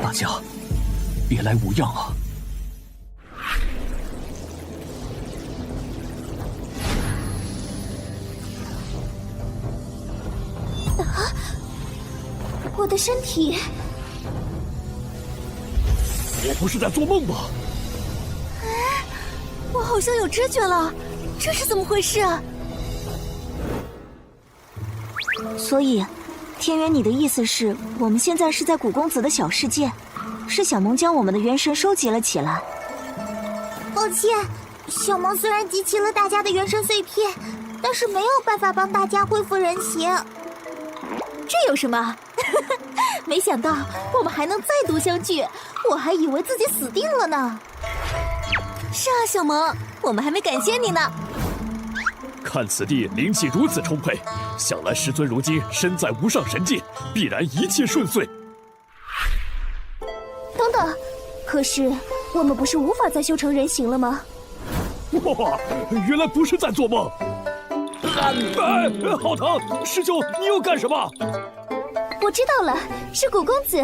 大家，别来无恙啊！我的身体，我不是在做梦吧？我好像有知觉了，这是怎么回事啊？所以，天元，你的意思是，我们现在是在古公子的小世界，是小萌将我们的元神收集了起来。抱歉，小萌虽然集齐了大家的元神碎片，但是没有办法帮大家恢复人形。这有什么？没想到我们还能再度相聚，我还以为自己死定了呢。是啊，小萌，我们还没感谢你呢。看此地灵气如此充沛，想来师尊如今身在无上神界，必然一切顺遂。等等，可是我们不是无法再修成人形了吗？哇，原来不是在做梦！好疼！师兄，你又干什么？我知道了，是古公子。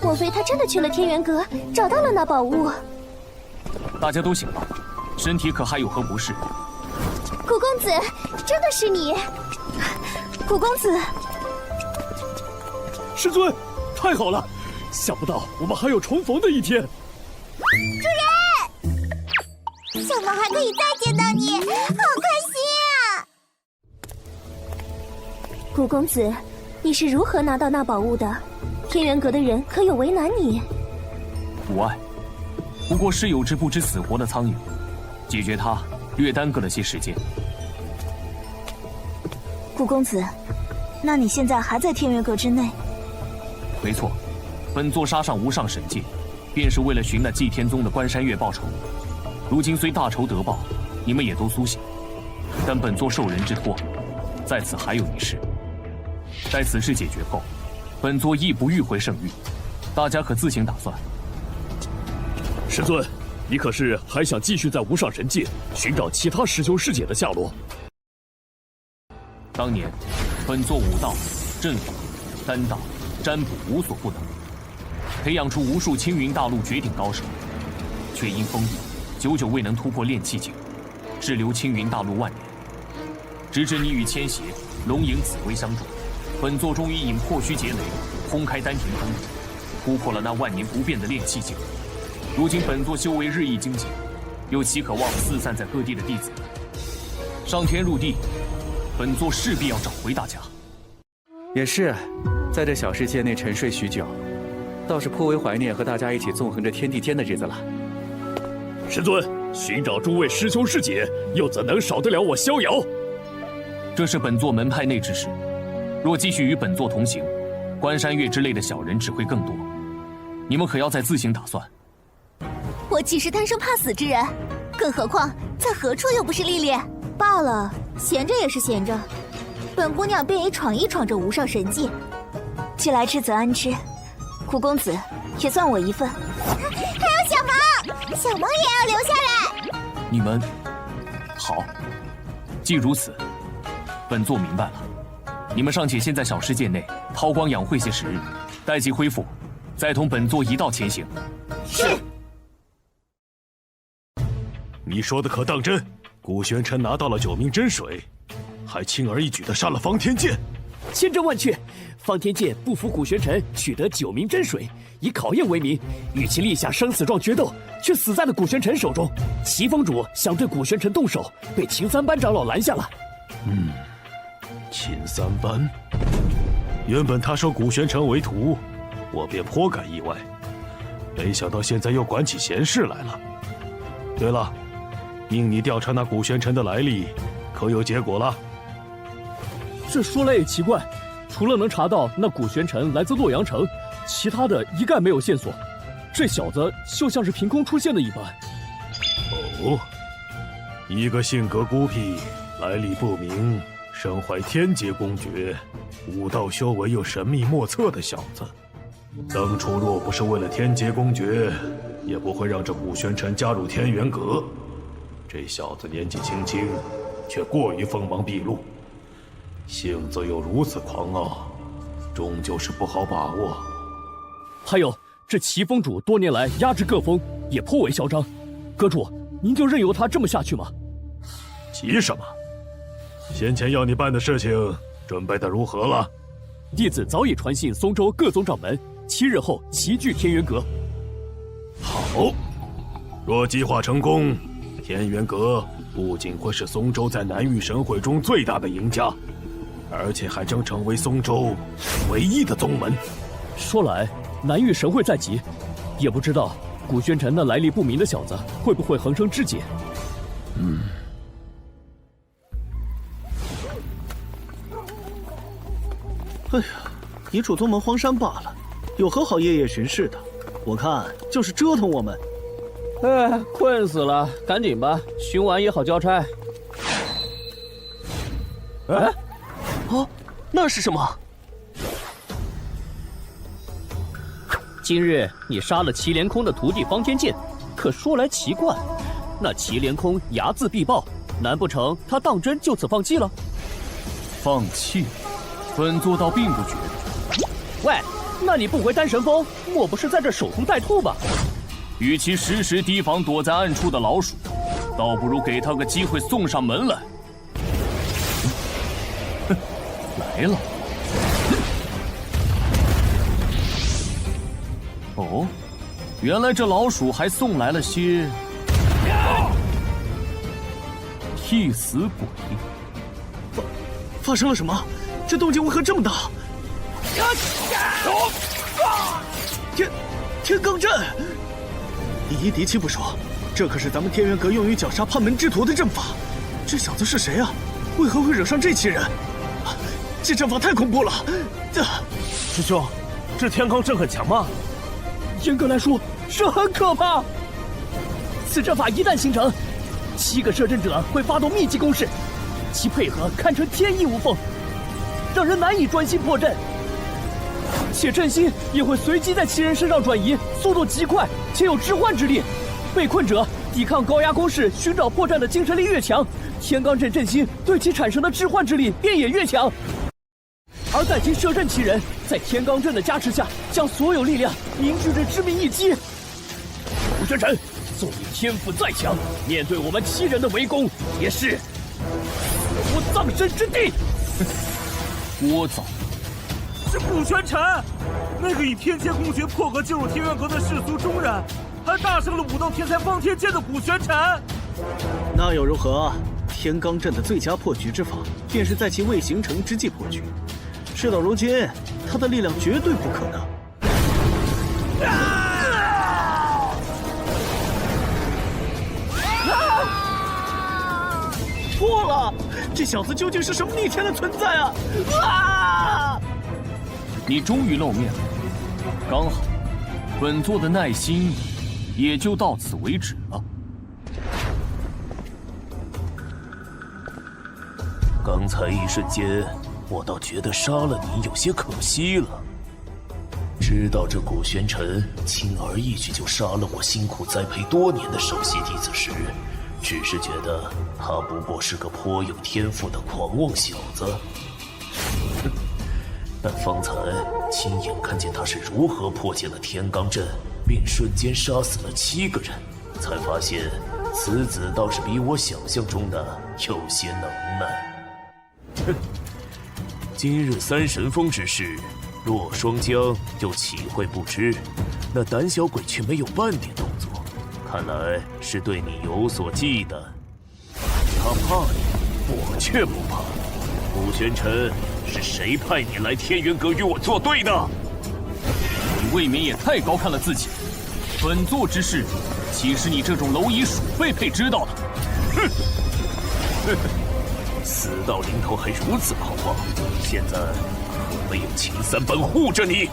莫非他真的去了天元阁，找到了那宝物？大家都醒了，身体可还有何不适？古公子，真的是你！古公子，师尊，太好了！想不到我们还有重逢的一天。主人，小萌还可以再见到你，好开心啊！古公子，你是如何拿到那宝物的？天元阁的人可有为难你？无碍，不过是有只不知死活的苍蝇，解决它略耽搁了些时间。古公子，那你现在还在天元阁之内？没错，本座杀上无上神界，便是为了寻那祭天宗的关山月报仇。如今虽大仇得报，你们也都苏醒，但本座受人之托，在此还有一事。待此事解决后，本座亦不欲回圣域，大家可自行打算。师尊，你可是还想继续在无上神界寻找其他师兄师姐的下落？当年，本座武道、阵法、丹道、占卜无所不能，培养出无数青云大陆绝顶高手，却因封闭，久久未能突破炼气境，滞留青云大陆万年。直至你与千邪、龙影、紫薇相助，本座终于引破虚劫雷，轰开丹田通路，突破了那万年不变的炼气境。如今本座修为日益精进，又岂可忘了四散在各地的弟子？上天入地，本座势必要找回大家。也是，在这小世界内沉睡许久，倒是颇为怀念和大家一起纵横着天地间的日子了。师尊，寻找诸位师兄师姐，又怎能少得了我逍遥？这是本座门派内之事，若继续与本座同行，关山月之类的小人只会更多。你们可要再自行打算。我岂是贪生怕死之人？更何况在何处又不是历练？罢了，闲着也是闲着，本姑娘便也闯一闯这无上神界。既来之则安之，古公子也算我一份。还有小萌，小萌也要留下来。你们好，既如此，本座明白了。你们尚且先在小世界内韬光养晦些时日，待其恢复，再同本座一道前行。是。你说的可当真？古玄尘拿到了9名真水，还轻而易举地杀了方天剑。千真万确，方天剑不服古玄尘，取得9名真水，以考验为名，与其立下生死状决斗，却死在了古玄尘手中。齐峰主想对古玄尘动手，被秦三班长老拦下了。秦三班，原本他收古玄尘为徒，我便颇感意外，没想到现在又管起闲事来了。对了，命你调查那古玄尘的来历，可有结果了？这说来也奇怪，除了能查到那古玄尘来自洛阳城，其他的一概没有线索。这小子就像是凭空出现的一般。哦，一个性格孤僻、来历不明、身怀天劫公爵、武道修为又神秘莫测的小子，当初若不是为了天劫公爵，也不会让这古玄尘加入天元阁。这小子年纪轻轻，却过于锋芒毕露，性子又如此狂傲，终究是不好把握。还有这齐峰主多年来压制各峰，也颇为嚣张。阁主，您就任由他这么下去吗？急什么？先前要你办的事情准备的如何了？弟子早已传信松州各宗掌门，7日后齐聚天元阁。好，若计划成功，天元阁不仅会是松州在南域神会中最大的赢家，而且还将成为松州唯一的宗门。说来，南域神会在即，也不知道古玄尘那来历不明的小子会不会横生枝节。哎呀，一处宗门荒山罢了，有何好夜夜巡视的？我看就是折腾我们。哎，困死了，赶紧吧，巡完也好交差。哎，哦，那是什么？今日你杀了祁连空的徒弟方天剑，可说来奇怪，那祁连空睚眦必报，难不成他当真就此放弃了？放弃？本座倒并不觉得。喂，那你不回丹神峰，莫不是在这守株待兔吧？与其时时提防躲在暗处的老鼠，倒不如给他个机会送上门来。哼，来了。哦，原来这老鼠还送来了些替死鬼。发生了什么？这动静为何这么大？天罡阵！第一敌气不说，这可是咱们天元阁用于绞杀叛门之徒的阵法。这小子是谁啊？为何会惹上这奇人？这阵法太恐怖了！师兄，这天罡阵很强吗？严格来说，是很可怕。此阵法一旦形成，7个摄阵者会发动密集攻势，其配合堪称天衣无缝，让人难以专心破阵。且阵心也会随机在其人身上转移，速度极快，且有置换之力。被困者抵抗高压攻势、寻找破绽的精神力越强，天罡阵阵心对其产生的置换之力便也越强。而待其摄阵其人，在天罡阵的加持下，将所有力量凝聚至致命一击。古玄尘，纵你天赋再强，面对我们7人的围攻，也是死无葬身之地。聒噪！是古玄尘，那个以天劫公爵破格进入天元阁的世俗中人，还大胜了武道天才方天剑的古玄尘。那又如何？天罡阵的最佳破局之法，便是在其未形成之际破局。事到如今，他的力量绝对不可能。错了，这小子究竟是什么逆天的存在啊！你终于露面了，刚好，本座的耐心也就到此为止了。刚才一瞬间，我倒觉得杀了你有些可惜了。知道这古玄尘轻而易举就杀了我辛苦栽培多年的首席弟子时，只是觉得他不过是个颇有天赋的狂妄小子。但方才亲眼看见他是如何破解了天罡阵，并瞬间杀死了7个人，才发现此子倒是比我想象中的有些能耐。哼，今日三神峰之事，洛双江又岂会不知？那胆小鬼却没有半点动作，看来是对你有所忌惮。他怕你，我却不怕。顾玄尘，是谁派你来天元阁与我作对的？你未免也太高看了自己。本座之事，岂是你这种蝼蚁鼠辈配知道的？哼！死到临头还如此狂妄，现在可没有秦三班护着你。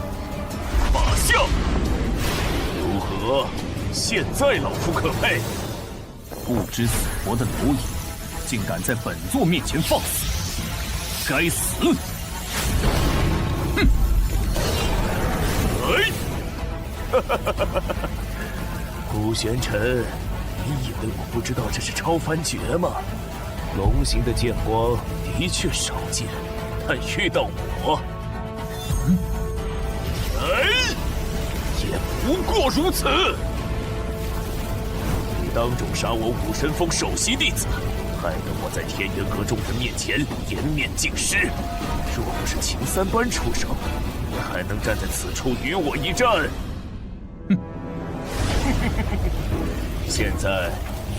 法相，如何？现在老夫可配？不知死活的蝼蚁，竟敢在本座面前放肆！该死！哼！哎！顾玄尘，你以为我不知道这是超凡诀吗？龙形的剑光的确少见，但遇到我，哎，也不过如此。你当众杀我武神峰首席弟子，害得我在天元阁众人面前颜面尽失。若不是秦三班出手，你还能站在此处与我一战？哼！现在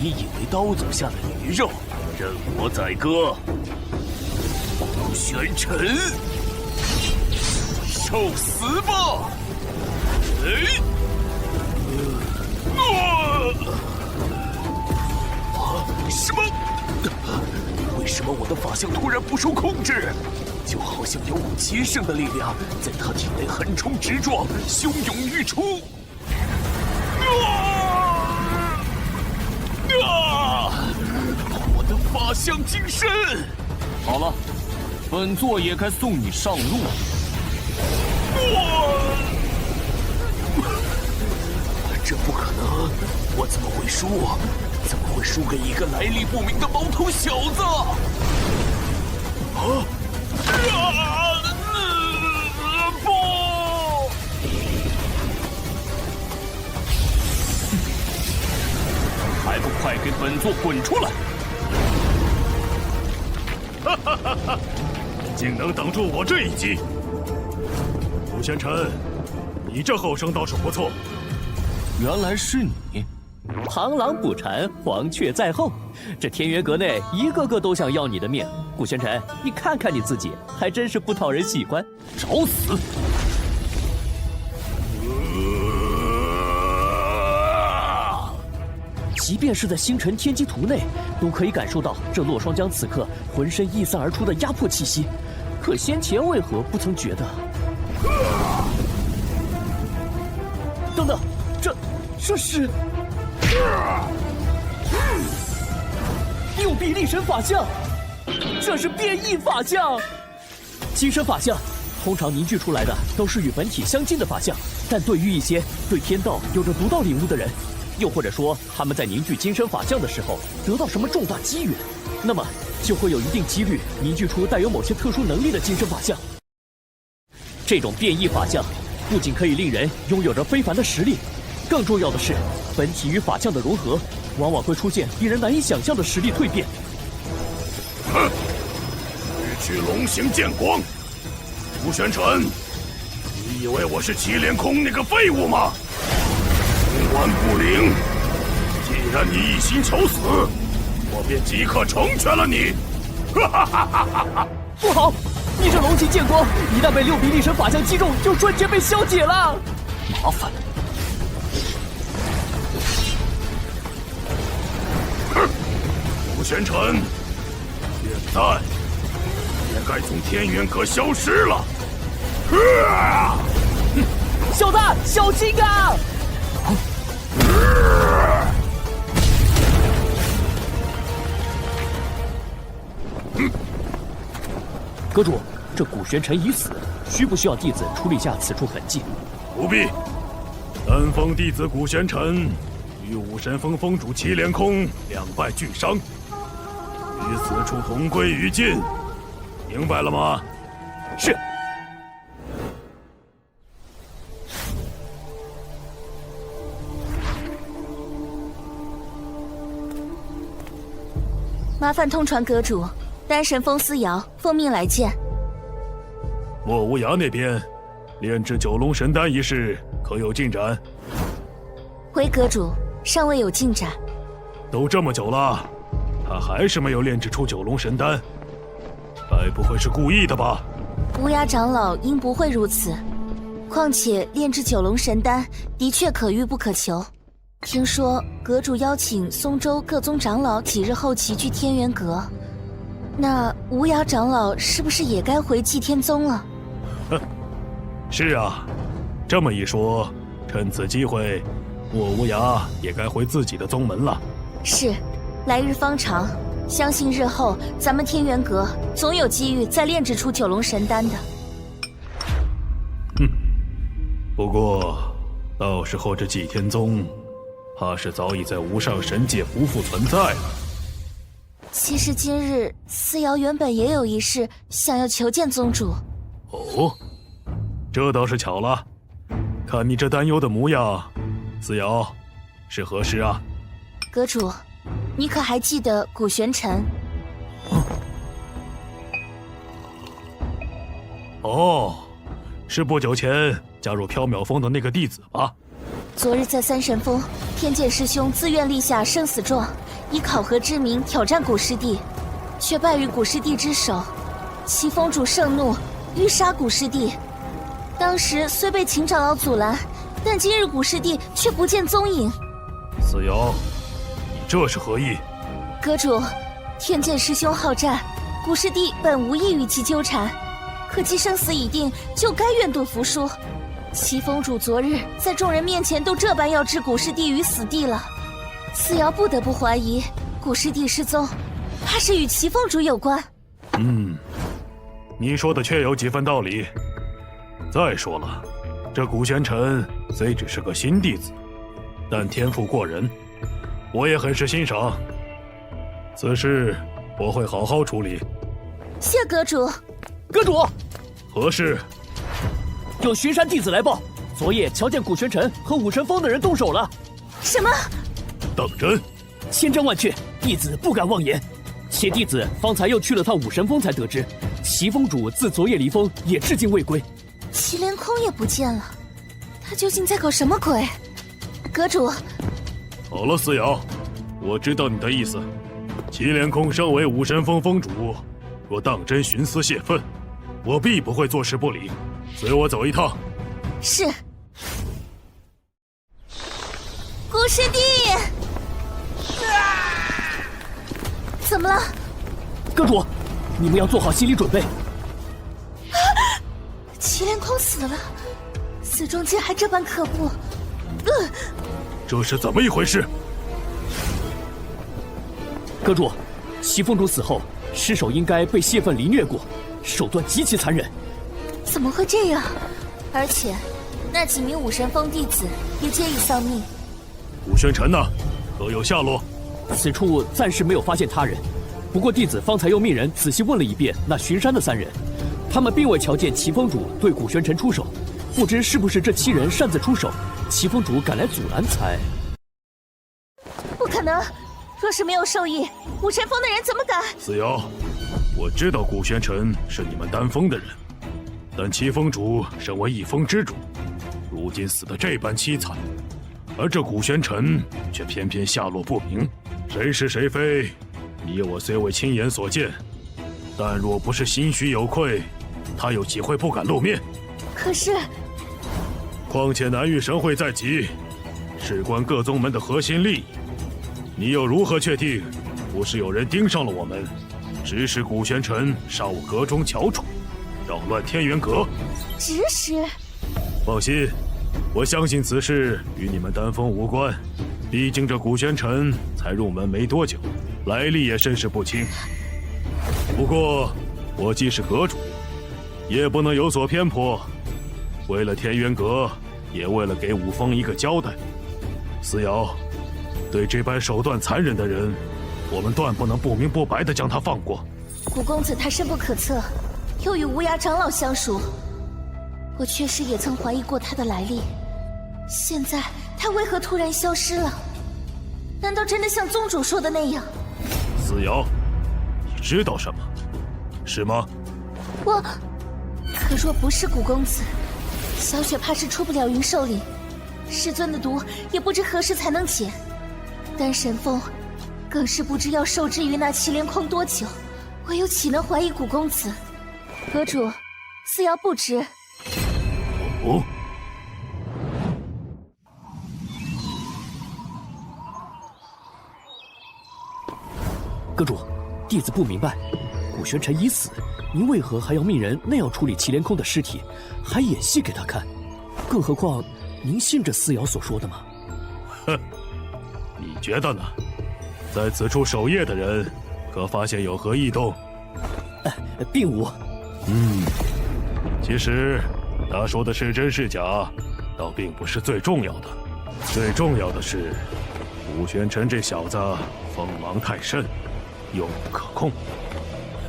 你以为刀俎下的鱼肉，任我宰割？顾玄尘，受死吧！哎！什么？为什么我的法相突然不受控制？就好像有股极盛的力量在他体内横冲直撞，汹涌欲出。我的法相精神！好了，本座也该送你上路。这不可能！我怎么会输？怎么会输给一个来历不明的毛头小子？不！还不快给本座滚出来！哈哈哈哈！竟能挡住我这一击！顾玄尘，你这后生倒是不错。原来是你！螳螂捕蝉，黄雀在后。这天元阁内一个个都想要你的命。顾玄尘，你看看你自己，还真是不讨人喜欢。找死！即便是在星辰天机图内，都可以感受到这洛双江此刻浑身溢散而出的压迫气息。可先前为何不曾觉得？等等，这是六臂力神法相，这是变异法相。金身法相通常凝聚出来的都是与本体相近的法相，但对于一些对天道有着独到领悟的人，又或者说他们在凝聚金身法相的时候得到什么重大机缘，那么就会有一定几率凝聚出带有某些特殊能力的金身法相。这种变异法相不仅可以令人拥有着非凡的实力，更重要的是，本体与法相的融合，往往会出现令人难以想象的实力蜕变。哼！区区龙形剑光，顾玄尘，你以为我是祁连空那个废物吗？冥顽不灵！既然你一心求死，我便即刻成全了你！哈哈哈哈哈！不好！你这龙形剑光一旦被六臂力神法相击中，就瞬间被消解了。麻烦！哼！顾玄尘，现在也该从天元阁消失了。小子，小心啊！阁主，这顾玄尘已死，需不需要弟子处理下此处痕迹？不必。丹峰弟子顾玄尘与武神峰峰主祁连空两败俱伤，与此处同归于尽，明白了吗？是。麻烦通传阁主，丹神风思瑶奉命来见。莫无涯那边，炼制九龙神丹一事可有进展？回阁主，尚未有进展。都这么久了，他还是没有炼制出九龙神丹，该不会是故意的吧？无涯长老应不会如此。况且炼制九龙神丹的确可遇不可求。听说阁主邀请松州各宗长老几日后齐聚天元阁，那无涯长老是不是也该回祭天宗了？是啊，这么一说，趁此机会，莫无涯也该回自己的宗门了。是，来日方长，相信日后咱们天元阁总有机遇再炼制出九龙神丹的。不过，到时候这祭天宗，怕是早已在无上神界不复存在了。其实今日思瑶原本也有一事想要求见宗主。哦，这倒是巧了。看你这担忧的模样，思瑶，是何事啊？阁主，你可还记得古玄尘？哦，是不久前加入缥缈峰的那个弟子吧？昨日在三神峰，天剑师兄自愿立下生死状，以考核之名挑战古师弟，却败于古师弟之手。齐峰主盛怒，欲杀古师弟。当时虽被秦长老阻拦，但今日古师弟却不见踪影。思瑶，你这是何意？阁主，天剑师兄好战，古师弟本无意与其纠缠，可既生死已定，就该愿赌服输。齐峰主昨日在众人面前都这般要置古师弟于死地了，思瑶不得不怀疑古师弟失踪，怕是与齐峰主有关。你说的确有几分道理。再说了，这古玄尘虽只是个新弟子，但天赋过人，我也很是欣赏。此事我会好好处理。谢阁主。阁主，何事？有巡山弟子来报，昨夜瞧见古玄尘和武神峰的人动手了。什么？当真？千真万确，弟子不敢妄言。且弟子方才又去了趟武神峰，才得知齐峰主自昨夜离峰，也至今未归。祁连空也不见了，他究竟在搞什么鬼？阁主，好了，思瑶，我知道你的意思。祁连空身为武神峰峰主，若当真徇私泄愤，我必不会坐视不理。随我走一趟。是。古师弟，怎么了？阁主，你们要做好心理准备。祁连空死了，死中竟还这般可怖。这是怎么一回事？阁主，齐峰主死后，尸首应该被泄愤凌虐过，手段极其残忍。怎么会这样？而且，那几名武神峰弟子也皆已丧命。古玄尘呢？可有下落？此处暂时没有发现他人，不过弟子方才又命人仔细问了一遍那巡山的3人，他们并未瞧见齐峰主对古玄尘出手，不知是不是这7人擅自出手，齐峰主赶来阻拦才……不可能！若是没有授意，武神峰的人怎么敢？思瑶，我知道古玄尘是你们丹峰的人，但齐峰主身为一峰之主，如今死得这般凄惨，而这古玄尘却偏偏下落不明，谁是谁非，你我虽未亲眼所见，但若不是心虚有愧，他有几会不敢露面？可是，况且南域神会在即，事关各宗门的核心利益，你又如何确定不是有人盯上了我们，指使古玄尘杀我阁中翘楚，扰乱天元阁？指使？放心，我相信此事与你们丹峰无关，毕竟这古玄尘才入门没多久，来历也甚是不清。不过我既是阁主，也不能有所偏颇，为了天元阁，也为了给武峰一个交代。思瑶，对这般手段残忍的人，我们断不能不明不白地将他放过。古公子他深不可测，又与无涯长老相熟，我确实也曾怀疑过他的来历。现在他为何突然消失了？难道真的像宗主说的那样？思瑶，知道什么，是吗？可若不是古公子，小雪怕是出不了云兽岭，师尊的毒也不知何时才能解。丹神峰更是不知要受制于那祁连空多久，我又岂能怀疑古公子？阁主，似瑶不知。哦。阁主，弟子不明白，古玄尘已死，您为何还要命人那样处理祁连空的尸体，还演戏给他看？更何况，您信这思瑶所说的吗？哼，你觉得呢？在此处守夜的人，可发现有何异动？并无。其实他说的是真是假，倒并不是最重要的。最重要的是，古玄尘这小子锋芒太甚，又不可控。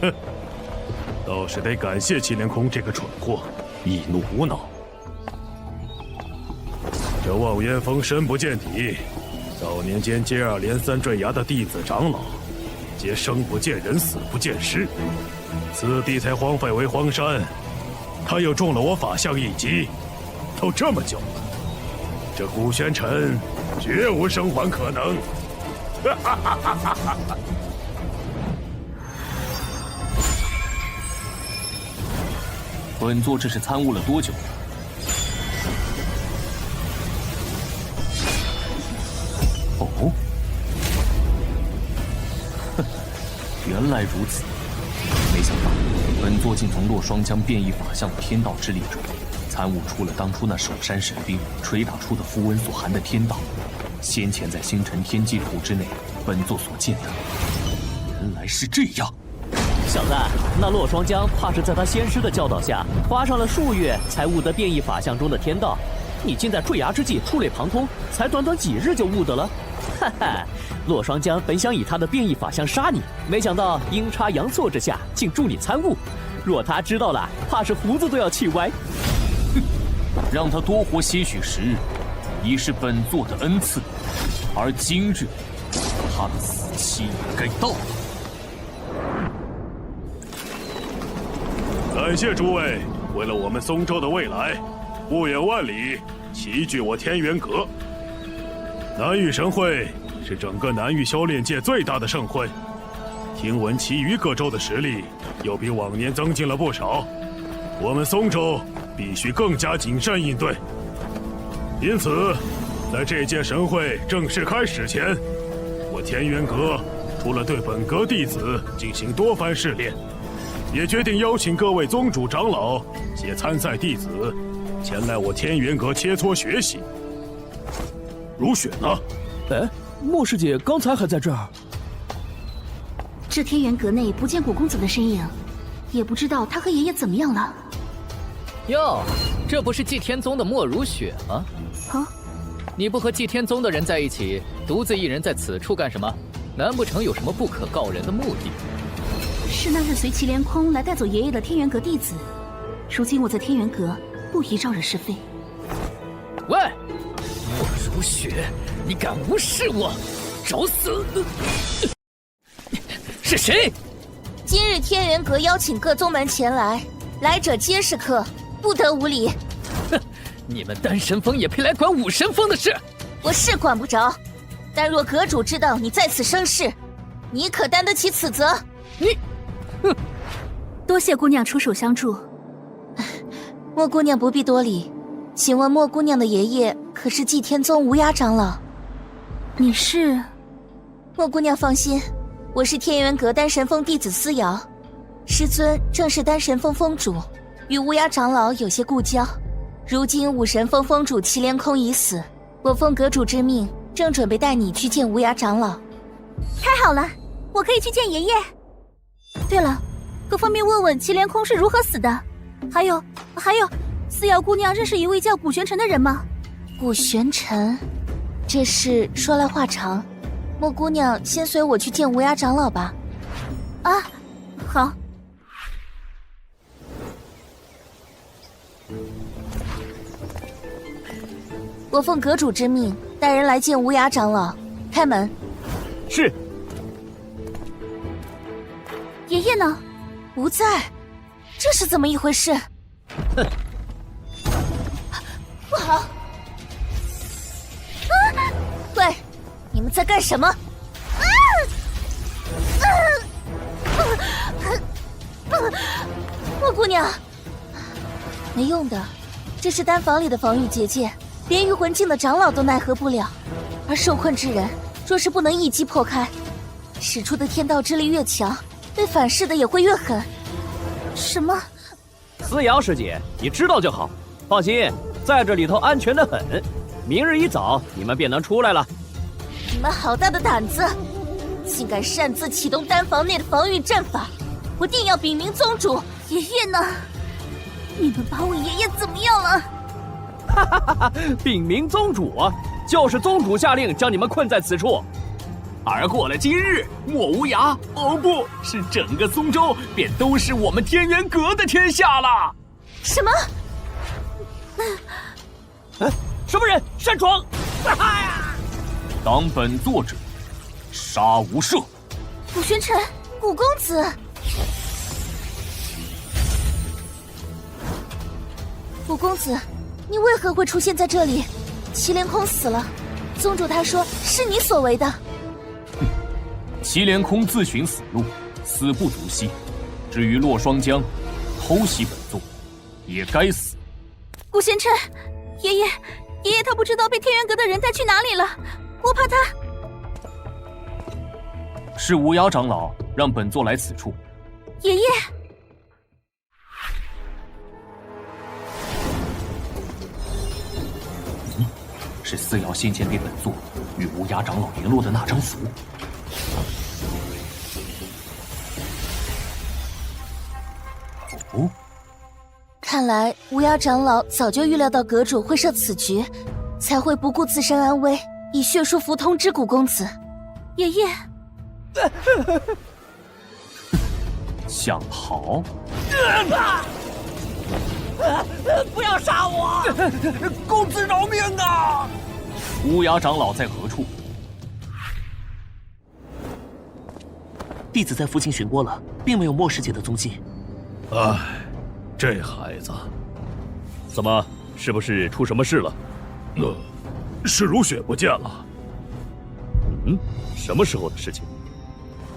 哼，倒是得感谢祁连空这个蠢货，易怒无脑。这望烟峰深不见底，早年间接二连三坠崖的弟子长老，皆生不见人，死不见尸，此地才荒废为荒山。他又中了我法相一击，都这么久了，这古玄尘绝无生还可能。本座这是参悟了多久？哦，哼，原来如此。没想到本座竟从落霜江变异法相的天道之力中，参悟出了当初那守山神兵捶打出的符文所含的天道。先前在星辰天机图之内，本座所见的，原来是这样。小子，那落霜江怕是在他先师的教导下，花上了数月才悟得变异法相中的天道。你竟在坠崖之际触类旁通，才短短几日就悟得了。哈哈，落霜江本想以他的变异法相杀你，没想到阴差阳错之下，竟助你参悟。若他知道了，怕是胡子都要气歪。哼，让他多活些许时日，已是本座的恩赐，而今日，他的死期也该到了。感谢诸位，为了我们松州的未来，不远万里齐聚我天元阁。南域神会是整个南域修炼界最大的盛会，听闻其余各州的实力又比往年增进了不少，我们松州必须更加谨慎应对。因此，在这届神会正式开始前，我天元阁除了对本阁弟子进行多番试炼，也决定邀请各位宗主长老携参赛弟子前来我天元阁切磋学习。如雪呢？哎，莫师姐刚才还在这儿。这天元阁内不见古公子的身影，也不知道他和爷爷怎么样了。哟，这不是祭天宗的莫如雪吗？啊？你不和祭天宗的人在一起，独自一人在此处干什么？难不成有什么不可告人的目的？是那日随祁连空来带走爷爷的天元阁弟子，如今我在天元阁不宜招惹是非。喂，莫如雪，你敢无视我，找死！是谁？今日天元阁邀请各宗门前来，来者皆是客，不得无礼。哼，你们丹神峰也配来管武神峰的事？我是管不着，但若阁主知道你在此生事，你可担得起此责？你，哼！多谢姑娘出手相助。莫姑娘不必多礼，请问莫姑娘的爷爷可是祭天宗无涯长老？你是？莫姑娘放心，我是天元阁丹神峰弟子思瑶，师尊正是丹神峰峰主，与无涯长老有些故交。如今武神峰峰主祁连空已死，我奉阁主之命，正准备带你去见无涯长老。太好了，我可以去见爷爷。对了，可方便问问祁连空是如何死的？还有，思瑶姑娘认识一位叫古玄尘的人吗？古玄尘，这事说来话长，莫姑娘先随我去见无涯长老吧。啊，好。我奉阁主之命，带人来见无涯长老。开门。是。爷爷呢？不在，这是怎么一回事？哼，不好！喂，你们在干什么？莫姑娘，没用的，这是丹房里的防御结界，连御魂境的长老都奈何不了。而受困之人，若是不能一击破开，使出的天道之力越强，被反噬的也会越狠。什么？思瑶师姐，你知道就好。放心，在这里头安全得很。明日一早，你们便能出来了。你们好大的胆子，竟敢擅自启动丹房内的防御阵法！我定要禀明宗主。爷爷呢？你们把我爷爷怎么样了？哈哈哈哈！禀明宗主啊，就是宗主下令将你们困在此处。而过了今日，莫无涯，哦不是整个松州，便都是我们天元阁的天下了。什么？什么人擅闯？当本作者，杀无赦。古玄尘，古公子。古公子，你为何会出现在这里？祁连空死了，宗主他说是你所为的。祁连空自寻死路，死不足惜。至于洛双江偷袭本座，也该死。古贤琛，爷爷他不知道被天元阁的人带去哪里了，我怕他。是无涯长老让本座来此处。爷爷。是思瑶先前给本座与无涯长老联络的那张符。哦，看来无涯长老早就预料到阁主会设此局，才会不顾自身安危，以血书符通知古公子。爷爷，想逃？不要杀我！公子饶命啊！无涯长老在何处？弟子在附近寻过了，并没有莫师姐的踪迹。唉，这孩子，怎么？是不是出什么事了？是如雪不见了。什么时候的事情？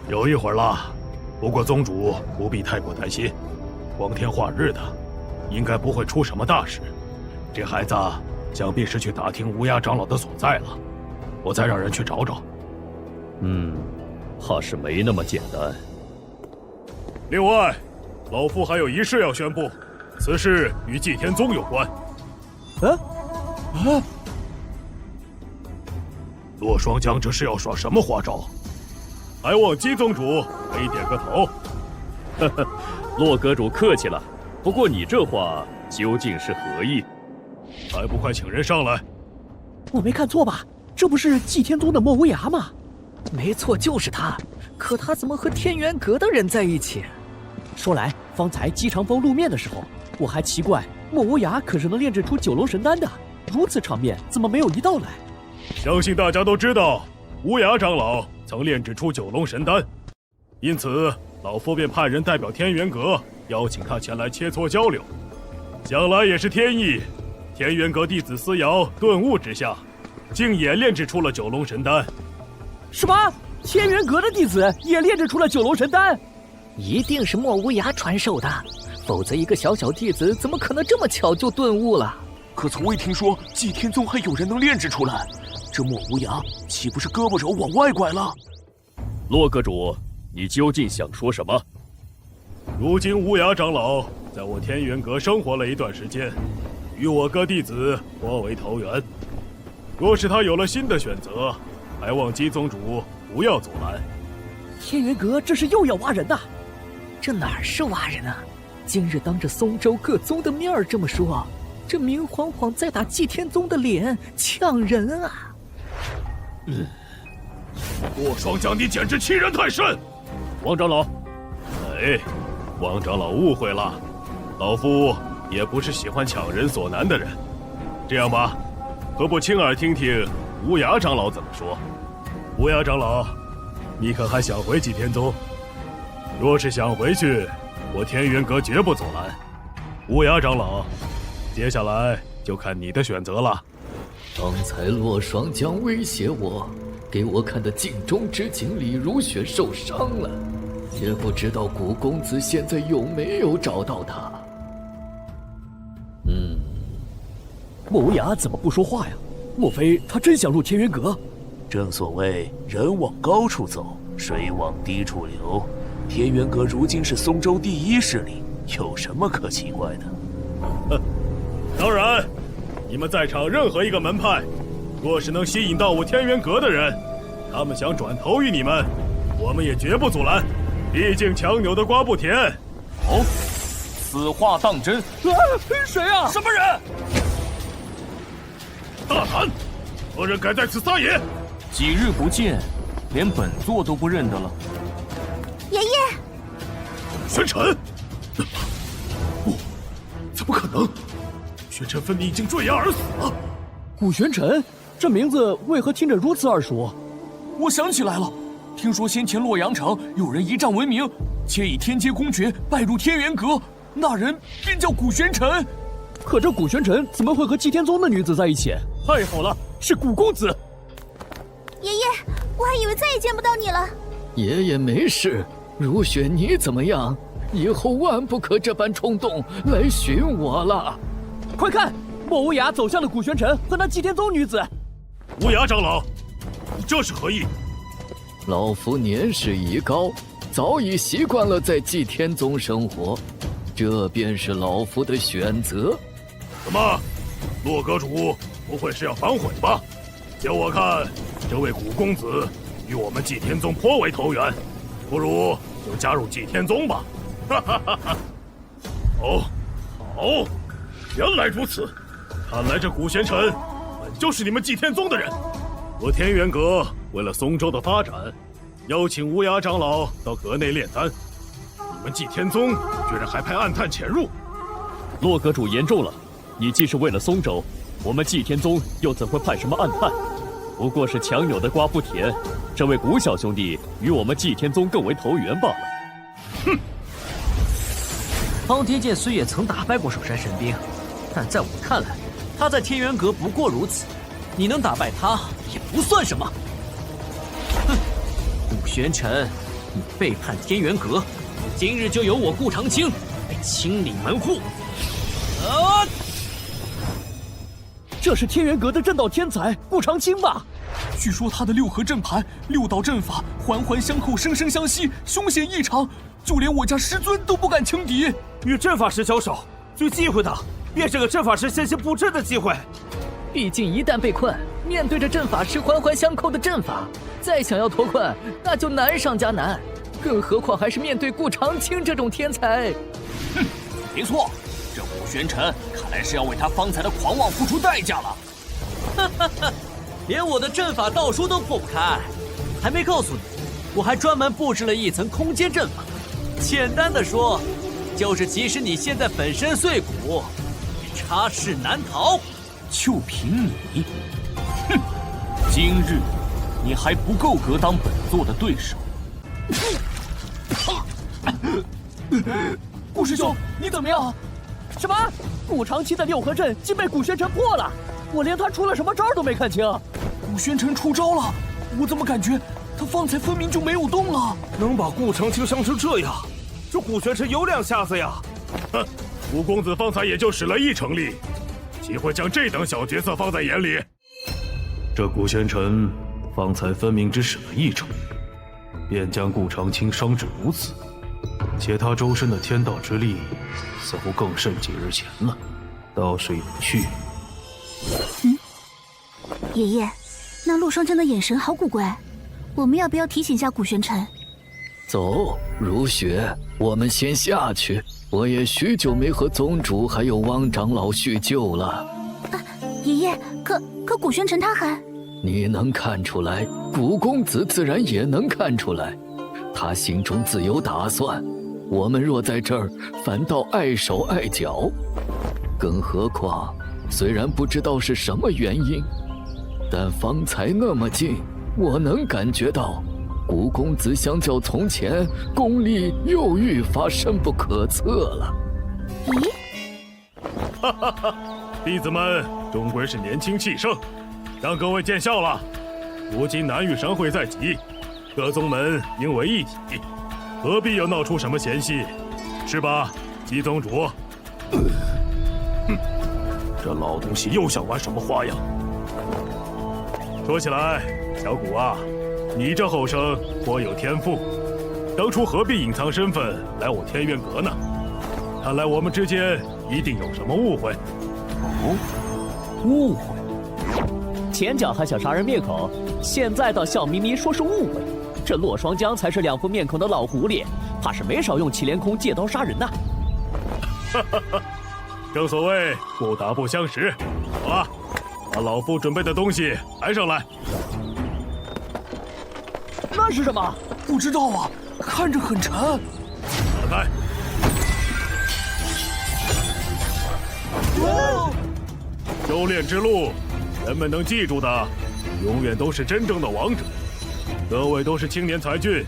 有一会儿了。不过宗主不必太过担心，光天化日的，应该不会出什么大事。这孩子想必是去打听无涯长老的所在了，我再让人去找找。怕是没那么简单。另外，老夫还有一事要宣布，此事与祭天宗有关。洛双江这是要耍什么花招？还望姬宗主给点个头。洛阁主客气了，不过你这话究竟是何意？还不快请人上来！我没看错吧？这不是祭天宗的莫无涯吗？没错，就是他。可他怎么和天元阁的人在一起？说来，方才姬长风露面的时候，我还奇怪莫无涯可是能炼制出九龙神丹的，如此场面怎么没有一道来？相信大家都知道，无涯长老曾炼制出九龙神丹，因此老夫便派人代表天元阁，邀请他前来切磋交流。想来也是天意，天元阁弟子思瑶顿悟之下，竟也炼制出了九龙神丹。什么？天元阁的弟子也炼制出了九龙神丹？一定是莫无涯传授的，否则一个小小弟子怎么可能这么巧就顿悟了？可从未听说祭天宗还有人能炼制出来，这莫无涯岂不是胳膊肘往外拐了？洛阁主，你究竟想说什么？如今无涯长老在我天元阁生活了一段时间，与我哥弟子颇为投缘。若是他有了新的选择，还望姬宗主不要阻拦。天元阁这是又要挖人呐！这哪是挖人啊？今日当着松州各宗的面儿这么说，这明晃晃在打祭天宗的脸，抢人啊！洛双江，你简直欺人太甚！王长老，哎，王长老误会了，老夫也不是喜欢抢人所难的人。这样吧，何不亲耳听听无涯长老怎么说？无涯长老，你可还想回祭天宗？若是想回去，我天元阁绝不阻拦。乌鸦长老，接下来就看你的选择了。刚才洛霜将威胁我，给我看的镜中之景李如雪受伤了，也不知道古公子现在有没有找到他。莫无涯怎么不说话呀？莫非他真想入天元阁？正所谓人往高处走，水往低处流。天元阁如今是松州第一势力，有什么可奇怪的？当然，你们在场任何一个门派，若是能吸引到我天元阁的人，他们想转投于你们，我们也绝不阻拦。毕竟强扭的瓜不甜。好，此话当真？谁啊？什么人？大胆！何人敢在此撒野？几日不见，连本座都不认得了。爷爷，玄尘，不，怎么可能？玄尘分明已经坠崖而死了。古玄尘，这名字为何听着如此耳熟？我想起来了，听说先前洛阳城有人一战闻名，且以天阶公爵拜入天元阁，那人便叫古玄尘。可这古玄尘怎么会和祭天宗的女子在一起？太好了，是古公子！爷爷，我还以为再也见不到你了。爷爷没事，如雪你怎么样？以后万不可这般冲动来寻我了。快看，莫无涯走向了古玄尘和那祭天宗女子。无涯长老，你这是何意？老夫年事已高，早已习惯了在祭天宗生活，这便是老夫的选择。怎么，洛阁主不会是要反悔吧？叫我看，这位古公子与我们祭天宗颇为投缘，不如就加入祭天宗吧。哈哈哈哈！哦，好，原来如此，看来这古玄尘本就是你们祭天宗的人。我天元阁为了松州的发展，邀请无涯长老到阁内炼丹，你们祭天宗居然还派暗探潜入。洛阁主言重了，你既是为了松州，我们祭天宗又怎会派什么暗探？不过是强扭的瓜不甜，这位古小兄弟与我们祭天宗更为投缘罢了。哼！方天剑虽也曾打败过首山神兵，但在我看来，他在天元阁不过如此。你能打败他，也不算什么。哼！古玄尘，你背叛天元阁，今日就由我顾长青来清理门户。这是天元阁的镇道天才顾长青吧？据说他的六合阵盘、六道阵法环环相扣，生生相惜，凶险异常，就连我家师尊都不敢轻敌。与阵法师交手，最忌讳的便是个阵法师先行布阵的机会。毕竟一旦被困，面对着阵法师环环相扣的阵法，再想要脱困，那就难上加难。更何况还是面对顾长青这种天才。哼，没错，这古玄尘看来是要为他方才的狂妄付出代价了。哈哈哈，连我的阵法道书都破不开，还没告诉你，我还专门布置了一层空间阵法。简单的说，就是即使你现在粉身碎骨，也插翅难逃。就凭你，哼！今日你还不够格当本座的对手。顾师兄，你怎么样？什么？顾长青的六合阵竟被古玄尘破了？我连他出了什么招都没看清。古玄尘出招了，我怎么感觉他方才分明就没有动了？能把顾长青伤成这样，这古玄尘有两下子呀！哼，古公子方才也就使了一成力，岂会将这等小角色放在眼里？这古玄尘方才分明只使了一成，便将顾长青伤至如此，且他周身的天道之力似乎更甚几日前了，倒是有趣。爷爷，那陆双真的眼神好古怪，我们要不要提醒下古玄尘？走，如雪，我们先下去。我也许久没和宗主还有汪长老叙旧了。爷爷，可古玄尘他还……你能看出来，古公子自然也能看出来，他心中自有打算。我们若在这儿，反倒碍手碍脚。更何况，虽然不知道是什么原因，但方才那么近，我能感觉到古公子相较从前，功力又愈发深不可测了。咦？哈哈哈！弟子们终归是年轻气盛，让各位见笑了。如今南域神会在即，各宗门应为一体，何必要闹出什么嫌隙？是吧，姬宗主？这老东西又想玩什么花样？说起来，小谷啊，你这后生颇有天赋，当初何必隐藏身份来我天渊阁呢？看来我们之间一定有什么误会。哦，误会？前脚还想杀人灭口，现在倒笑眯眯说是误会。这洛双江才是2副面孔的老狐狸，怕是没少用祁连空借刀杀人呐。哈哈哈，正所谓不打不相识。好了，把老夫准备的东西抬上来。那是什么？不知道啊，看着很沉。打开。修炼之路，人们能记住的，永远都是真正的王者。各位都是青年才俊，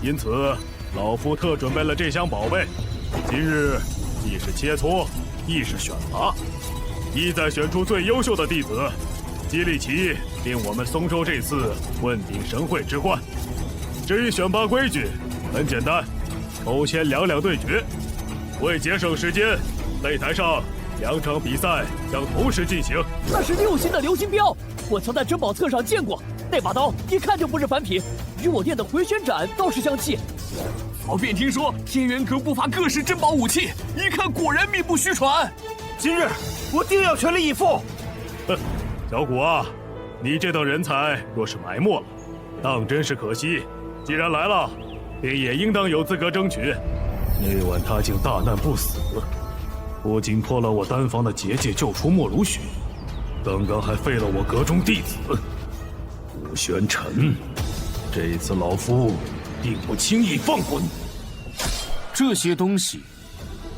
因此老夫特准备了这箱宝贝。今日既是切磋，亦是选拔，意在选出最优秀的弟子，激励其令我们松州这次问鼎神会之冠。至于选拔规矩，很简单，抽签2对决。为节省时间，擂台上2场比赛将同时进行。那是6星的流星镖，我曾在珍宝册上见过。那把刀一看就不是凡品，与我店的回旋斩倒是相契。早便听说天元阁不乏各式珍宝武器，一看果然名不虚传。今日我定要全力以赴。小谷啊，你这等人才若是埋没了，当真是可惜。既然来了，便也应当有资格争取。那晚他竟大难不死，不仅破了我丹房的结界，救出莫如雪，刚刚还废了我阁中弟子武玄尘。这次老夫定不轻易放过你。这些东西，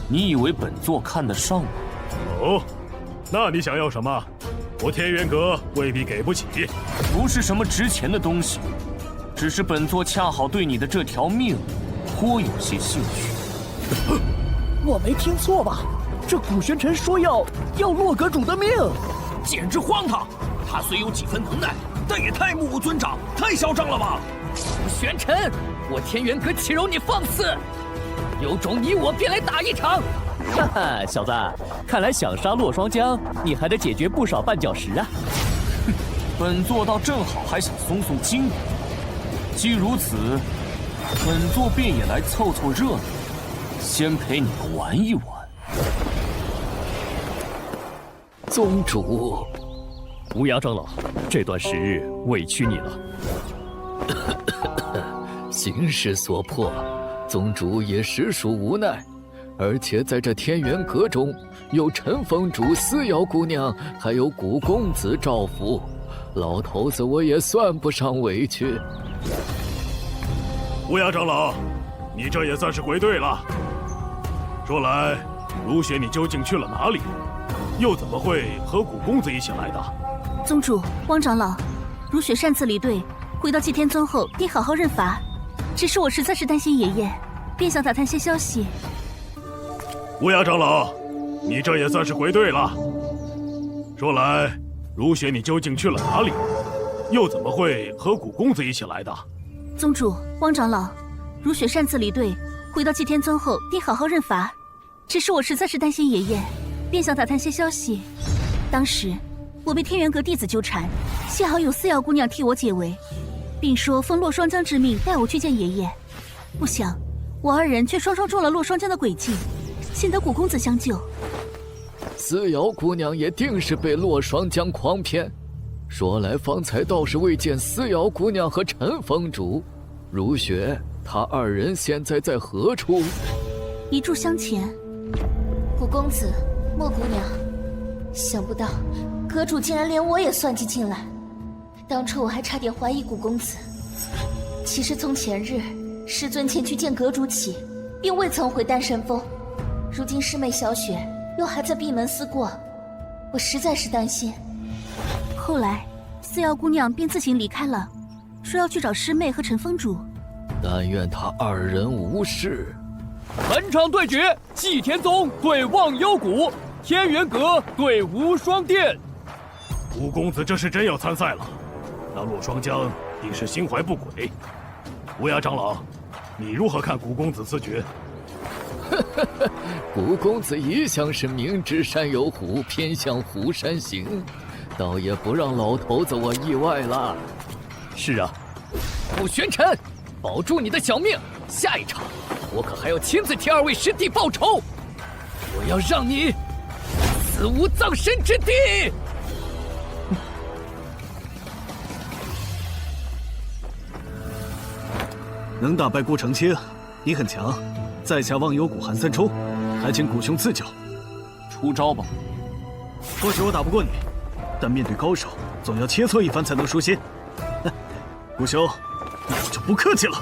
你以为本座看得上吗？哦，那你想要什么？我天元阁未必给不起。不是什么值钱的东西，只是本座恰好对你的这条命颇有些兴趣。我没听错吧？这古玄尘说要洛阁主的命，简直荒唐！他虽有几分能耐，但也太目无尊长，太嚣张了吧！古玄尘，我天元阁岂容你放肆！有种你我便来打一场！哈哈，小子，看来想杀洛双江，你还得解决不少绊脚石啊！哼，本座倒正好还想松松筋。既如此，本座便也来凑凑热闹，先陪你们玩一玩。宗主，无涯长老，这段时日委屈你了。形势所迫，宗主也实属无奈。而且在这天元阁中，有陈峰主、思瑶姑娘，还有古公子赵福，老头子我也算不上委屈。无涯长老，你这也算是归队了。说来，如雪你究竟去了哪里？又怎么会和古公子一起来的？宗主，汪长老，如雪擅自离队，回到祭天宗后定好好认罚。只是我实在是担心爷爷，便想打探些消息。无涯长老，你这也算是归队了。说来，如雪你究竟去了哪里？又怎么会和古公子一起来的？宗主，汪长老，如雪擅自离队，回到祭天宗后定好好认罚。只是我实在是担心爷爷，便想打探些消息。当时我被天元阁弟子纠缠，幸好有思瑶姑娘替我解围，并说奉洛双江之命带我去见爷爷。不想我二人却双双中了洛双江的诡计，幸得古公子相救。思瑶姑娘也定是被洛双江诓骗。说来方才倒是未见思瑶姑娘和陈峰主。如雪，他二人现在在何处？一炷香前。古公子，莫姑娘，想不到阁主竟然连我也算计进来。当初我还差点怀疑古公子。其实从前日师尊前去见阁主起，便未曾回丹神峰。如今师妹小雪又还在闭门思过，我实在是担心。后来思瑶姑娘便自行离开了，说要去找师妹和陈风主。但愿他二人无事。本场对决：祭天宗对忘忧谷，天元阁对无双殿。古公子这是真要参赛了，那洛霜江定是心怀不轨。乌鸦长老，你如何看古公子此举？古公子一向是明知山有虎，偏向虎山行，倒也不让老头子我意外了。是啊，傅玄尘，保住你的小命！下一场，我可还要亲自替二位师弟报仇！我要让你死无葬身之地！能打败顾长清，你很强。在下忘忧谷韩三冲，还请古兄赐教。出招吧！或许我打不过你，但面对高手，总要切磋一番才能舒心。古兄，那我就不客气了。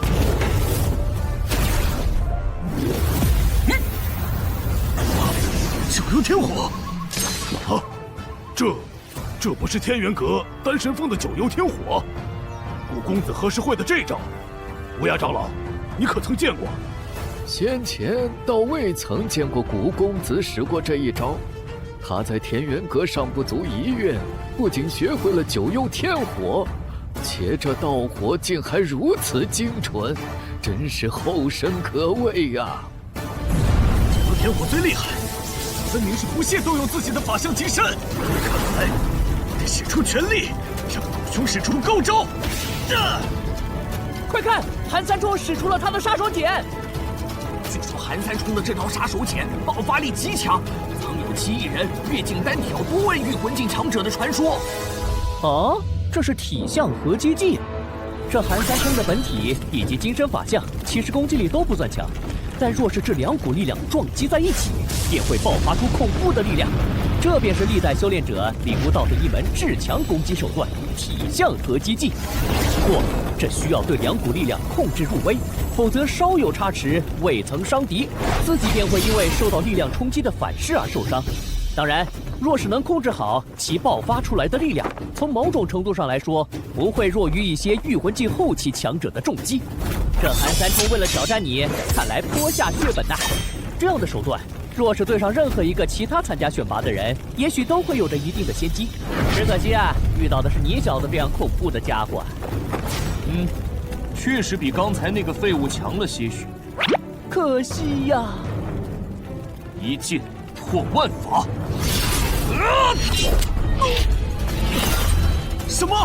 九幽天火！啊，这不是天元阁丹神峰的九幽天火？古公子何时会的这招？乌鸦长老，你可曾见过？先前倒未曾见过古公子使过这一招。他在天元阁上不足1月，不仅学会了九幽天火，且这道火竟还如此精纯，真是后生可畏呀！九幽天火最厉害，分明是不屑动用自己的法相极身。看来得使出全力，让古兄使出高招。快看，韩三冲使出了他的杀手锏。据说韩三冲的这招杀手锏爆发力极强，曾有其一人越境单挑多位御魂境强者的传说。哦，这是体相合击技。这韩三冲的本体以及金身法相，其实攻击力都不算强，但若是这两股力量撞击在一起，便会爆发出恐怖的力量。这便是历代修炼者领悟到的一门至强攻击手段——体相合击技。不过，这需要对两股力量控制入微，否则稍有差池，未曾伤敌，自己便会因为受到力量冲击的反噬而受伤。当然，若是能控制好其爆发出来的力量，从某种程度上来说，不会弱于一些御魂境后期强者的重击。这韩三冲为了挑战你，看来颇下血本呐。这样的手段，若是对上任何一个其他参加选拔的人，也许都会有着一定的先机。只可惜啊，遇到的是你小子这样恐怖的家伙。确实比刚才那个废物强了些许。可惜呀！一剑破万法。什么？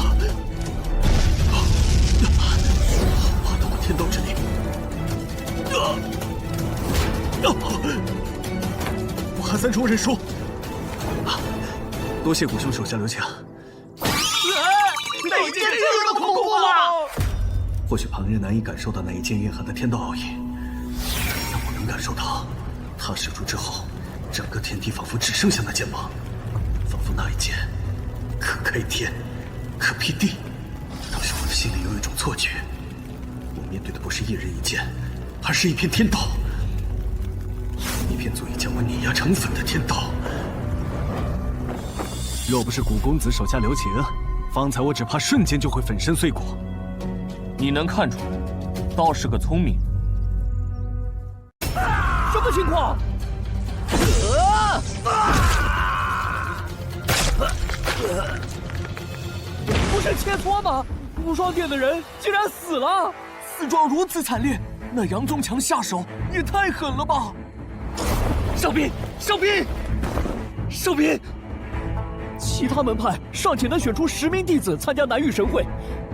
爬到了天道之力。我韩三冲认输。多谢古兄手下留情。哪剑这么恐怖啊！或许旁人难以感受到那一剑蕴含的天道奥义，但我能感受到，他使出之后，整个天地仿佛只剩下那剑芒，仿佛那一剑可开天，可辟地。当时我的心里有一种错觉，我面对的不是一人一剑，而是一片天道，一片足以将我碾压成粉的天道。若不是古公子手下留情，方才我只怕瞬间就会粉身碎骨。你能看出，倒是个聪明人。什么情况？不是切磋吗？无双殿的人竟然死了！死状如此惨烈，那杨宗强下手也太狠了吧！上宾，上宾，上宾！其他门派尚且能选出10名弟子参加南域神会，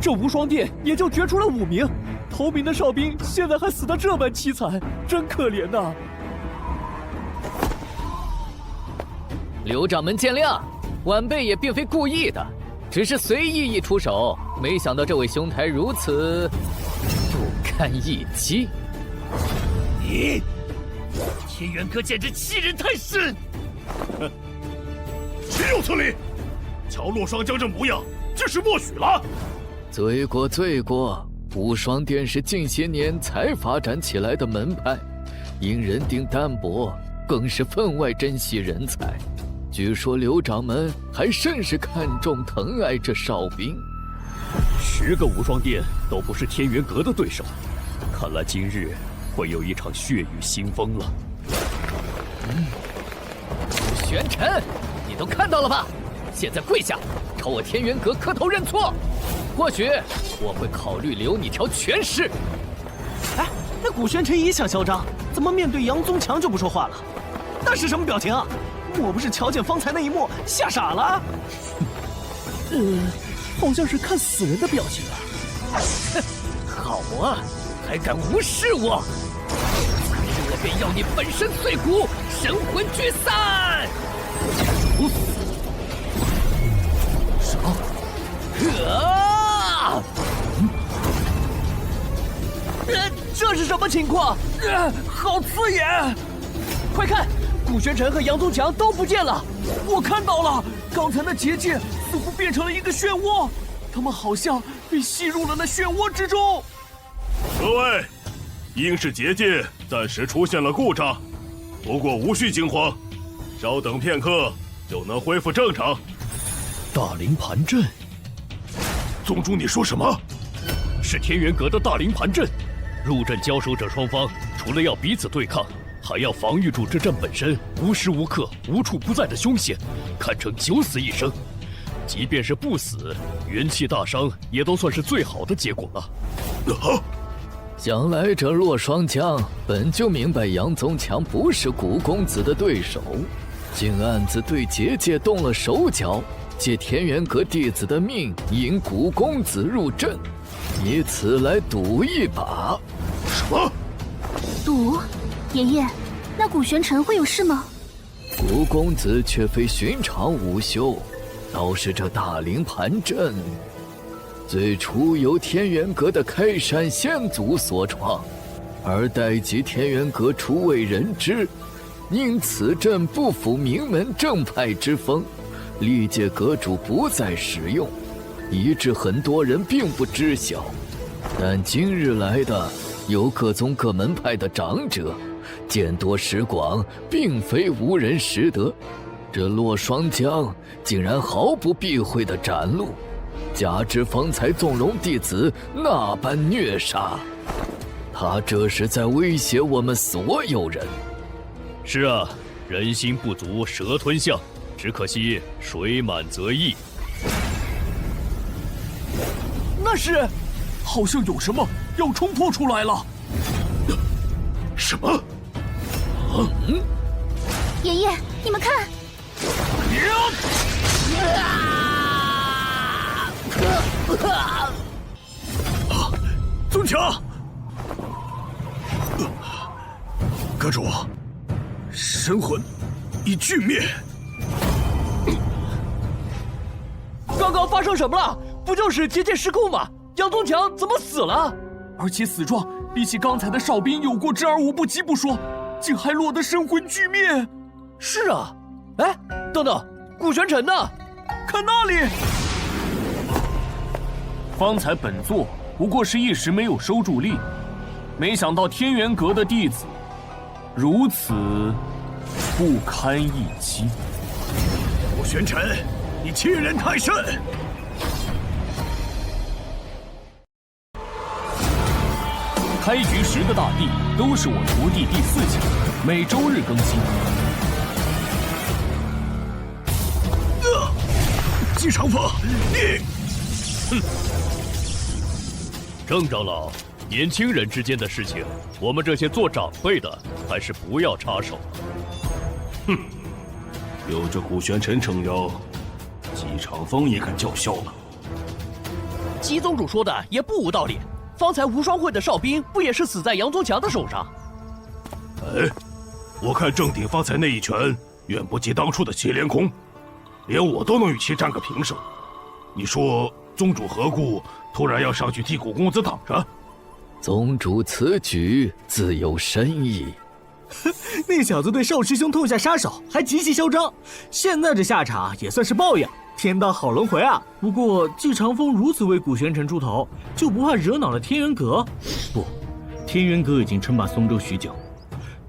这无双殿也就决出了5名。头名的哨兵现在还死得这般凄惨，真可怜呐！刘掌门见谅，晚辈也并非故意的，只是随意一出手，没想到这位兄台如此不堪一击。你，天元阁简直欺人太甚！哼，岂有此理！瞧洛霜江这模样，真是默许了。罪过罪过，无双殿是近些年才发展起来的门派，因人丁单薄，更是分外珍惜人才。据说刘掌门还甚是看重疼爱这哨兵。10个无双殿都不是天元阁的对手，看来今日会有一场血雨腥风了。玄尘，你都看到了吧？现在跪下，朝我天元阁磕头认错。或许我会考虑留你条全尸。哎，那古玄尘也想嚣张，怎么面对杨宗强就不说话了？那是什么表情啊？我不是瞧见方才那一幕吓傻了？好像是看死人的表情啊！哼，好啊，还敢无视我！今日我便要你粉身碎骨，神魂俱散！什么？这是什么情况？好刺眼！快看，古玄尘和杨宗强都不见了！我看到了，刚才那结界似乎变成了一个漩涡，他们好像被吸入了那漩涡之中。各位，应是结界暂时出现了故障，不过无需惊慌，稍等片刻就能恢复正常。大灵盘阵，宗主，你说什么？是天元阁的大灵盘阵。入阵交手者双方，除了要彼此对抗，还要防御住这阵本身无时无刻、无处不在的凶险，堪称九死一生。即便是不死，元气大伤也都算是最好的结果了。想来这洛双江本就明白杨宗强不是古公子的对手，竟暗自对结界动了手脚，借天元阁弟子的命引古公子入阵，以此来赌一把。什么？赌？爷爷，那古玄尘会有事吗？古公子却非寻常武修，倒是这大灵盘阵，最初由天元阁的开山先祖所创，而待及天元阁初为人知，因此阵不符名门正派之风，历届阁主不再使用，以致很多人并不知晓。但今日来的有各宗各门派的长者，见多识广，并非无人识得。这洛双江竟然毫不避讳地展露，加之方才纵容弟子那般虐杀，他这是在威胁我们所有人。是啊，人心不足蛇吞象，只可惜水满则溢。那是，好像有什么要冲破出来了。什么？爷爷，你们看！宗强，阁主，神魂已俱灭。刚刚发生什么了？不就是结界失控吗？杨宗强怎么死了？而且死状比起刚才的哨兵有过之而无不及不说，竟还落得神魂俱灭。是啊，哎，等等，古玄尘呢？看那里！方才本座不过是一时没有收住力，没想到天元阁的弟子如此不堪一击。古玄尘，你欺人太甚！开局时的大帝都是我徒弟第4期，每周日更新。姬长风，你，哼！郑长老，年轻人之间的事情，我们这些做长辈的还是不要插手。哼，有这古玄尘撑腰，姬长风也敢叫嚣了。姬宗主说的也不无道理。方才无双会的哨兵不也是死在杨宗强的手上？哎，我看郑鼎方才那一拳远不及当初的祁连空，连我都能与其战个平手。你说宗主何故突然要上去替古公子挡着？宗主此举自有深意。那小子对少师兄痛下杀手，还极其嚣张，现在这下场也算是报应。天道好轮回啊！不过季长风如此为古玄尘出头，就不怕惹恼了天元阁？不，天元阁已经称霸松州许久，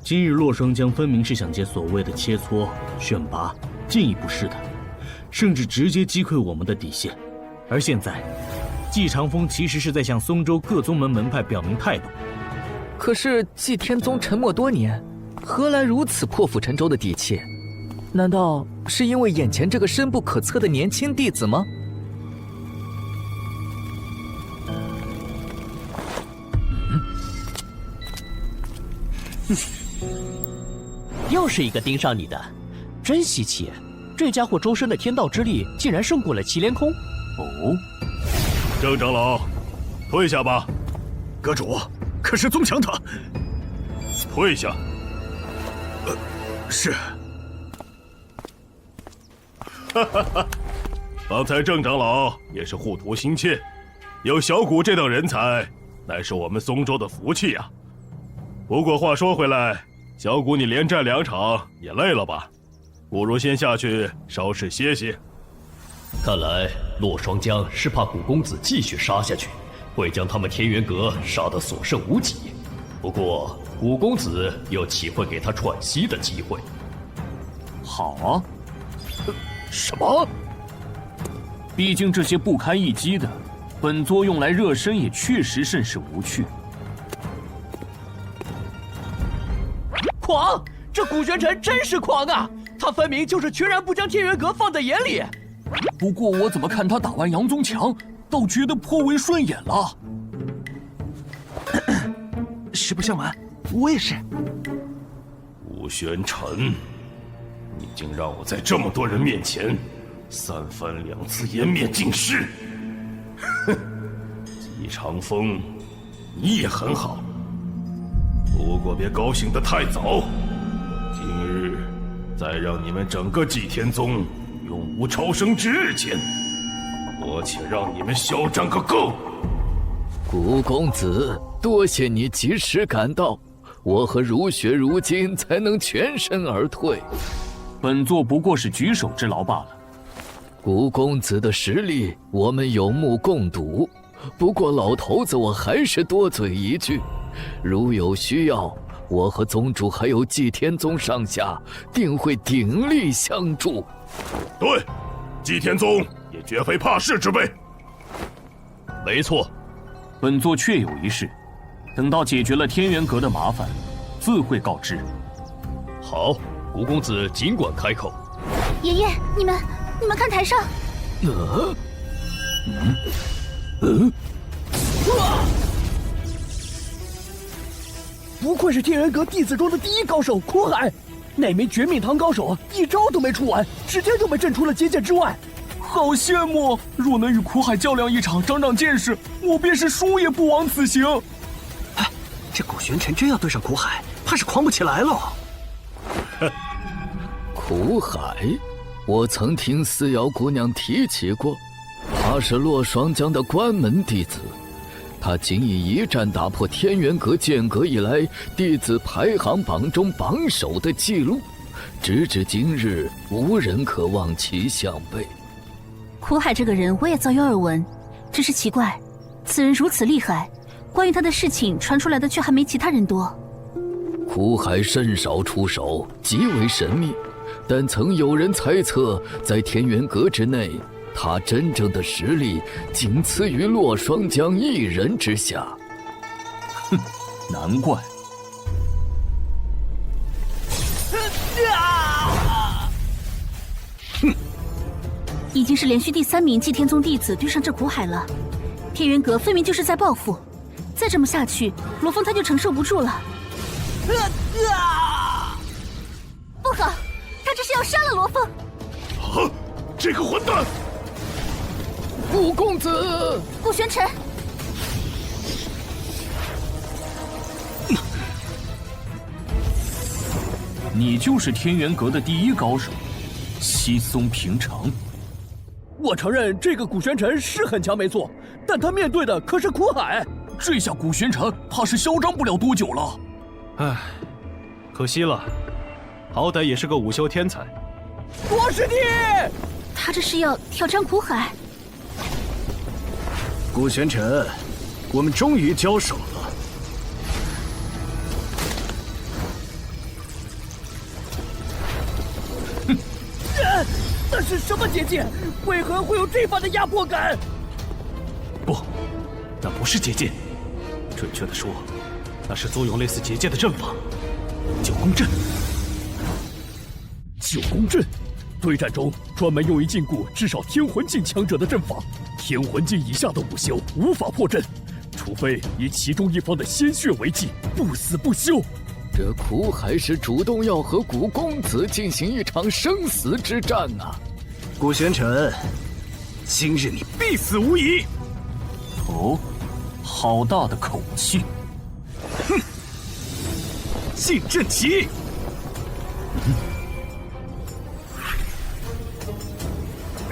今日洛双江分明是想借所谓的切磋、选拔进一步试探，甚至直接击溃我们的底线。而现在，季长风其实是在向松州各宗门门派表明态度。可是季天宗沉默多年，何来如此破釜沉舟的底气？难道是因为眼前这个深不可测的年轻弟子吗？又是一个盯上你的，真稀奇！这家伙周身的天道之力竟然胜过了祁连空。哦，郑长老，退下吧。阁主，可是宗强他……退下。是。哈哈哈，刚才郑长老也是护图心切，有小谷这等人才，乃是我们松州的福气呀。不过话说回来，小谷你连战2场也累了吧？不如先下去稍事歇歇。看来洛双江是怕古公子继续杀下去，会将他们天元阁杀得所剩无几。不过古公子又岂会给他喘息的机会？好啊。什么？毕竟这些不堪一击的，本座用来热身也确实甚是无趣。狂！这古玄尘真是狂啊！他分明就是全然不将天元阁放在眼里。不过我怎么看他打完杨宗强，倒觉得颇为顺眼了。实不相瞒，我也是。古玄尘，你竟让我在这么多人面前3番2次颜面尽失！哼，季长风，你也很好，不过别高兴得太早。今日再让你们整个祭天宗永无超生之日间，我且让你们嚣张个够！古公子，多谢你及时赶到，我和如雪如今才能全身而退。本座不过是举手之劳罢了。古公子的实力，我们有目共睹。不过老头子，我还是多嘴一句，如有需要，我和宗主还有祭天宗上下，定会鼎力相助。对，祭天宗也绝非怕事之辈。没错，本座确有一事，等到解决了天元阁的麻烦，自会告知。好，古公子尽管开口。爷爷，你们看台上。不愧是天元阁弟子中的第一高手苦海，那名绝命堂高手一招都没出完，直接就被震出了结界之外。好羡慕！若能与苦海较量一场，长长见识，我便是输也不枉此行。哎，这古玄尘真要对上苦海，怕是狂不起来了。苦海，我曾听思瑶姑娘提起过，她是洛双江的关门弟子。他仅以一战打破天元阁建阁以来弟子排行榜中榜首的记录，直至今日，无人可望其项背。苦海这个人我也早有耳闻，只是奇怪，此人如此厉害，关于他的事情传出来的却还没其他人多。苦海甚少出手，极为神秘，但曾有人猜测，在天元阁之内，他真正的实力仅次于洛双江一人之下。哼，难怪。哼，已经是连续第3名祭天宗弟子对上这苦海了。天元阁分明就是在报复，再这么下去，罗峰他就承受不住了。不好，他这是要杀了罗峰！啊，这个混蛋！古公子，古玄尘，你就是天元阁的第一高手，稀松平常。我承认这个古玄尘是很强没错，但他面对的可是苦海，这下古玄尘怕是嚣张不了多久了。唉，可惜了，好歹也是个午休天才。多师弟，他这是要挑战苦海。古玄尘，我们终于交手了。那是什么结界？为何会有这般的压迫感？不，那不是结界，准确的说，那是作用类似结界的阵法——九宫阵。九宫阵，对战中专门用于禁锢至少天魂境强者的阵法，天魂境以下的武修无法破阵，除非以其中一方的鲜血为祭，不死不休。这苦海是主动要和古公子进行一场生死之战啊！古玄尘，今日你必死无疑！哦，好大的口气！哼！禁阵旗！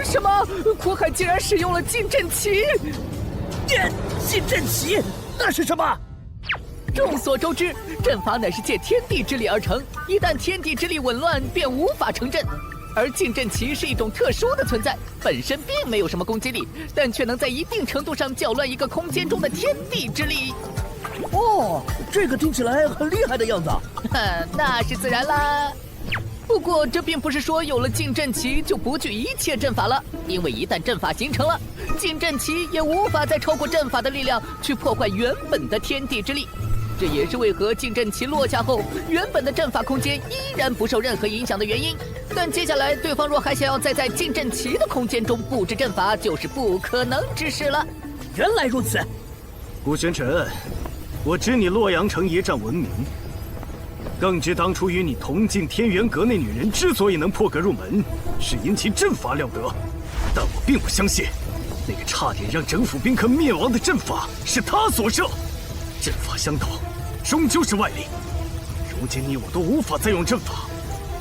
什么？苦海竟然使用了禁阵旗！禁阵旗，那是什么？众所周知，阵法乃是借天地之力而成，一旦天地之力紊乱，便无法成阵。而禁阵旗是一种特殊的存在，本身并没有什么攻击力，但却能在一定程度上搅乱一个空间中的天地之力。哦，这个听起来很厉害的样子。那是自然啦。不过这并不是说有了禁阵旗就不惧一切阵法了，因为一旦阵法形成了，禁阵旗也无法再超过阵法的力量去破坏原本的天地之力。这也是为何禁阵旗落下后，原本的阵法空间依然不受任何影响的原因。但接下来对方若还想要再在禁阵旗的空间中布置阵法，就是不可能之事了。原来如此，古玄尘，我知你洛阳城一战闻名，更知当初与你同进天元阁那女人之所以能破格入门，是因其阵法了得。但我并不相信，那个差点让整府宾客灭亡的阵法是他所设。阵法相斗，终究是外力。如今你我都无法再用阵法，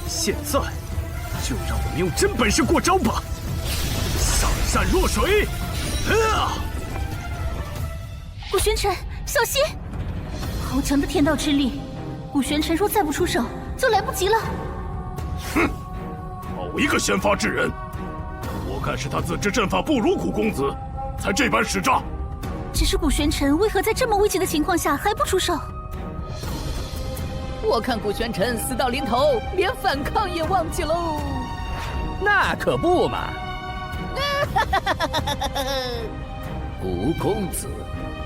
现在就让我们用真本事过招吧！上善若水！古玄尘，小心！好强的天道之力，古玄尘若再不出手，就来不及了。哼，好一个先发制人！我看是他自知阵法不如古公子，才这般使诈。只是古玄尘为何在这么危急的情况下还不出手？我看古玄尘死到临头，连反抗也忘记喽。那可不嘛！古公子，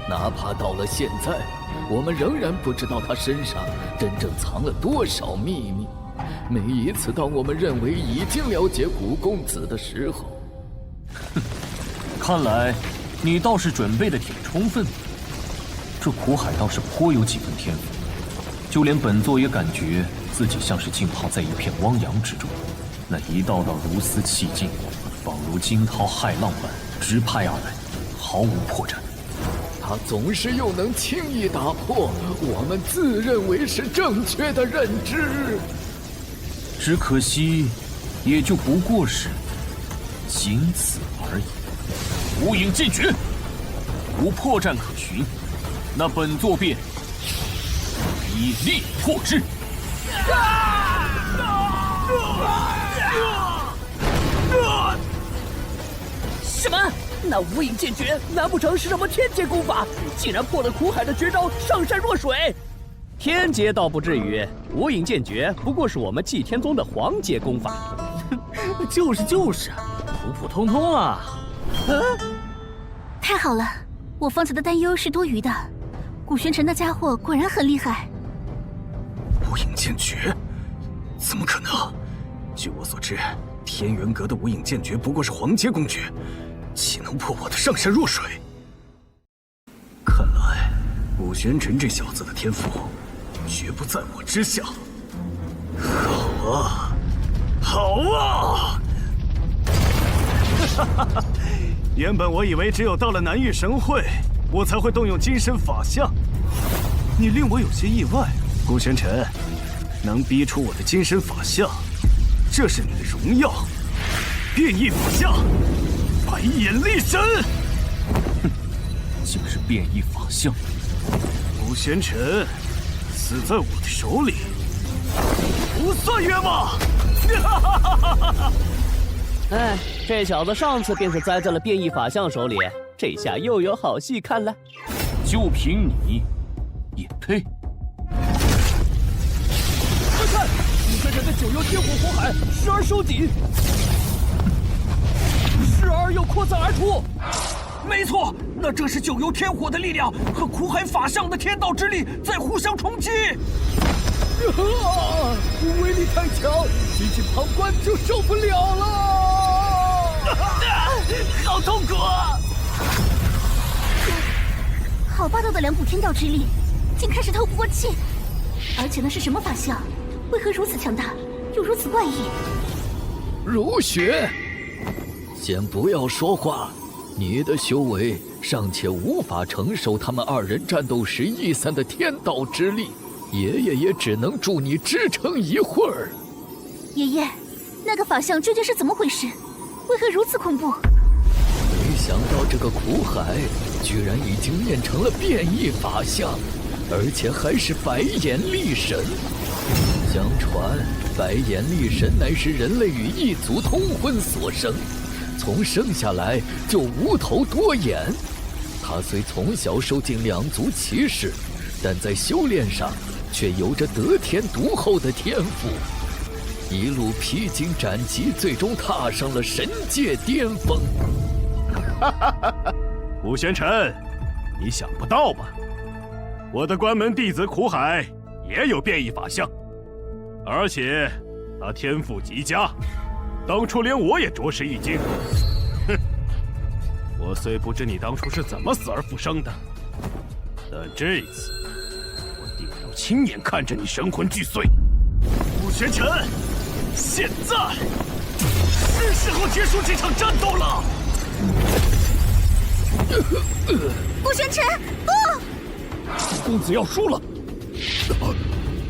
哪怕到了现在，我们仍然不知道他身上真正藏了多少秘密。每一次当我们认为已经了解古公子的时候，看来你倒是准备的挺充分。这苦海倒是颇有几分天赋，就连本座也感觉自己像是浸泡在一片汪洋之中，那一道道如丝气劲，仿如惊涛骇浪般直拍而来，毫无破绽。他总是又能轻易打破我们自认为是正确的认知，只可惜，也就不过是仅此而已。无影剑诀，无破绽可循，那本座便以力破之。什么？那无影剑诀难不成是什么天劫功法？竟然破了苦海的绝招上善若水？天劫倒不至于，无影剑诀不过是我们祭天宗的黄阶功法。就是，普普通通啊。太好了，我方才的担忧是多余的。古玄尘那家伙果然很厉害。无影剑诀？怎么可能？据我所知，天元阁的无影剑诀不过是黄阶公诀，岂能破我的上善若水？看来古玄尘这小子的天赋绝不在我之下。好啊，好啊！哈哈哈！原本我以为只有到了南域神会，我才会动用金身法相。你令我有些意外，古玄尘，能逼出我的金身法相，这是你的荣耀。变异法相，白眼力神。哼，竟是变异法相。古玄尘，死在我的手里，不算冤枉。哈哈哈哈哈！哎，这小子上次便是栽在了变异法相手里，这下又有好戏看了。就凭你，也配？快看，古玄尘的九幽天火火海时而收紧，时而又扩散而出。没错，那正是九幽天火的力量和苦海法相的天道之力在互相冲击。威力太强，仅仅旁观就受不了了。好痛苦啊！好霸道的两股天道之力，竟开始透不过气。而且那是什么法相？为何如此强大，又如此怪异？如雪，先不要说话，你的修为尚且无法承受他们二人战斗时逸散的天道之力，爷爷也只能助你支撑一会儿。爷爷，那个法相究竟是怎么回事？为何如此恐怖？没想到这个苦海居然已经练成了变异法相，而且还是白眼力神。相传，白眼力神乃是人类与异族通婚所生，从生下来就无头多眼。他虽从小受尽两族歧视，但在修炼上却有着得天独厚的天赋，一路披荆斩棘，最终踏上了神界巅峰。古玄尘，你想不到吧？我的关门弟子苦海也有变异法相，而且他天赋极佳，当初连我也着实一惊。哼，我虽不知你当初是怎么死而复生的，但这次我定要亲眼看着你神魂俱碎。古玄尘，现在是时候结束这场战斗了。古玄尘，不！公子要输了！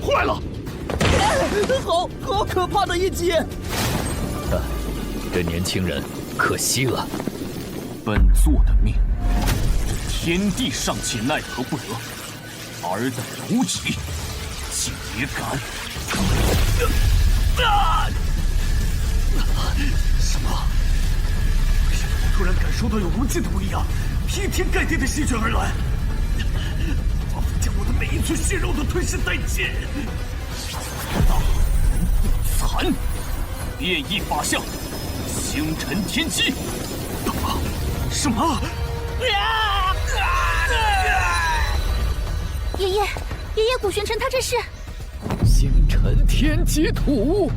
坏了！好可怕的一击！这年轻人可惜了。本座的命，天地尚且奈何不得，尔等无己，竟也敢！什么？为什么我突然感受到有无尽的威压，劈天盖地的席卷而来，仿佛将我的每一寸血肉都吞噬殆尽。大人不残，变异法相，星辰天机。什么？爷爷，古玄尘他这是星辰天机图。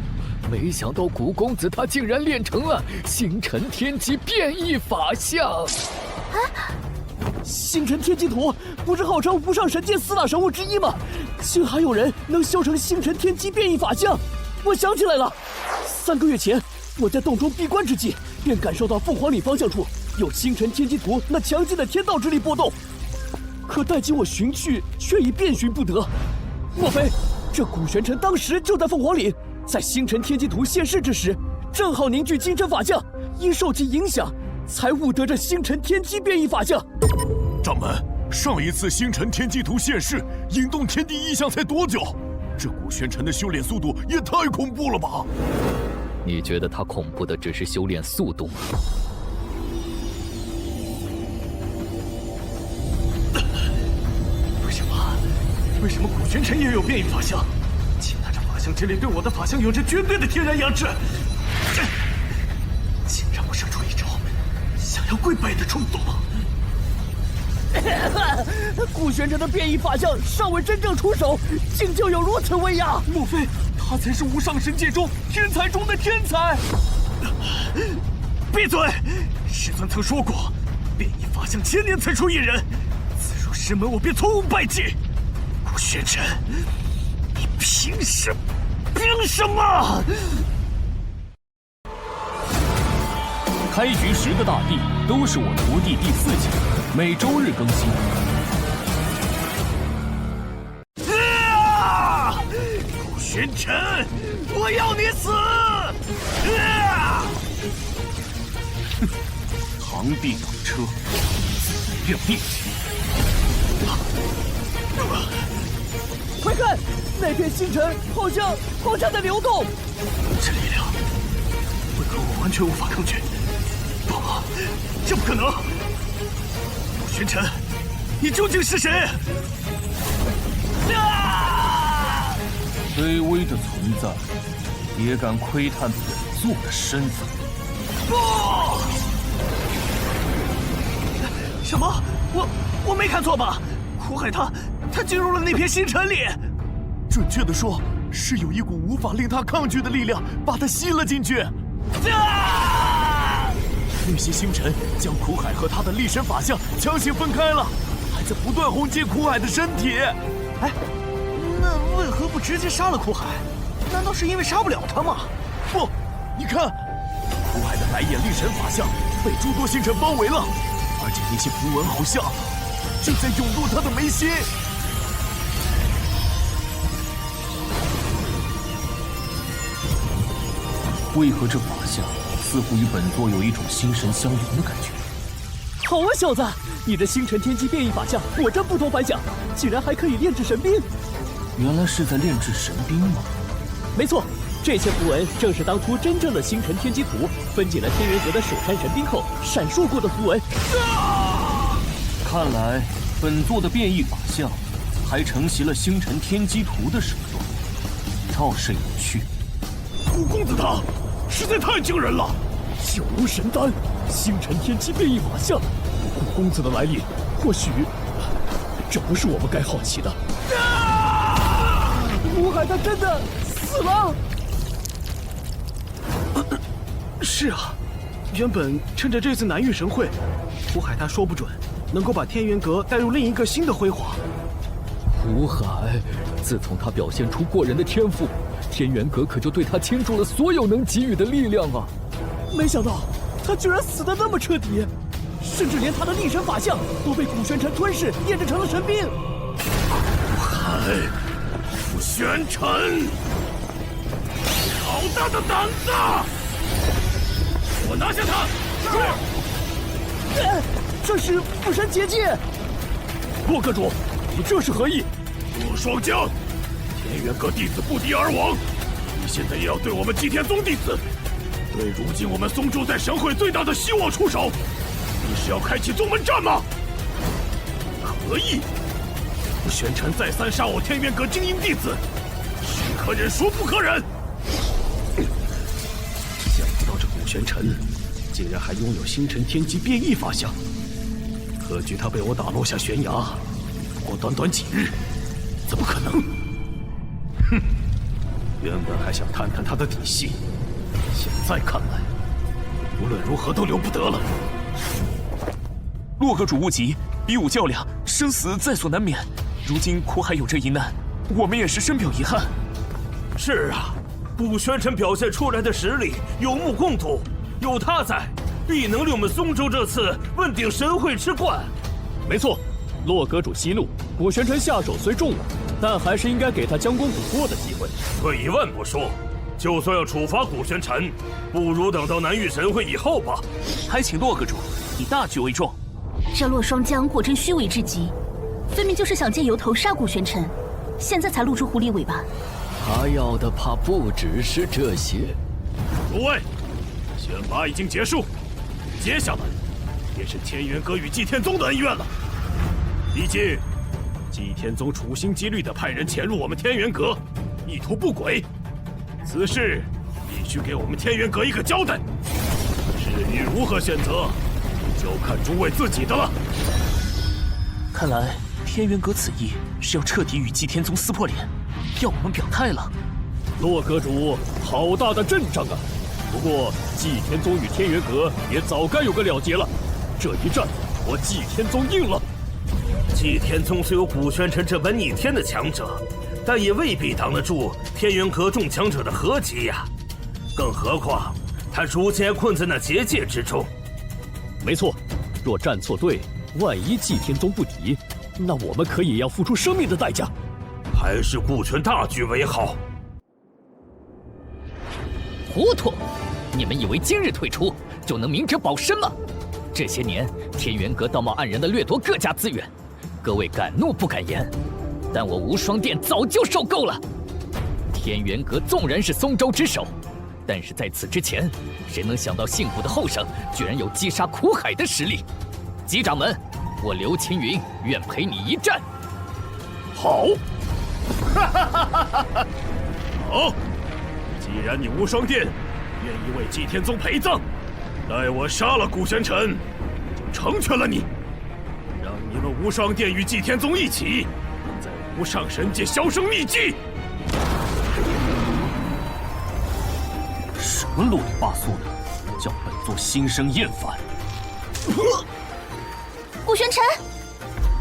没想到古公子他竟然练成了星辰天机变异法相。星辰天机图不是号称无上神界4大神物之一吗？竟还有人能修成星辰天机变异法相！我想起来了，3个月前我在洞中闭关之际，便感受到凤凰岭方向处有星辰天机图那强劲的天道之力波动，可待经我寻去，却已遍寻不得。莫非这古玄尘当时就在凤凰岭，在星辰天机图现世之时，正好凝聚金针法相，因受其影响，才悟得这星辰天机变异法相。掌门，上一次星辰天机图现世，引动天地异象才多久？这古玄尘的修炼速度也太恐怖了吧！你觉得他恐怖的只是修炼速度吗？为什么古玄尘也有变异法相？其他这法相之力对我的法相有着绝对的天然压制，竟让我生出一种想要跪拜的冲动。古玄尘的变异法相尚未真正出手，竟就有如此威压？莫非他才是无上神界中天才中的天才？闭嘴！师尊曾说过，变异法相1000年才出一人，此入师门，我便从无败绩。古玄尘，你凭什么？开局10个大帝都是我徒弟第4级，每周日更新。古玄尘，我要你死！螳臂挡车，让命！快看，那片星辰好像在流动。这力量，为何我完全无法抗拒？不，这不可能！古玄尘，你究竟是谁？卑微的存在，也敢窥探本座的身份？不！什么？我没看错吧？苦海他进入了那片星辰里。准确的说，是有一股无法令他抗拒的力量把他吸了进去。那些星辰将苦海和他的力神法相强行分开了，还在不断轰击苦海的身体。哎，那为何不直接杀了苦海？难道是因为杀不了他吗？不，你看，苦海的白眼力神法相被诸多星辰包围了，而且那些符文好像正在涌入他的眉心。为何这法相似乎与本座有一种心神相连的感觉？好啊，小子，你的星辰天机变异法相果真不同凡响，竟然还可以炼制神兵。原来是在炼制神兵吗？没错，这些符文正是当初真正的星辰天机图分解了天元阁的守山神兵后闪烁过的符文。看来本座的变异法相还承袭了星辰天机图的手段，倒是有趣。苦公子他实在太惊人了！九如神丹，星辰天机变异法相，苦公子的来历，或许这不是我们该好奇的。苦海他真的死了？是啊，原本趁着这次南域神会，苦海他说不准能够把天元阁带入另一个新的辉煌。苦海，自从他表现出过人的天赋，天元阁可就对他倾注了所有能给予的力量啊！没想到他居然死得那么彻底，甚至连他的力神法相都被古玄尘吞噬，炼制成了神兵。苦海，古玄尘，好大的胆子！我拿下他！这是不神结界！洛阁主，你这是何意？洛霜江，天元阁弟子不敌而亡，你现在也要对我们祭天宗弟子，对如今我们松州在神会最大的希望出手？你是要开启宗门战吗？何意？古玄尘再三杀我天元阁精英弟子，是可忍孰不可忍！想不到这古玄尘竟然还拥有星辰天机变异法相，何惧他被我打落下悬崖，不过短短几日，怎么可能？哼！原本还想探探他的底细，现在看来，无论如何都留不得了。洛阁主勿急，比武较量，生死在所难免。如今苦海有这一难，我们也是深表遗憾。是啊，古玄尘表现出来的实力有目共睹，有他在，必能令我们松州这次问鼎神会之冠。没错，洛阁主息怒，古玄尘下手虽重了，但还是应该给他将功补过的机会。退一万步说，就算要处罚古玄尘，不如等到南域神会以后吧。还请洛阁主以大局为重。这洛霜江果真虚伪至极，分明就是想借由头杀古玄尘，现在才露出狐狸尾巴。他要的怕不只是这些。诸位，选拔已经结束，接下来便是天元阁与祭天宗的恩怨了。毕竟，祭天宗处心积虑地派人潜入我们天元阁，意图不轨，此事必须给我们天元阁一个交代。至于如何选择，就看诸位自己的了。看来天元阁此意是要彻底与祭天宗撕破脸，要我们表态了。洛阁主，好大的阵仗啊！不过祭天宗与天元阁也早该有个了结了，这一战我祭天宗硬了。祭天宗虽有古玄尘这般逆天的强者，但也未必挡得住天元阁众强者的合击呀。更何况他如今还困在那结界之中。没错，若站错队，万一祭天宗不敌，那我们可也要付出生命的代价。还是顾全大局为好。糊涂！你们以为今日退出就能明哲保身吗？这些年，天元阁道貌岸然地掠夺各家资源，各位敢怒不敢言，但我无双殿早就受够了。天元阁纵然是松州之首，但是在此之前，谁能想到幸谷的后生居然有击杀苦海的实力？击掌门，我刘青云愿陪你一战。好，好，既然你无双殿愿意为祭天宗陪葬，待我杀了古玄尘，就成全了你。无双殿与祭天宗一起，在无上神界销声匿迹。什么啰里吧嗦的，叫本座心生厌烦。顾玄尘，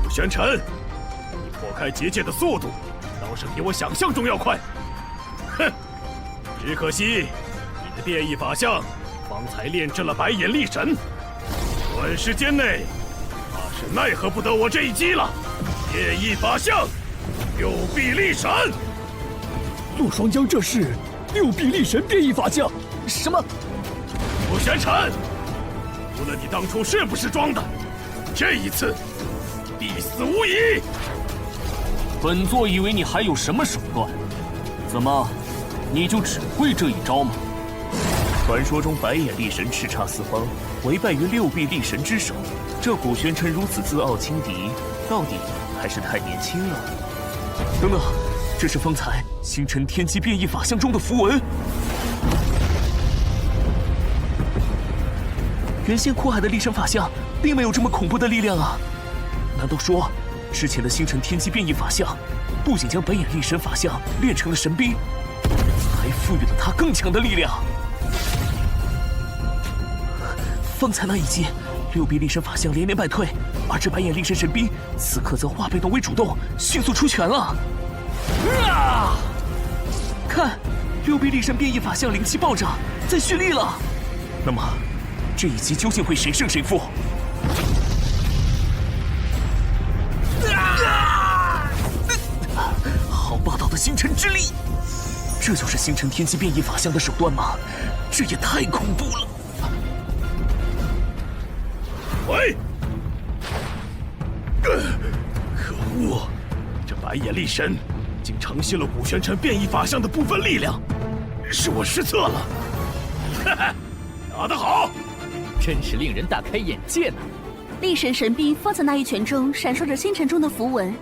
顾玄尘，你破开结界的速度倒是比我想象中要快。哼，只可惜你的变异法相方才炼制了白眼力神，短时间内怕是奈何不得我这一击了。变异法相，六臂力神。陆双江，这是六臂力神变异法相？什么？顾玄尘，无论你当初是不是装的，这一次必死无疑。本座以为你还有什么手段？怎么，你就只会这一招吗？传说中白眼力神叱咤四方，为败于六臂力神之手。这古玄尘如此自傲轻敌，到底还是太年轻了。等等，这是方才星辰天机变异法相中的符文。原先苦海的力神法相并没有这么恐怖的力量啊！难道说，之前的星辰天机变异法相不仅将白眼力神法相练成了神兵，还赋予了他更强的力量？方才那一击，六臂力神法相连连败退，而这白眼力神神兵此刻则化被动为主动，迅速出拳了。看，六臂力神变异法相灵气暴涨，在蓄力了。那么，这一击究竟会谁胜谁负？好霸道的星辰之力！这就是星辰天机变异法相的手段吗？这也太恐怖了！喂！可恶！这白眼力神竟承袭了古玄尘变异法相的部分力量，是我失策了。哈哈，打得好！真是令人大开眼界呢！力神神兵方才那一拳中闪烁着星辰中的符文，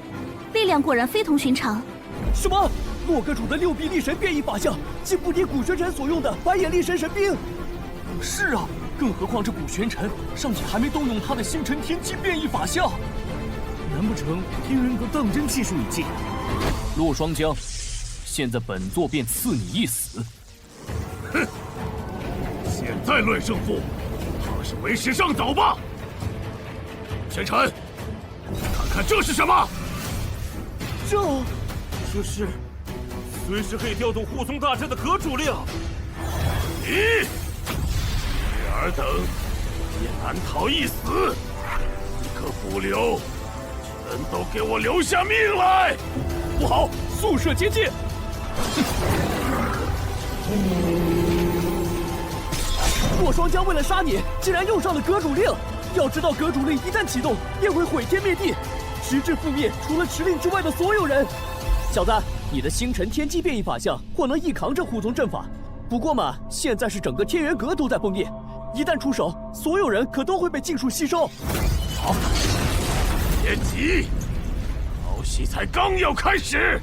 力量果然非同寻常。什么？洛阁主的六臂力神变异法相竟不敌古玄尘所用的白眼力神神兵？是啊，更何况这古玄尘尚且还没动用他的星辰天机变异法相，难不成天人阁当真气数已尽？陆双江，现在本座便赐你一死。哼！现在论胜负，怕是为时尚早吧？玄尘，看看这是什么？这是随时可以调动护宗大阵的阁主令。你尔等也难逃一死，一个不留，全都给我留下命来！不好，速射结界！洛双江为了杀你，竟然用上了阁主令。要知道，阁主令一旦启动，便会毁天灭地，直至覆灭除了持令之外的所有人。小子，你的星辰天机变异法相或能一扛这护宗阵法，不过嘛，现在是整个天元阁都在崩裂，一旦出手，所有人可都会被尽数吸收。好，别急，好戏才刚要开始。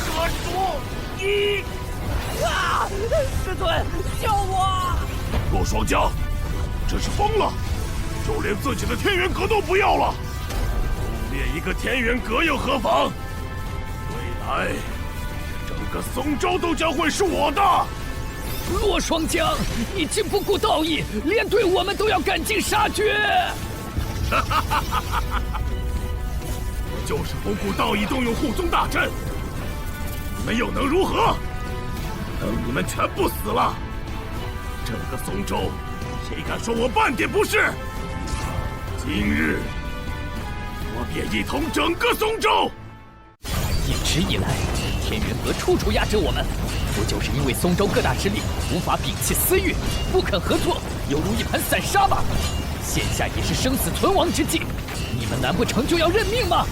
阁主，你师尊，救我！洛双江，这是疯了，就连自己的天元阁都不要了。灭一个天元阁又何妨？未来，整个松州都将会是我的。洛双江，你竟不顾道义，连对我们都要赶尽杀绝！我就是不顾道义，动用护宗大阵，你们又能如何？等你们全部死了，整个松州，谁敢说我半点不是？今日。我便一统整个松州。一直以来，天元阁处处压制我们，不就是因为松州各大势力无法摒弃私欲，不肯合作，犹如一盘散沙吗？现下也是生死存亡之际，你们难不成就要认命吗？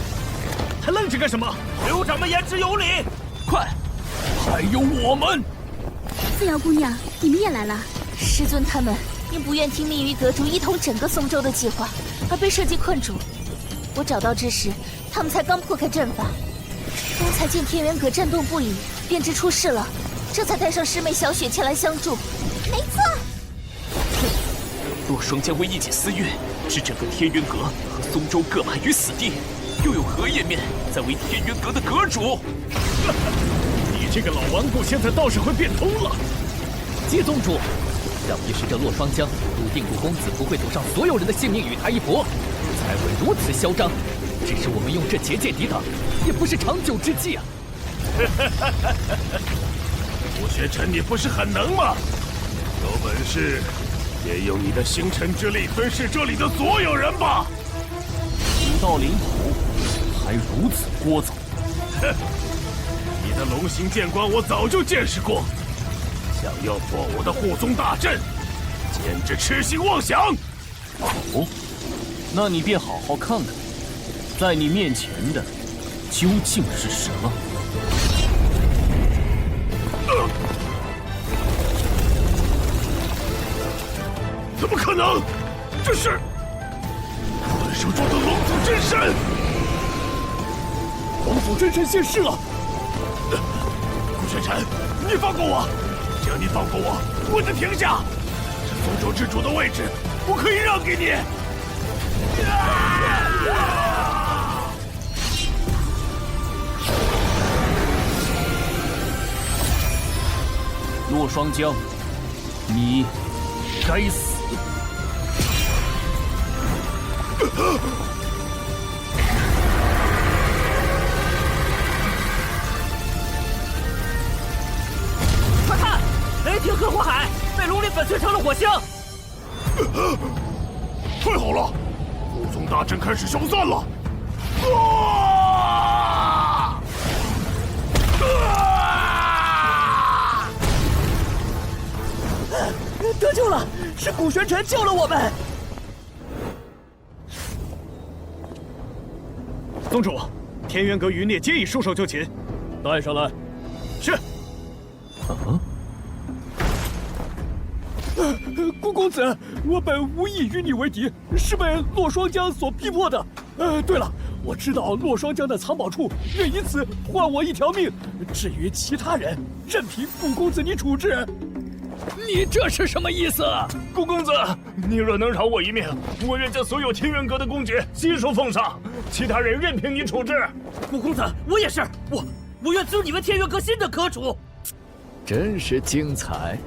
还愣着干什么？刘掌门言之有理，快！还有我们！四瑶姑娘，你们也来了。师尊他们因不愿听命于阁主一统整个松州的计划，而被设计困住。我找到之时，他们才刚破开阵法。刚才见天元阁震动不已，便知出事了，这才带上师妹小雪前来相助。没错。若霜将为一己私欲，置整个天元阁和松州各派于死地，又有何颜面再为天元阁的阁主？你这个老顽固，现在倒是会变通了。接宗主，想必是这洛霜江笃定顾公子不会赌上所有人的性命与他一搏，才会如此嚣张。只是我们用这结界抵挡，也不是长久之计啊。顾玄尘，你不是很能吗？有本事也用你的星辰之力吞噬这里的所有人吧！武道领头还如此聒噪，哼！你的龙行剑关我早就见识过，想要破我的护宗大阵，简直痴心妄想！哦，那你便好好看看，在你面前的究竟是什么？怎么可能？这是传说中的龙祖真身！龙祖真身现世了！顾玄尘，你放过我！只要你放过我，我就停下。这松州之主的位置，我可以让给你。洛霜江，你该死！快看，雷霆和火海被龙力粉碎成了火星！太好了，护宗大阵开始消散了！得救了，是古玄尘救了我们。宗主，天元阁余孽皆已束手就擒，带上来。是。顾公子，我本无意与你为敌，是被洛霜江所逼迫的。对了，我知道洛霜江的藏宝处，愿以此换我一条命。至于其他人，任凭顾公子你处置。你这是什么意思？顾公子，你若能饶我一命，我愿将所有天元阁的公爵悉数奉上，其他人任凭你处置。顾公子，我也是，我愿做你们天元阁新的阁主。真是精彩！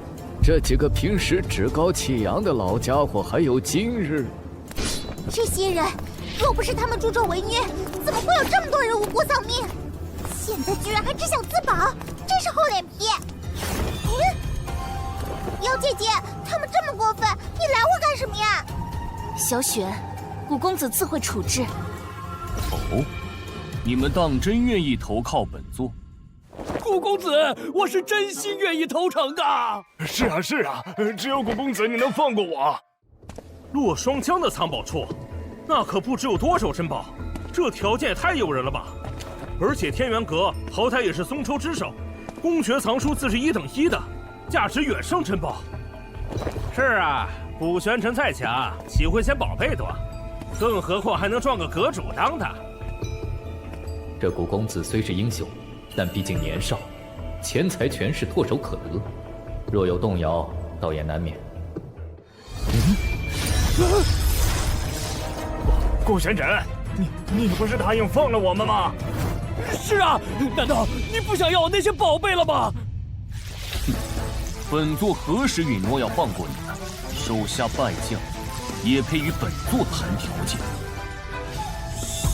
这几个平时趾高气扬的老家伙，还有今日。这些人若不是他们助纣为虐，怎么会有这么多人无辜丧命？现在居然还只想自保，真是厚脸皮！妖姐姐，他们这么过分，你拦我干什么呀？小雪，古公子自会处置。哦，你们当真愿意投靠本座？顾公子，我是真心愿意投诚的。是啊，是啊，只有顾公子你能放过我。洛霜江的藏宝处，那可不知有多少珍宝，这条件也太诱人了吧！而且天元阁好歹也是松州之首，公爵藏书自是1等1的，价值远胜珍宝。是啊，古玄尘再强，岂会嫌宝贝多？更何况还能撞个阁主当的。这古公子虽是英雄，但毕竟年少，钱财权势唾手可得，若有动摇，倒也难免。顾玄尘，你不是答应放了我们吗？是啊，难道你不想要那些宝贝了吗？本座何时允诺要放过你们？手下败将，也配与本座谈条件？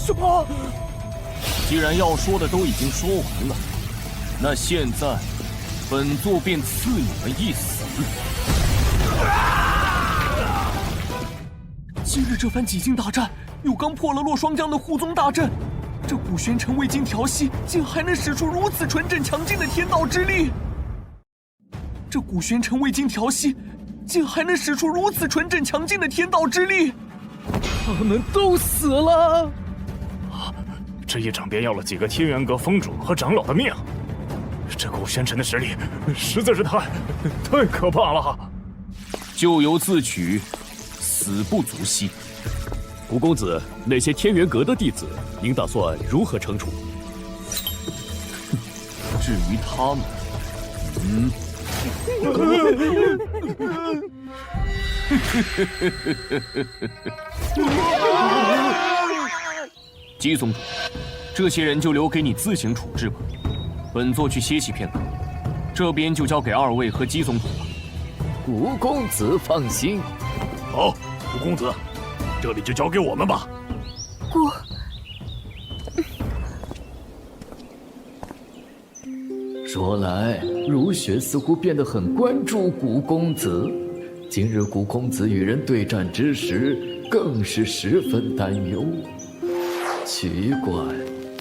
什么？既然要说的都已经说完了，那现在本座便赐你们一死。今日这番几经大战，又刚破了洛霜江的护宗大阵，这古玄尘未经调息，竟还能使出如此纯正强劲的天道之力。这古玄尘未经调息，竟还能使出如此纯正强劲的天道之力。他们都死了。这一场便要了几个天元阁峰主和长老的命，这古玄尘的实力实在是太可怕了。咎由自取，死不足惜。古公子，那些天元阁的弟子，您打算如何惩处？至于他们，姬宗主，这些人就留给你自行处置吧。本座去歇息片刻，这边就交给二位和姬宗主了。古公子放心。好，古公子，这里就交给我们吧。说来，如雪似乎变得很关注古公子。今日古公子与人对战之时，更是十分担忧。奇怪，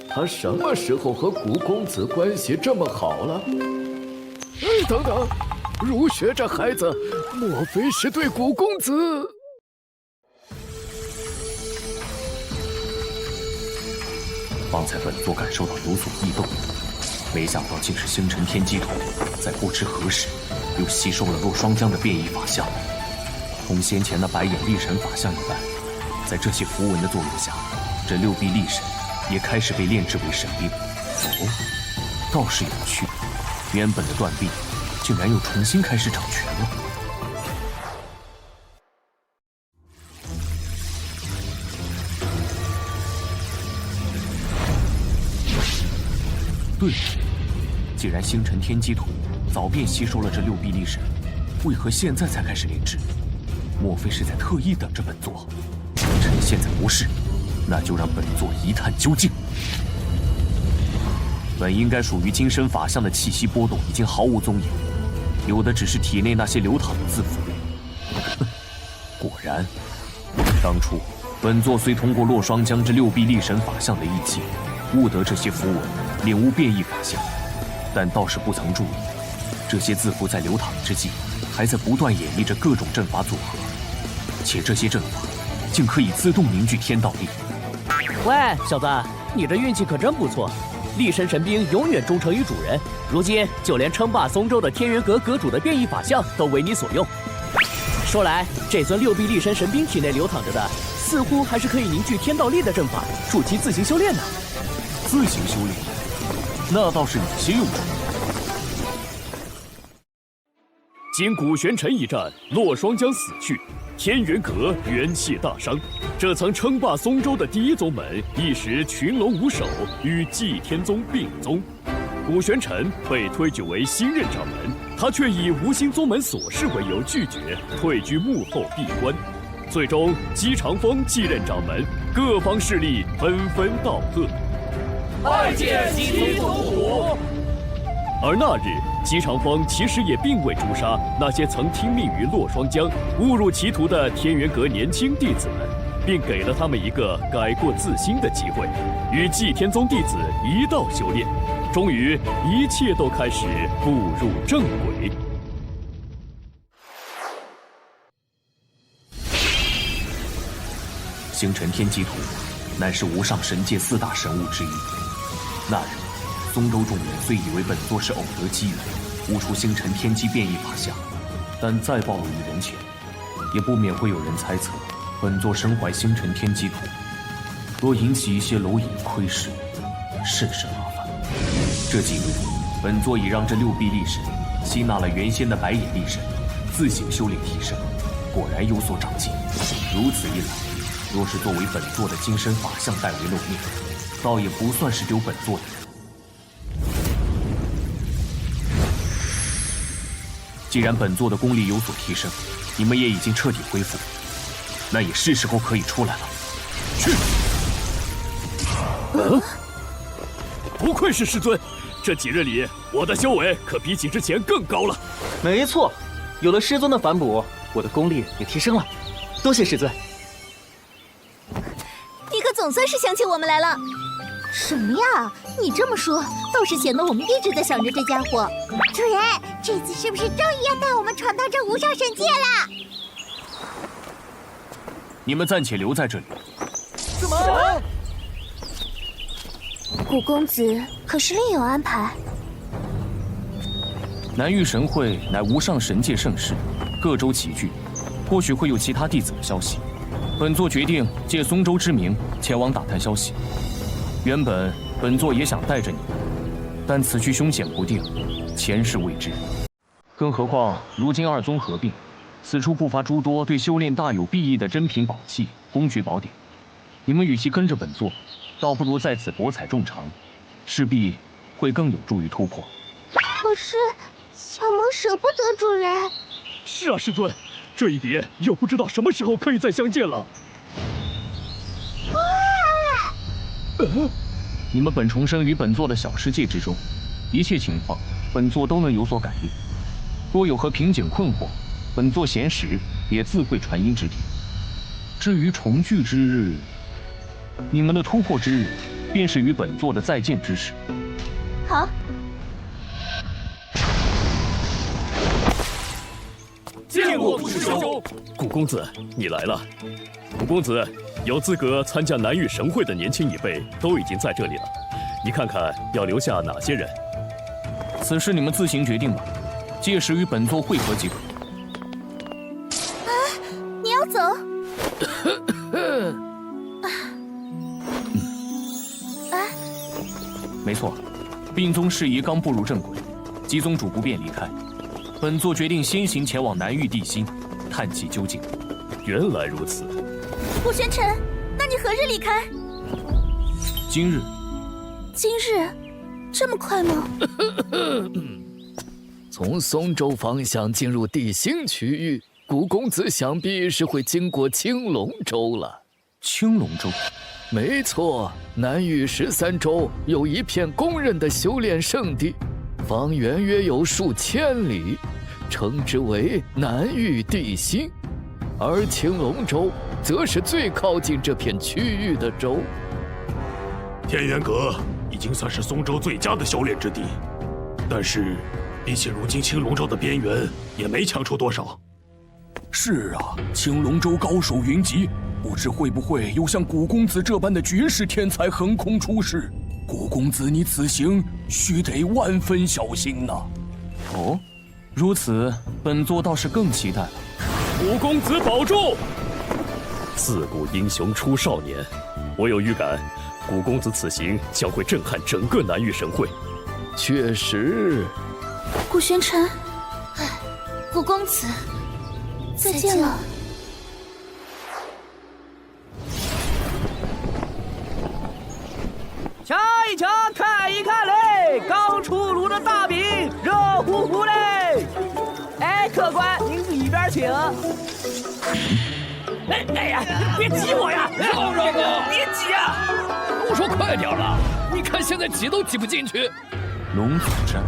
他什么时候和古公子关系这么好了？等等，如雪这孩子，莫非是对古公子？方才本座感受到有所异动。没想到竟是星辰天机图，在不知何时又吸收了洛霜江的变异法相，同先前的白眼力神法相一般。在这些符文的作用下，这六臂力神也开始被炼制为神兵。哦，倒是有趣，原本的断臂竟然又重新开始掌权了。对了，既然星辰天机图早便吸收了这六臂力神，为何现在才开始炼制？莫非是在特意等着本座？趁现在无事，那就让本座一探究竟。本应该属于金身法相的气息波动已经毫无踪影，有的只是体内那些流淌的字符。果然，当初本座虽通过洛霜江这六臂力神法相的一击，悟得这些符文，领悟变异法相，但倒是不曾注意，这些字符在流淌之际，还在不断演绎着各种阵法组合，且这些阵法竟可以自动凝聚天道力。喂，小子，你这运气可真不错，力神神兵永远忠诚于主人，如今就连称霸松州的天元阁阁主的变异法相都为你所用。说来，这尊六臂力神神兵体内流淌着的，似乎还是可以凝聚天道力的阵法，助其自行修炼呢。自行修炼，那倒是有些用处。经古玄尘一战，洛霜江死去，天元阁元气大伤。这曾称霸松州的第一宗门一时群龙无首，与祭天宗并宗。古玄尘被推举为新任掌门，他却以无心宗门琐事为由拒绝，退居幕后闭关。最终，姬长风继任掌门，各方势力纷纷道贺。拜见姬宗主。而那日，姬长风其实也并未诛杀那些曾听命于洛霜江、误入歧途的天元阁年轻弟子们，并给了他们一个改过自新的机会，与祭天宗弟子一道修炼。终于，一切都开始步入正轨。星辰天机图，乃是无上神界四大神物之一。那日，松州众人虽以为本座是偶得机缘，悟出星辰天机变异法相，但再暴露于人前，也不免会有人猜测本座身怀星辰天机图，若引起一些蝼蚁窥视，甚是麻烦。这几日，本座已让这六臂力神吸纳了原先的白眼力神，自行修炼提升，果然有所长进。如此一来，若是作为本座的金身法相代为露面，倒也不算是丢本座的人。既然本座的功力有所提升，你们也已经彻底恢复，那也是时候可以出来了。去！不愧是师尊，这几日里我的修为可比起之前更高了。没错，有了师尊的反哺，我的功力也提升了。多谢师尊。你可总算是想起我们来了。什么呀？你这么说，倒是显得我们一直在想着这家伙。主人，这次是不是终于要带我们闯到这无上神界了？你们暂且留在这里。怎么？古公子可是另有安排？南域神会乃无上神界盛世，各州齐聚，或许会有其他弟子的消息。本座决定借松州之名前往打探消息。原本本座也想带着你们，但此去凶险不定，前世未知。更何况如今二宗合并，此处不乏诸多对修炼大有裨益的珍品宝器、工具宝典。你们与其跟着本座，倒不如在此博采众长，势必会更有助于突破。可是小萌舍不得主人。是啊，师尊，这一别又不知道什么时候可以再相见了。你们本重生于本座的小世界之中，一切情况本座都能有所感应。若有何瓶颈困惑，本座闲时也自会传音指点。至于重聚之日，你们的突破之日，便是与本座的再见之时。好。见过顾师兄。顾公子，你来了。顾公子，有资格参加南域神会的年轻一辈都已经在这里了，你看看要留下哪些人？此事你们自行决定吧，届时与本座会合即可。啊，你要走？没错，并宗事宜刚步入正轨，姬宗主不便离开，本座决定先行前往南域地心，探其究竟。原来如此。顾玄尘，那你何日离开？今日。今日？这么快吗？从松州方向进入地心区域，顾公子想必是会经过青龙州了。青龙州？没错，南域13州有一片公认的修炼圣地，方圆约有数千里，称之为南域地心。而青龙州则是最靠近这片区域的州。天元阁已经算是松州最佳的修炼之地，但是比起如今青龙州的边缘，也没强出多少。是啊，青龙州高手云集，不知会不会有像古公子这般的绝世天才横空出世。古公子，你此行须得万分小心呐。哦，如此，本座倒是更期待了。古公子保重！自古英雄出少年，我有预感，古公子此行将会震撼整个南域神会。确实。顾玄尘，顾公子，再见了。瞧一瞧，看一看嘞，刚出炉的大饼，热乎乎嘞！哎，客官，您里边请。哎呀，别挤我呀！让让啊！别挤啊！我说快点了，你看现在挤都挤不进去。龙祖斋，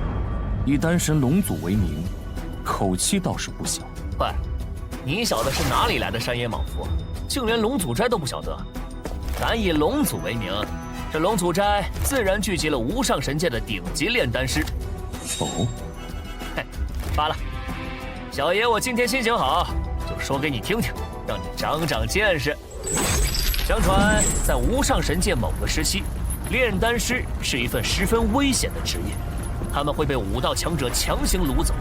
以丹神龙祖为名，口气倒是不小。喂，你小子是哪里来的山野莽夫，竟连龙祖斋都不晓得？咱以龙祖为名，这龙祖斋自然聚集了无上神界的顶级炼丹师。哦，嘿，罢了，小爷我今天心情好，就说给你听听，让你长长见识。相传，在无上神界某个时期，炼丹师是一份十分危险的职业，他们会被武道强者强行掳走，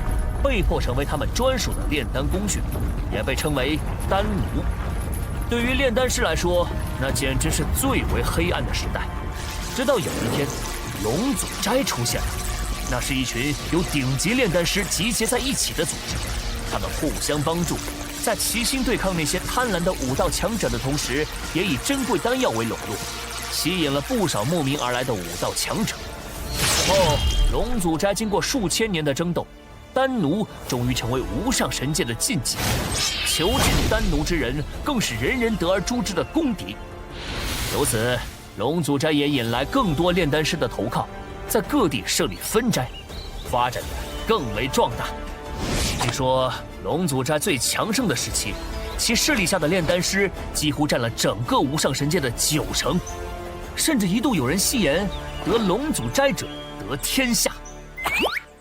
被迫成为他们专属的炼丹工具，也被称为丹奴。对于炼丹师来说，那简直是最为黑暗的时代。直到有一天，龙祖斋出现了，那是一群由顶级炼丹师集结在一起的组织，他们互相帮助，在齐心对抗那些贪婪的武道强者的同时，也以珍贵丹药为笼络，吸引了不少慕名而来的武道强者。此后，龙祖斋经过数千年的争斗，丹奴终于成为无上神界的禁忌，求取丹奴之人更是人人得而诛之的公敌。由此，龙祖斋也引来更多炼丹师的投靠，在各地设立分斋，发展得更为壮大。据说龙祖斋最强盛的时期，其势力下的炼丹师几乎占了整个无上神界的90%，甚至一度有人戏言得龙祖斋者得天下。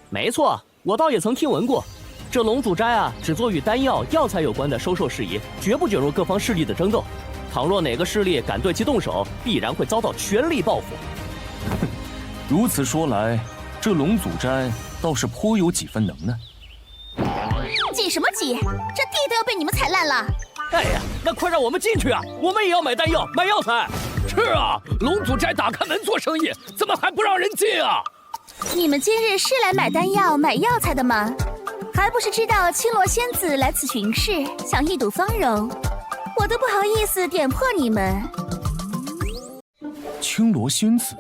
没错，我倒也曾听闻过，这龙祖斋啊，只做与丹药、药材有关的收受事宜，绝不卷入各方势力的争斗。倘若哪个势力敢对其动手，必然会遭到全力报复。如此说来，这龙祖斋倒是颇有几分能耐。挤什么挤？这地都要被你们踩烂了！哎呀，那快让我们进去啊！我们也要买丹药、买药材。是啊，龙祖斋打开门做生意，怎么还不让人进啊？你们今日是来买丹药、买药材的吗？还不是知道青罗仙子来此巡视，想一睹芳容，我都不好意思点破你们。青罗仙子，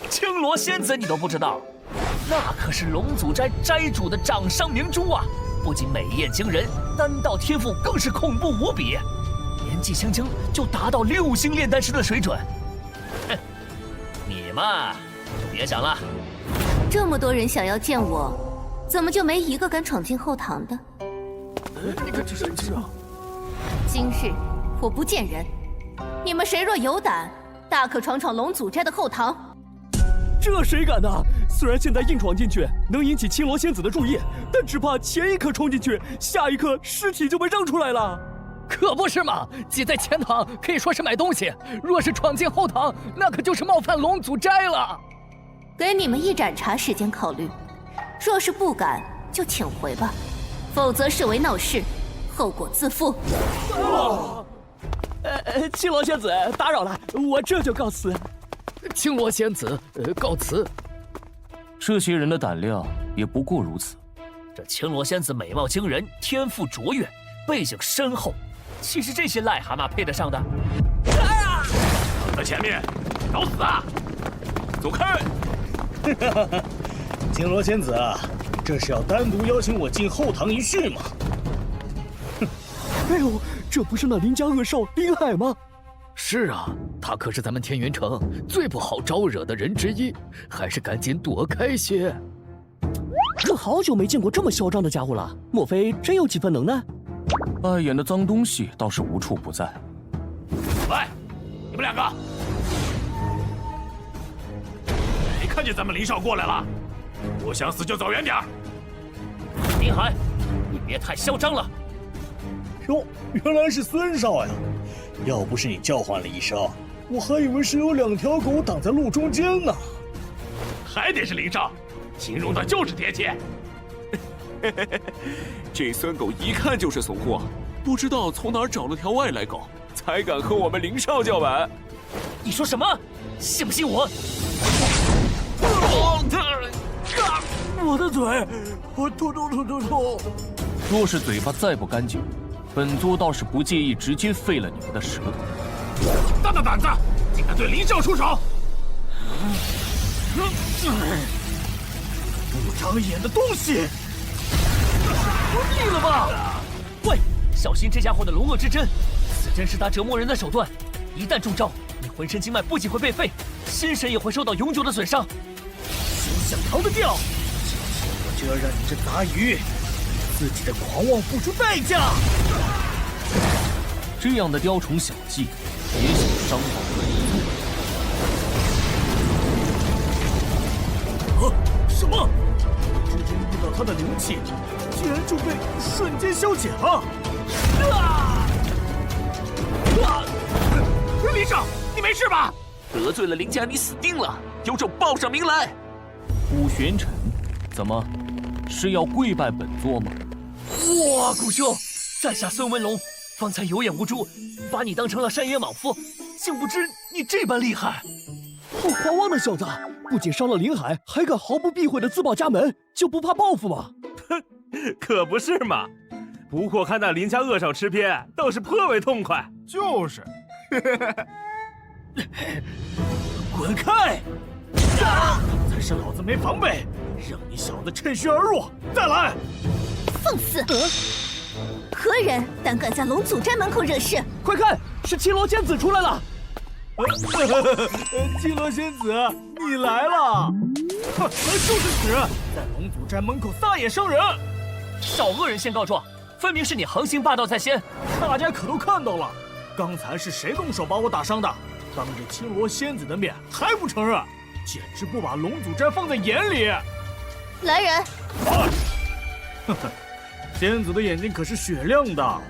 青罗仙子你都不知道，那可是龙祖斋斋主的掌上明珠啊！不仅美艳惊人，丹道天赋更是恐怖无比，年纪轻轻就达到6星炼丹师的水准。哼，你嘛就别想了。这么多人想要见我，怎么就没一个敢闯进后堂的？你可真生气啊！今日我不见人，你们谁若有胆，大可闯闯龙祖斋的后堂。这谁敢呢？虽然现在硬闯进去能引起青罗仙子的注意，但只怕前一刻冲进去，下一刻尸体就被扔出来了。可不是嘛！挤在前堂可以说是买东西，若是闯进后堂，那可就是冒犯龙祖斋了。给你们一盏茶时间考虑，若是不敢，就请回吧，否则视为闹事，后果自负。青罗仙子，打扰了，我这就告辞。青罗仙子，告辞。这些人的胆量也不过如此。这青罗仙子美貌惊人，天赋卓越，背景深厚，岂是这些癞蛤蟆配得上的？挡在前面，找死啊！走开！青罗仙子，这是要单独邀请我进后堂一叙吗？哎呦，这不是那邻家恶少林海吗？是啊，他可是咱们天元城最不好招惹的人之一，还是赶紧躲开些。可好久没见过这么嚣张的家伙了，莫非真有几分能耐？碍眼的脏东西倒是无处不在。喂，你们两个，没看见咱们林少过来了？不想死就走远点儿。林海，你别太嚣张了。哟，原来是孙少呀！要不是你叫唤了一声，我还以为是有2条狗挡在路中间呢。还得是林少，形容的就是贴切。这孙狗一看就是怂货，不知道从哪儿找了条外来狗，才敢和我们林少叫板。你说什么？信不信我？我的嘴，我吐！若是嘴巴再不干净，本座倒是不介意直接废了你们的舌头。大胆子，竟敢对林少出手！不长眼的东西！活腻了吧？喂，小心这家伙的龙恶之针，此针是他折磨人的手段，一旦中招，你浑身经脉不仅会被废，心神也会受到永久的损伤。休想逃得掉！今天我就要让你这杂鱼为自己的狂妄付出代价！这样的雕虫小技，也想伤到本座？什么？之针遇到他的灵气，竟然就被瞬间消解了！林少，你没事吧？得罪了林家，你死定了！有种报上名来！古玄尘，怎么是要跪拜本座吗？哇，古兄，在下孙文龙，方才有眼无珠，把你当成了山野莽夫，竟不知你这般厉害。好狂妄的小子，不仅伤了林海，还敢毫不避讳的自报家门，就不怕报复吗？可不是嘛！不过看那林家恶少吃瘪，倒是颇为痛快。就是，滚开！才是老子没防备，让你小子趁虚而入！再来！放肆！何人胆敢在龙祖斋门口惹事？快看，是青罗仙子出来了！青罗仙子，你来了！就是指在龙祖斋门口撒野伤人，少恶人先告状，分明是你横行霸道在先。大家可都看到了，刚才是谁动手把我打伤的？当着青罗仙子的面还不承认，简直不把龙祖斋放在眼里！来人！仙子的眼睛可是雪亮的，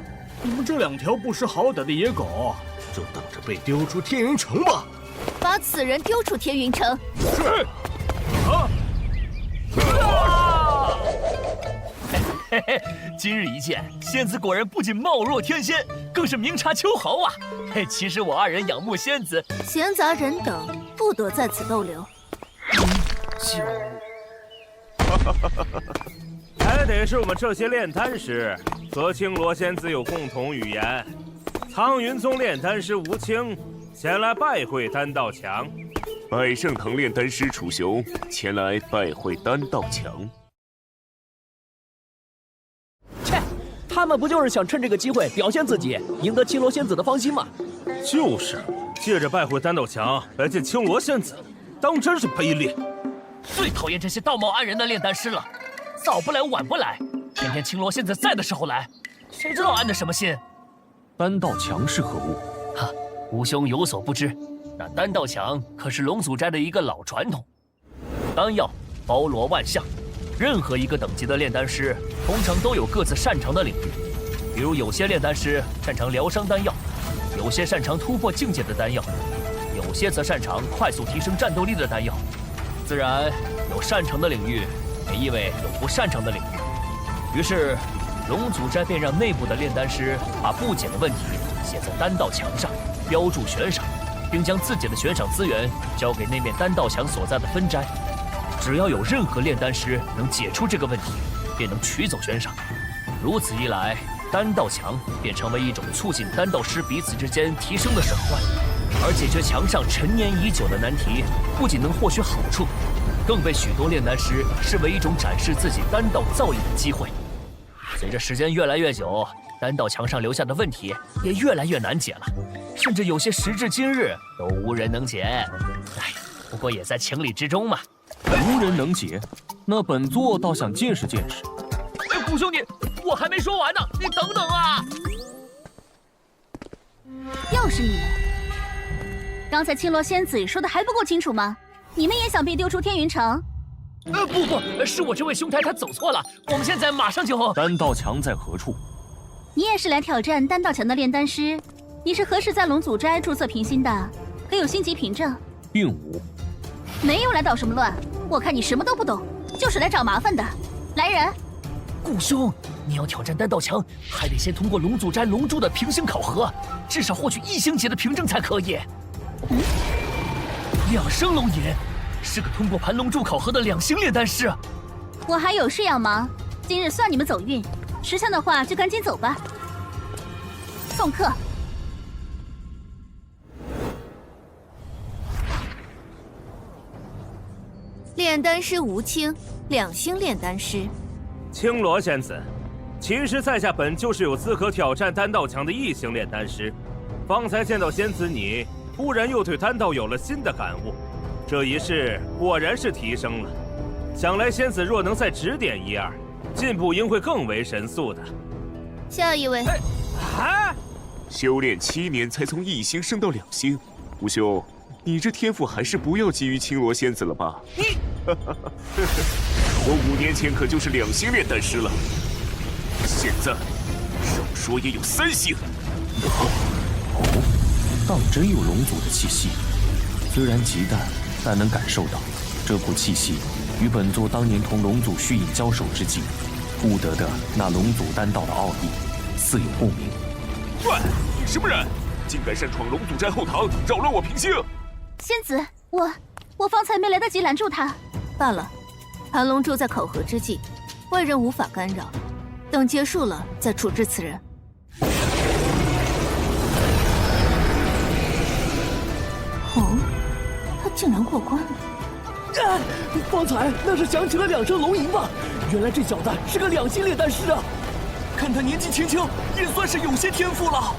你们这2条不识好歹的野狗，就等着被丢出天云城吧！把此人丢出天云城。是。嘿嘿，今日一见，仙子果然不仅貌若天仙，更是明察秋毫啊！嘿，其实我2人仰慕仙子，闲杂人等不得在此逗留。哎，也得是我们这些炼丹师和青罗仙子有共同语言。苍云宗炼丹师吴清前来拜会丹道强。百圣堂炼丹师楚雄前来拜会丹道强。切，他们不就是想趁这个机会表现自己，赢得青罗仙子的芳心吗？就是，借着拜会丹道强来见青罗仙子，当真是卑劣。最讨厌这些道貌岸然的炼丹师了，早不来晚不来，偏偏青罗仙子在的时候来，谁知道安的什么心？丹道强是何物？哈，吾兄有所不知，那丹道强可是龙祖斋的一个老传统。丹药包罗万象，任何一个等级的炼丹师，通常都有各自擅长的领域。比如有些炼丹师擅长疗伤丹药，有些擅长突破境界的丹药，有些则擅长快速提升战斗力的丹药。自然，有擅长的领域，也意味有不擅长的领域。于是，龙祖斋便让内部的炼丹师把不解的问题写在丹道墙上，标注悬赏，并将自己的悬赏资源交给那面丹道墙所在的分斋。只要有任何炼丹师能解出这个问题，便能取走悬赏。如此一来，丹道墙便成为一种促进丹道师彼此之间提升的手段。而解决墙上陈年已久的难题，不仅能获取好处，更被许多炼丹师视为一种展示自己丹道造诣的机会。随着时间越来越久，丹道墙上留下的问题也越来越难解了，甚至有些时至今日都无人能解。哎，不过也在情理之中嘛。无人能解，那本座倒想见识见识。哎，古兄弟，我还没说完呢，你等等啊！又是你们！刚才青罗仙子说的还不够清楚吗？你们也想被丢出天云城？不，是我这位兄台他走错了，我们现在马上就……丹道强在何处？你也是来挑战丹道强的炼丹师？你是何时在龙祖斋注册凭心的？可有星级凭证？并无。没有来捣什么乱？我看你什么都不懂，就是来找麻烦的。来人！顾兄，你要挑战丹道强，还得先通过龙祖斋龙珠的凭星考核，至少获取1星级的凭证才可以。2升龙吟是个通过盘龙珠考核的2星炼丹师。我还有事要忙，今日算你们走运。识相的话就赶紧走吧。送客。炼丹师吴清，2星炼丹师。青罗仙子，其实在下本就是有资格挑战丹道强的1星炼丹师。方才见到仙子你，突然又对丹道有了新的感悟，这一试果然是提升了。想来仙子若能再指点1二，进步应会更为神速的。下一位。修炼7年才从1星升到2星，吴兄，你这天赋还是不要急于青罗仙子了吧？我5年前可就是2星炼丹师了，现在少说也有3星。当真有龙祖的气息，虽然极淡，但能感受到这股气息与本座当年同龙祖虚影交手之际悟得的那龙祖丹道的奥义似有共鸣。喂，你什么人？竟敢擅闯龙祖斋后堂，扰乱我平星！仙子，我方才没来得及拦住他。罢了，盘龙珠在考核之际，外人无法干扰。等结束了再处置此人。哦，他竟然过关了！方才那是响起了2声龙吟吧？原来这小子是个2星炼丹师啊！看他年纪轻轻，也算是有些天赋了。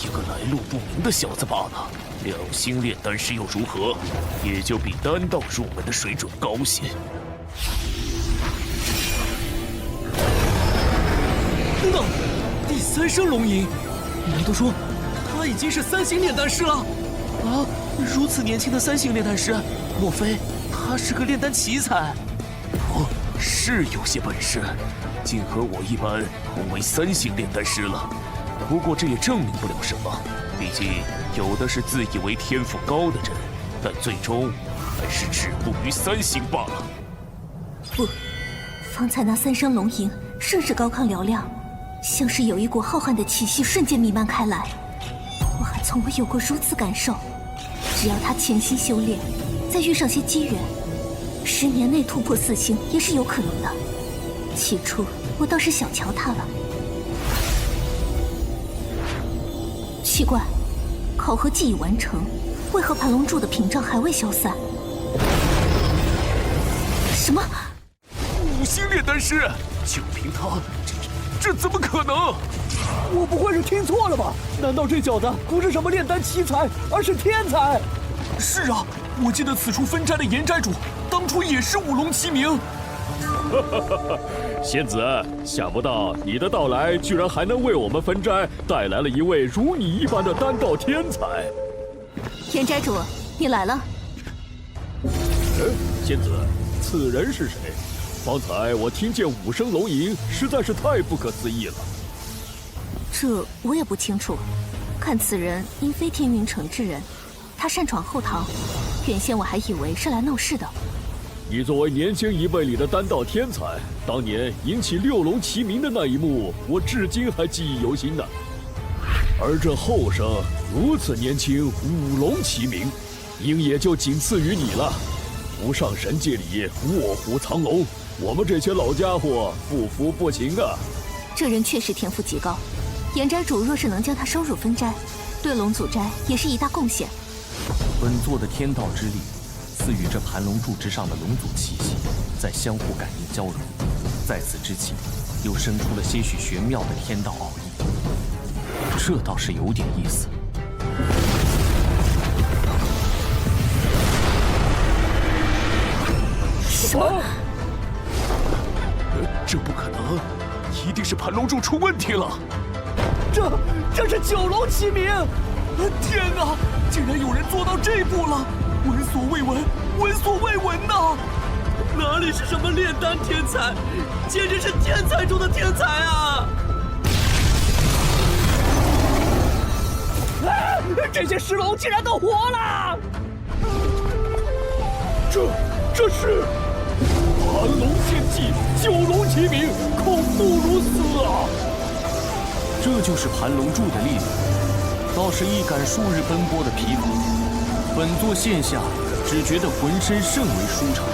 一个来路不明的小子罢了，2星炼丹师又如何？也就比丹道入门的水准高些。等等，第3声龙吟，难道说他已经是3星炼丹师了？啊，如此年轻的3星炼丹师，莫非他是个炼丹奇才？是有些本事，竟和我一般同为3星炼丹师了。不过这也证明不了什么，毕竟有的是自以为天赋高的人，但最终还是止步于3星罢了。不，方才那3声龙吟甚是高亢嘹亮，像是有一股浩瀚的气息瞬间弥漫开来，我还从未有过如此感受。只要他潜心修炼，再遇上些机缘， 10年内突破4星也是有可能的。起初我倒是小瞧他了。奇怪，考核既已完成，为何盘龙柱的屏障还未消散？什么？5星炼丹师，就凭他，这怎么可能？我不会是听错了吧？难道这小子不是什么炼丹奇才，而是天才？是啊，我记得此处分斋的岩斋主当初也是5龙齐名。仙子，想不到你的到来，居然还能为我们分斋带来了一位如你一般的丹道天才。岩斋主，你来了。仙子，此人是谁？方才我听见5声龙吟，实在是太不可思议了。这我也不清楚，看此人应非天云城之人，他擅闯后堂，原先我还以为是来闹事的。你作为年轻一辈里的丹道天才，当年引起6龙齐名的那一幕，我至今还记忆犹新呢。而这后生如此年轻，5龙齐名，应也就仅次于你了。无上神界里卧虎藏龙，我们这些老家伙不服不行啊！这人确实天赋极高，岩斋主若是能将他收入分斋，对龙祖斋也是一大贡献。本座的天道之力，似与这盘龙柱之上的龙祖气息在相互感应交融，在此之际，又生出了些许玄妙的天道奥义，这倒是有点意思。什么？这不可能，一定是盘龙柱出问题了。这是9龙齐名！天哪，竟然有人做到这步了！闻所未闻，闻所未闻呐！哪里是什么炼丹天才，简直是天才中的天才啊！这些石龙竟然都活了！这是盘龙仙迹，9龙齐名，恐怖如斯啊！这就是盘龙柱的力量，倒是一杆数日奔波的疲乏，本座现下只觉得浑身甚为舒畅。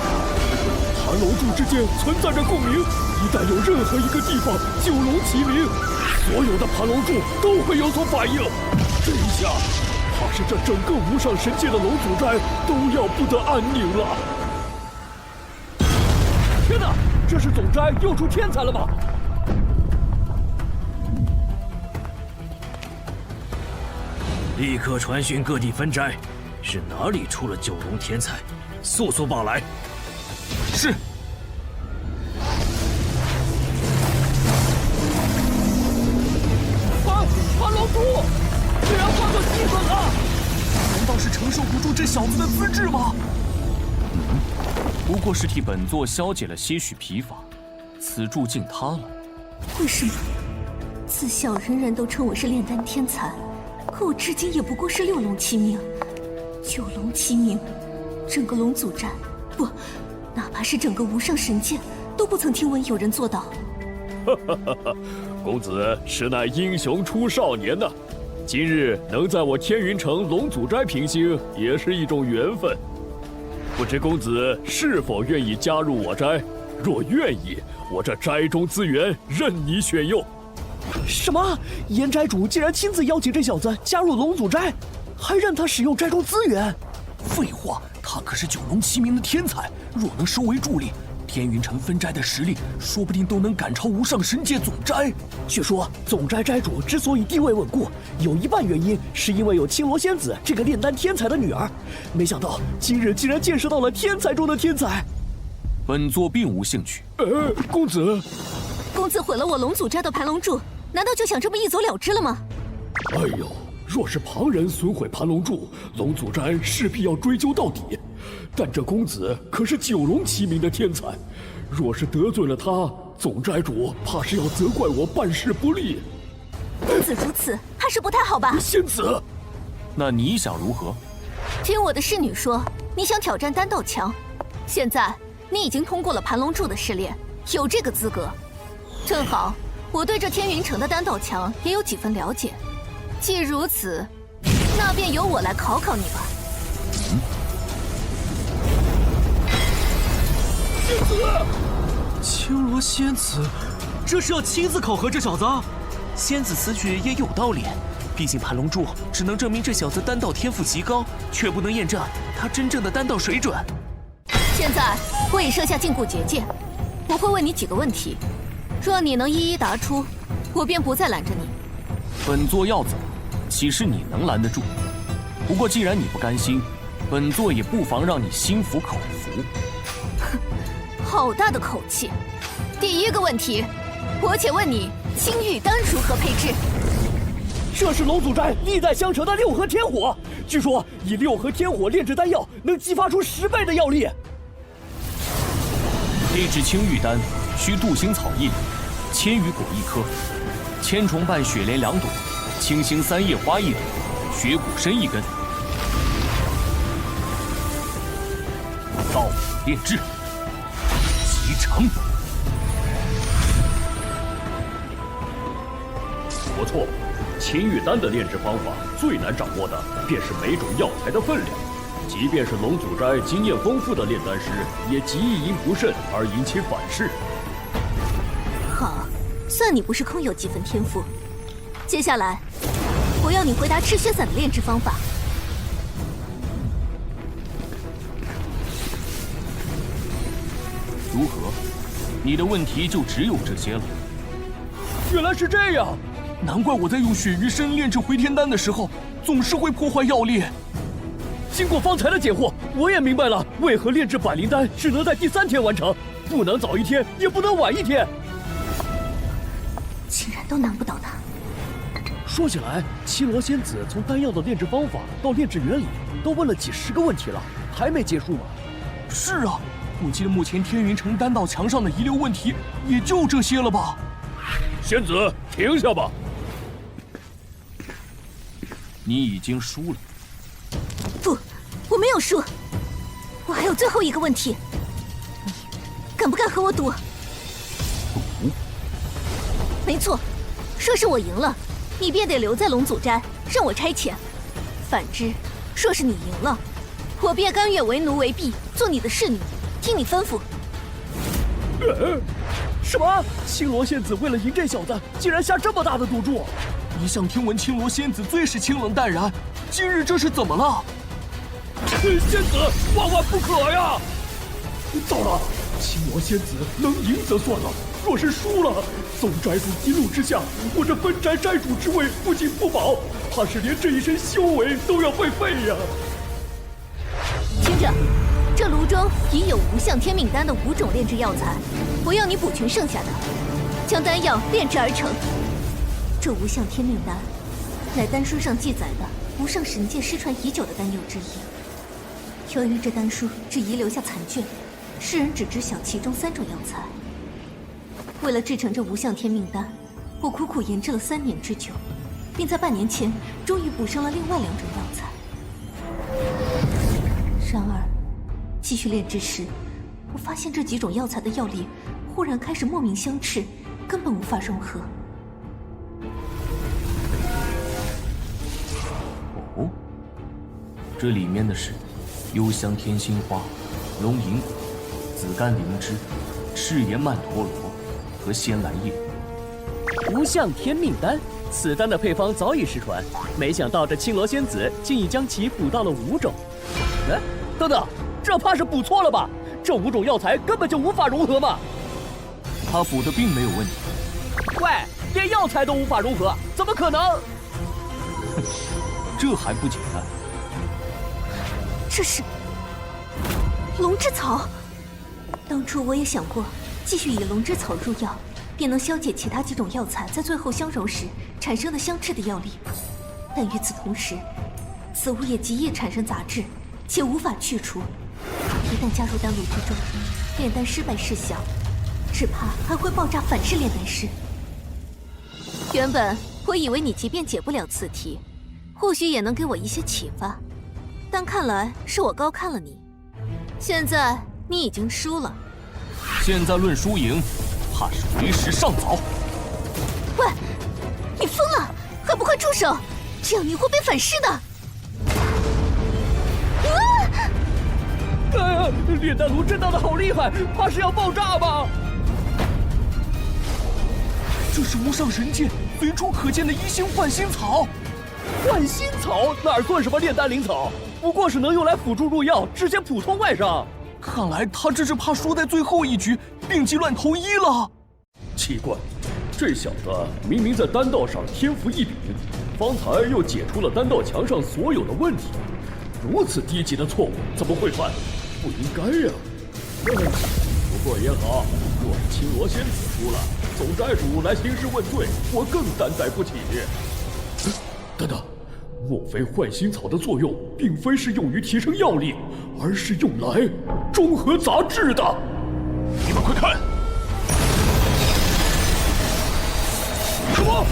盘龙柱之间存在着共鸣，一旦有任何一个地方9龙齐名，所有的盘龙柱都会有所反应。这一下，怕是这整个无上神界的龙祖斋都要不得安宁了。天哪，这是总斋又出天才了吗？立刻传讯各地分斋，是哪里出了9龙天才，速速报来。是。盘龙珠，居然化作鸡粉了！难道是承受不住这小子的资质吗？不过是替本座消解了些许疲乏，此柱竟塌了。为什么？自小人人都称我是炼丹天才，可我至今也不过是6龙齐名。9龙齐名，整个龙祖斋，不，哪怕是整个无上神界，都不曾听闻有人做到。公子实乃英雄出少年呐！今日能在我天云城龙祖斋平兴，也是一种缘分。不知公子是否愿意加入我斋？若愿意，我这斋中资源任你选用。什么？岩斋主竟然亲自邀请这小子加入龙祖斋，还让他使用斋中资源？废话，他可是9龙齐名的天才，若能收为助力，天云城分斋的实力说不定都能赶超无上神界总斋。据说总斋斋主之所以地位稳固，有一半原因是因为有青罗仙子这个炼丹天才的女儿。没想到今日竟然见识到了天才中的天才。本座并无兴趣。公子，公子毁了我龙祖斋的盘龙柱，难道就想这么一走了之了吗？哎呦，若是旁人损毁盘龙柱，龙祖斋势必要追究到底。但这公子可是9龙齐名的天才，若是得罪了他，总斋主怕是要责怪我办事不力。公子如此，怕是不太好吧？仙子，那你想如何？听我的侍女说，你想挑战丹道强，现在你已经通过了盘龙柱的试炼，有这个资格。正好，我对这天云城的丹道强也有几分了解。既如此，那便由我来考考你吧。仙子！青罗仙子，这是要亲自考核这小子？仙子此举也有道理，毕竟盘龙柱只能证明这小子丹道天赋极高，却不能验证他真正的丹道水准。现在我已设下禁锢结界，我会问你几个问题，若你能一一答出，我便不再拦着你。本座要走，岂是你能拦得住？不过既然你不甘心，本座也不妨让你心服口服。哼，好大的口气！第一个问题，我且问你，青玉丹如何配制？这是龙祖斋历代相承的六合天火，据说以六合天火炼制丹药，能激发出10倍的药力。配制青玉丹，需杜兴草1缕，千余果1颗，千重瓣雪莲2朵，青星3叶花1朵，雪骨参1根。到炼制，即成。不错，青玉丹的炼制方法最难掌握的便是每种药材的分量。即便是龙祖斋经验丰富的炼丹师，也极易因不慎而引起反噬。好，算你不是空有几分天赋。接下来，我要你回答赤血散的炼制方法。如何？你的问题就只有这些了？原来是这样，难怪我在用血鱼参炼制回天丹的时候，总是会破坏药力。经过方才的解惑，我也明白了为何炼制百灵丹只能在第3天完成，不能早1天，也不能晚1天。竟然都难不倒他。说起来，七罗仙子从丹药的炼制方法到炼制原理，都问了几10个问题了，还没结束吗？是啊，我记得目前天云城丹道墙上的遗留问题也就这些了吧？仙子，停下吧！你已经输了。不，我没有输，我还有最后一个问题，你敢不敢和我赌？赌？没错，若是我赢了，你便得留在龙祖斋，让我差遣；反之，若是你赢了，我便甘愿为奴为婢，做你的侍女，听你吩咐。什么？青罗仙子为了赢这小子，竟然下这么大的赌注？一向听闻青罗仙子最是清冷淡然，今日这是怎么了？仙子，万万不可呀！糟了，青罗仙子能赢则算了，若是输了，宗斋主一怒之下，我这分斋斋主之位不仅不保，怕是连这一身修为都要被废呀！听着，这炉中已有无相天命丹的5种炼制药材，我要你补全剩下的，将丹药炼制而成。这无相天命丹，乃丹书上记载的无上神界失传已久的丹药之一。由于这丹书只遗留下残卷，世人只知晓其中3种药材。为了制成这无相天命丹，我苦苦研制了3年之久，并在半年前终于补上了另外2种药材。然而，继续炼制时，我发现这几种药材的药力忽然开始莫名相斥，根本无法融合。哦，这里面的是幽香天心花、龙银果、紫甘灵芝、赤炎曼陀罗和仙兰叶。无相天命丹，此丹的配方早已失传，没想到这青罗仙子竟已将其补到了5种。哎，等等，这怕是补错了吧？这5种药材根本就无法融合嘛！他补的并没有问题。喂，连药材都无法融合，怎么可能？这还不简单？这是龙之草。当初我也想过，继续以龙之草入药，便能消解其他几种药材在最后相揉时产生的相斥的药力。但与此同时，此物也极易产生杂质，且无法去除。一旦加入丹炉之中，炼丹失败事小，只怕还会爆炸反噬炼丹师。原本我以为你即便解不了此题，或许也能给我一些启发，但看来是我高看了你。现在你已经输了。现在论输赢，怕是为时尚早。喂，你疯了，还不快住手！这样你会被反噬的。炼丹炉震荡的好厉害，怕是要爆炸吧？这是无上神界随处可见的一星幻星草。幻星草哪算什么炼丹灵草？不过是能用来辅助入药，治些普通外伤。看来他这是怕输在最后一局，病急乱投医了。奇怪，这小子明明在丹道上天赋异禀，方才又解出了丹道墙上所有的问题，如此低级的错误怎么会犯？不应该呀。不过也好，若是青罗仙子输了，总寨主来兴师问罪，我更担待不起。等等，莫非幻星草的作用并非是用于提升药力，而是用来中和杂质的？你们快看！什么？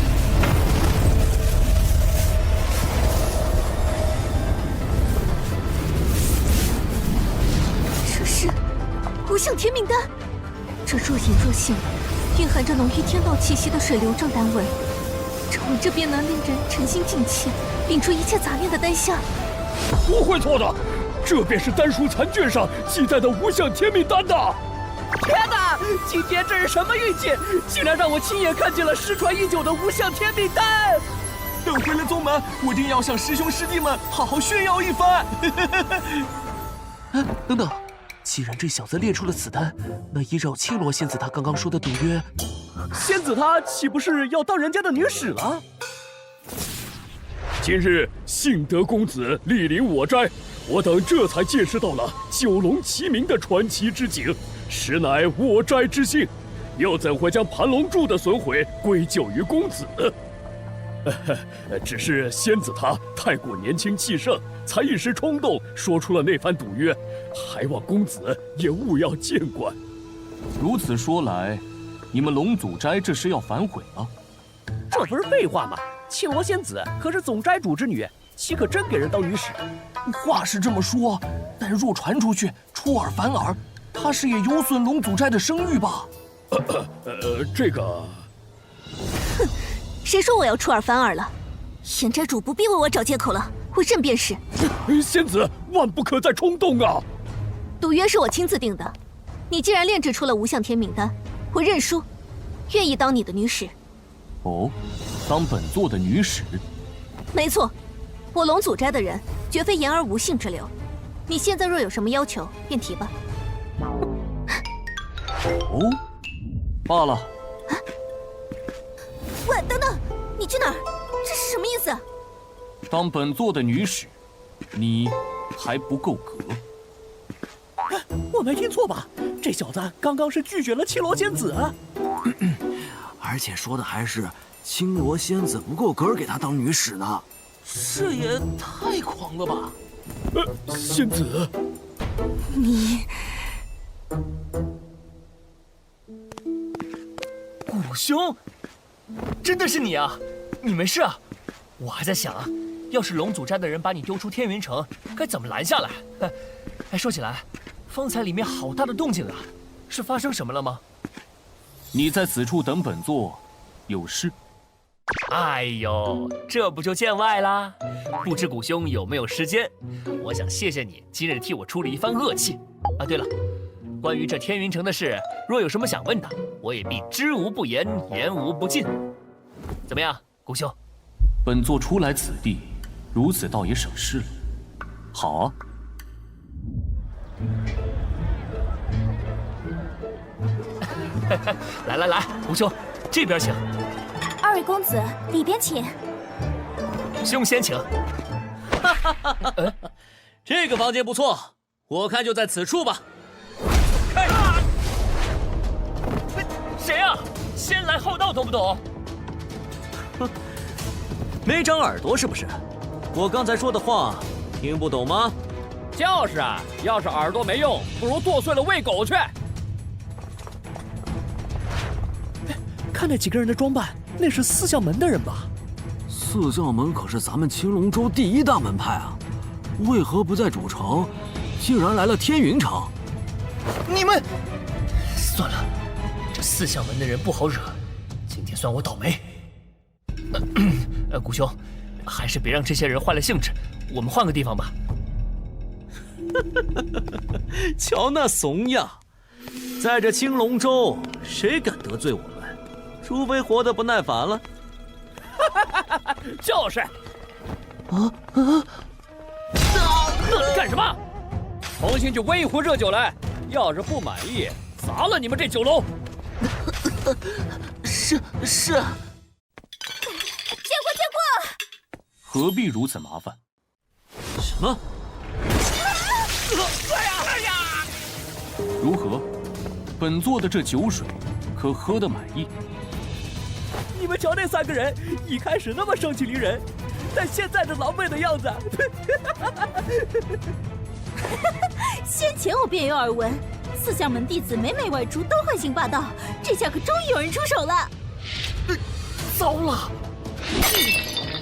这是无相天命丹，这若隐若现，蕴含着浓郁天道气息的水流状丹纹，正为这便能令人沉心静气，摒除一切杂念的丹香。不会错的，这便是丹书残卷上记载的无相天命丹呐！天哪，今天这是什么运气，竟然让我亲眼看见了失传已久的无相天命丹！等回了宗门，我定要向师兄师弟们好好炫耀一番。等等，既然这小子列出了此丹，那依照青罗仙子她刚刚说的赌约，仙子她岂不是要当人家的女使了？今日幸得公子莅临我斋，我等这才见识到了九龙齐鸣的传奇之景，实乃我斋之幸，又怎会将盘龙柱的损毁归咎于公子？只是仙子她太过年轻气盛，才一时冲动说出了那番赌约，还望公子也勿要见怪。如此说来，你们龙祖斋这是要反悔了？这不是废话吗？青罗仙子可是总斋主之女，岂可真给人当女使？话是这么说，但若传出去，出尔反尔，他是也有损龙祖斋的声誉吧？这个……哼，谁说我要出尔反尔了？严斋主不必为我找借口了，我认便是。仙子万不可再冲动啊！赌约是我亲自定的，你既然炼制出了无相天命丹，我认输，愿意当你的女使。哦，当本座的女使？没错，我龙祖斋的人绝非言而无信之流。你现在若有什么要求，便提吧。哦，罢了。喂，等等，你去哪儿？这是什么意思？当本座的女使，你还不够格。我没听错吧？这小子刚刚是拒绝了青罗仙子啊！而且说的还是青罗仙子不够格给他当女使呢，这也太狂了吧！仙子，你古兄，真的是你啊！你没事啊？我还在想啊，要是龙祖斋的人把你丢出天云城，该怎么拦下来？哎，说起来，方才里面好大的动静啊，是发生什么了吗？你在此处等本座，有事？哎呦，这不就见外啦！不知古兄有没有时间？我想谢谢你今日替我出了一番恶气。啊，对了，关于这天云城的事，若有什么想问的，我也必知无不言，言无不尽。怎么样，古兄？本座初来此地，如此倒也省事了。好啊。来，古兄，这边请。二位公子，里边请。兄先请。这个房间不错，我看就在此处吧。开！谁啊？先来后到，懂不懂？哼，没长耳朵是不是？我刚才说的话听不懂吗？就是啊，要是耳朵没用，不如剁碎了喂狗去。看那几个人的装扮，那是四象门的人吧？四象门可是咱们青龙州第一大门派啊，为何不在主城，竟然来了天云城？你们算了，这四象门的人不好惹，今天算我倒霉。古兄，还是别让这些人坏了兴致，我们换个地方吧。瞧那怂样，在这青龙州，谁敢得罪我们？除非活得不耐烦了。就是。干什么？重新去煨一壶热酒来。要是不满意，砸了你们这酒楼。是。见过。何必如此麻烦？什么？哎呀！如何？本座的这酒水，可喝得满意？你们瞧那3个人，一开始那么盛气凌人，但现在这狼狈的样子。先前我便有耳闻，四相门弟子每外出都横行霸道，这下可终于有人出手了。糟了！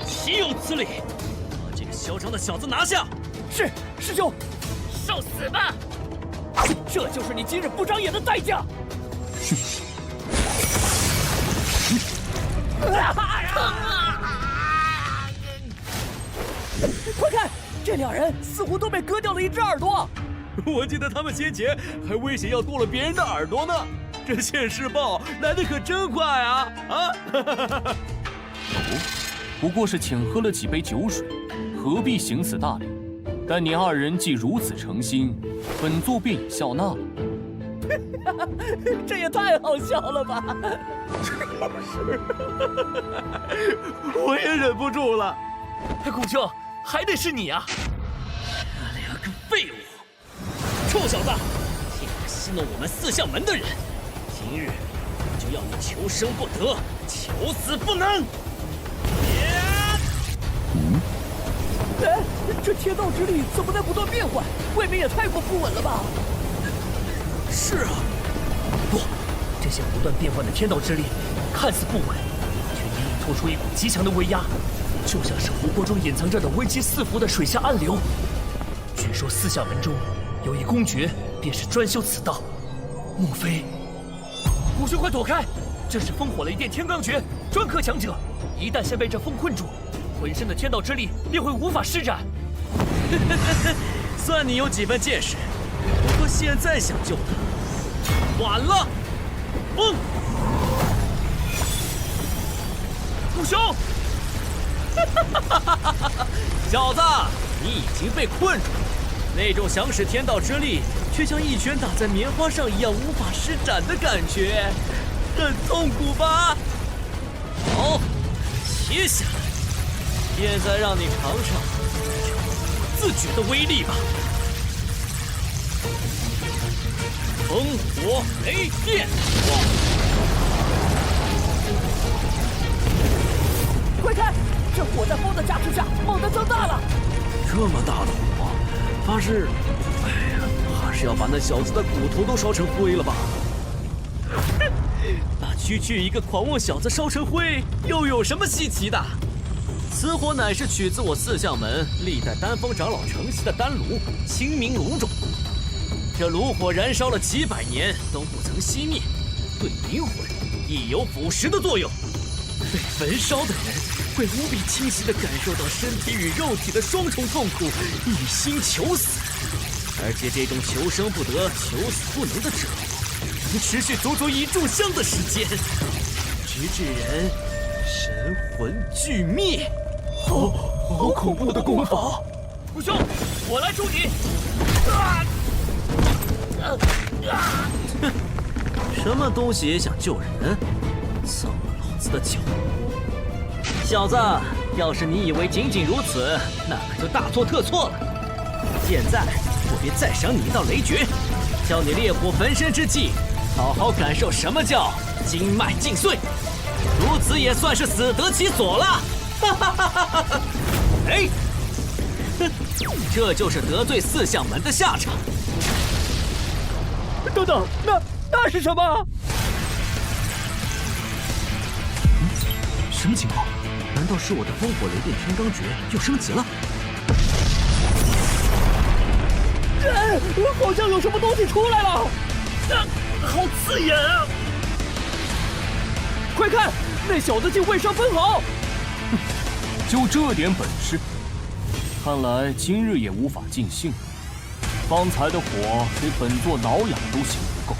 岂有此理！把这个嚣张的小子拿下！是，师兄。受死吧！这就是你今日不长眼的代价。快看，这2人似乎都被割掉了一只耳朵。我记得他们先前还威胁要剁了别人的耳朵呢。这现世报来得可真快啊！不过是请喝了几杯酒水，何必行此大礼？但你2人既如此诚心，本座便已笑纳了。这也太好笑了吧！我也忍不住了。顾兄，还得是你啊！2个废物！臭小子，竟敢戏弄我们4相门的人！今日我就要你求生不得，求死不能！哎，这天道之力怎么在不断变换？未免也太过不稳了吧？是啊，不，这些不断变换的天道之力看似不稳，却隐隐透出一股极强的威压，就像是湖泊中隐藏着的危机四伏的水下暗流。据说4相门中有一公爵，便是专修此道。莫非？顾兄，快躲开！这是烽火雷电天罡诀，专克强者。一旦先被这风困住，浑身的天道之力便会无法施展。算你有几分见识，不过现在想救他，晚了。风，顾兄，小子，你已经被困住了。那种想使天道之力，却像一拳打在棉花上一样无法施展的感觉，很痛苦吧？好，接下来。现在让你尝尝自觉的威力吧！烽火雷电，快看，这火在风的加持下猛地增大了。这么大的火，怕是……哎呀，怕是要把那小子的骨头都烧成灰了吧？把区区一个狂妄小子烧成灰，又有什么稀奇的？此火乃是取自我4相门历代丹峰长老承袭的丹炉清明炉中，这炉火燃烧了几百年都不曾熄灭，对灵魂亦有腐蚀的作用。被焚烧的人会无比清晰地感受到身体与肉体的双重痛苦，一心求死，而且这种求生不得、求死不能的折磨，能持续足足1炷香的时间，直至人神魂俱灭。好恐怖的功法！顾兄，我来助你！什么东西也想救人，丧了老子的脚！小子，要是你以为仅仅如此，那可就大错特错了。现在我便再赏你一道雷诀，叫你烈火焚身之际，好好感受什么叫经脉尽碎，如此也算是死得其所了。哎，这就是得罪4相门的下场。等等，那是什么？什么情况？难道是我的烽火雷电天罡诀又升级了？好像有什么东西出来了！好刺眼啊！快看，那小子竟未伤分毫！就这点本事，看来今日也无法尽兴。方才的火给本座挠痒都嫌不够。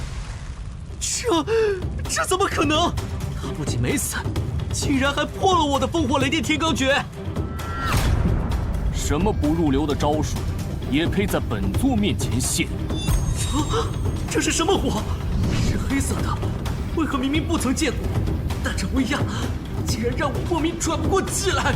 这怎么可能？他不仅没死，竟然还破了我的烽火雷电天罡诀！什么不入流的招数，也配在本座面前现？这是什么火？是黑色的，为何明明不曾见过？但这威压，竟然让我莫名喘不过气来！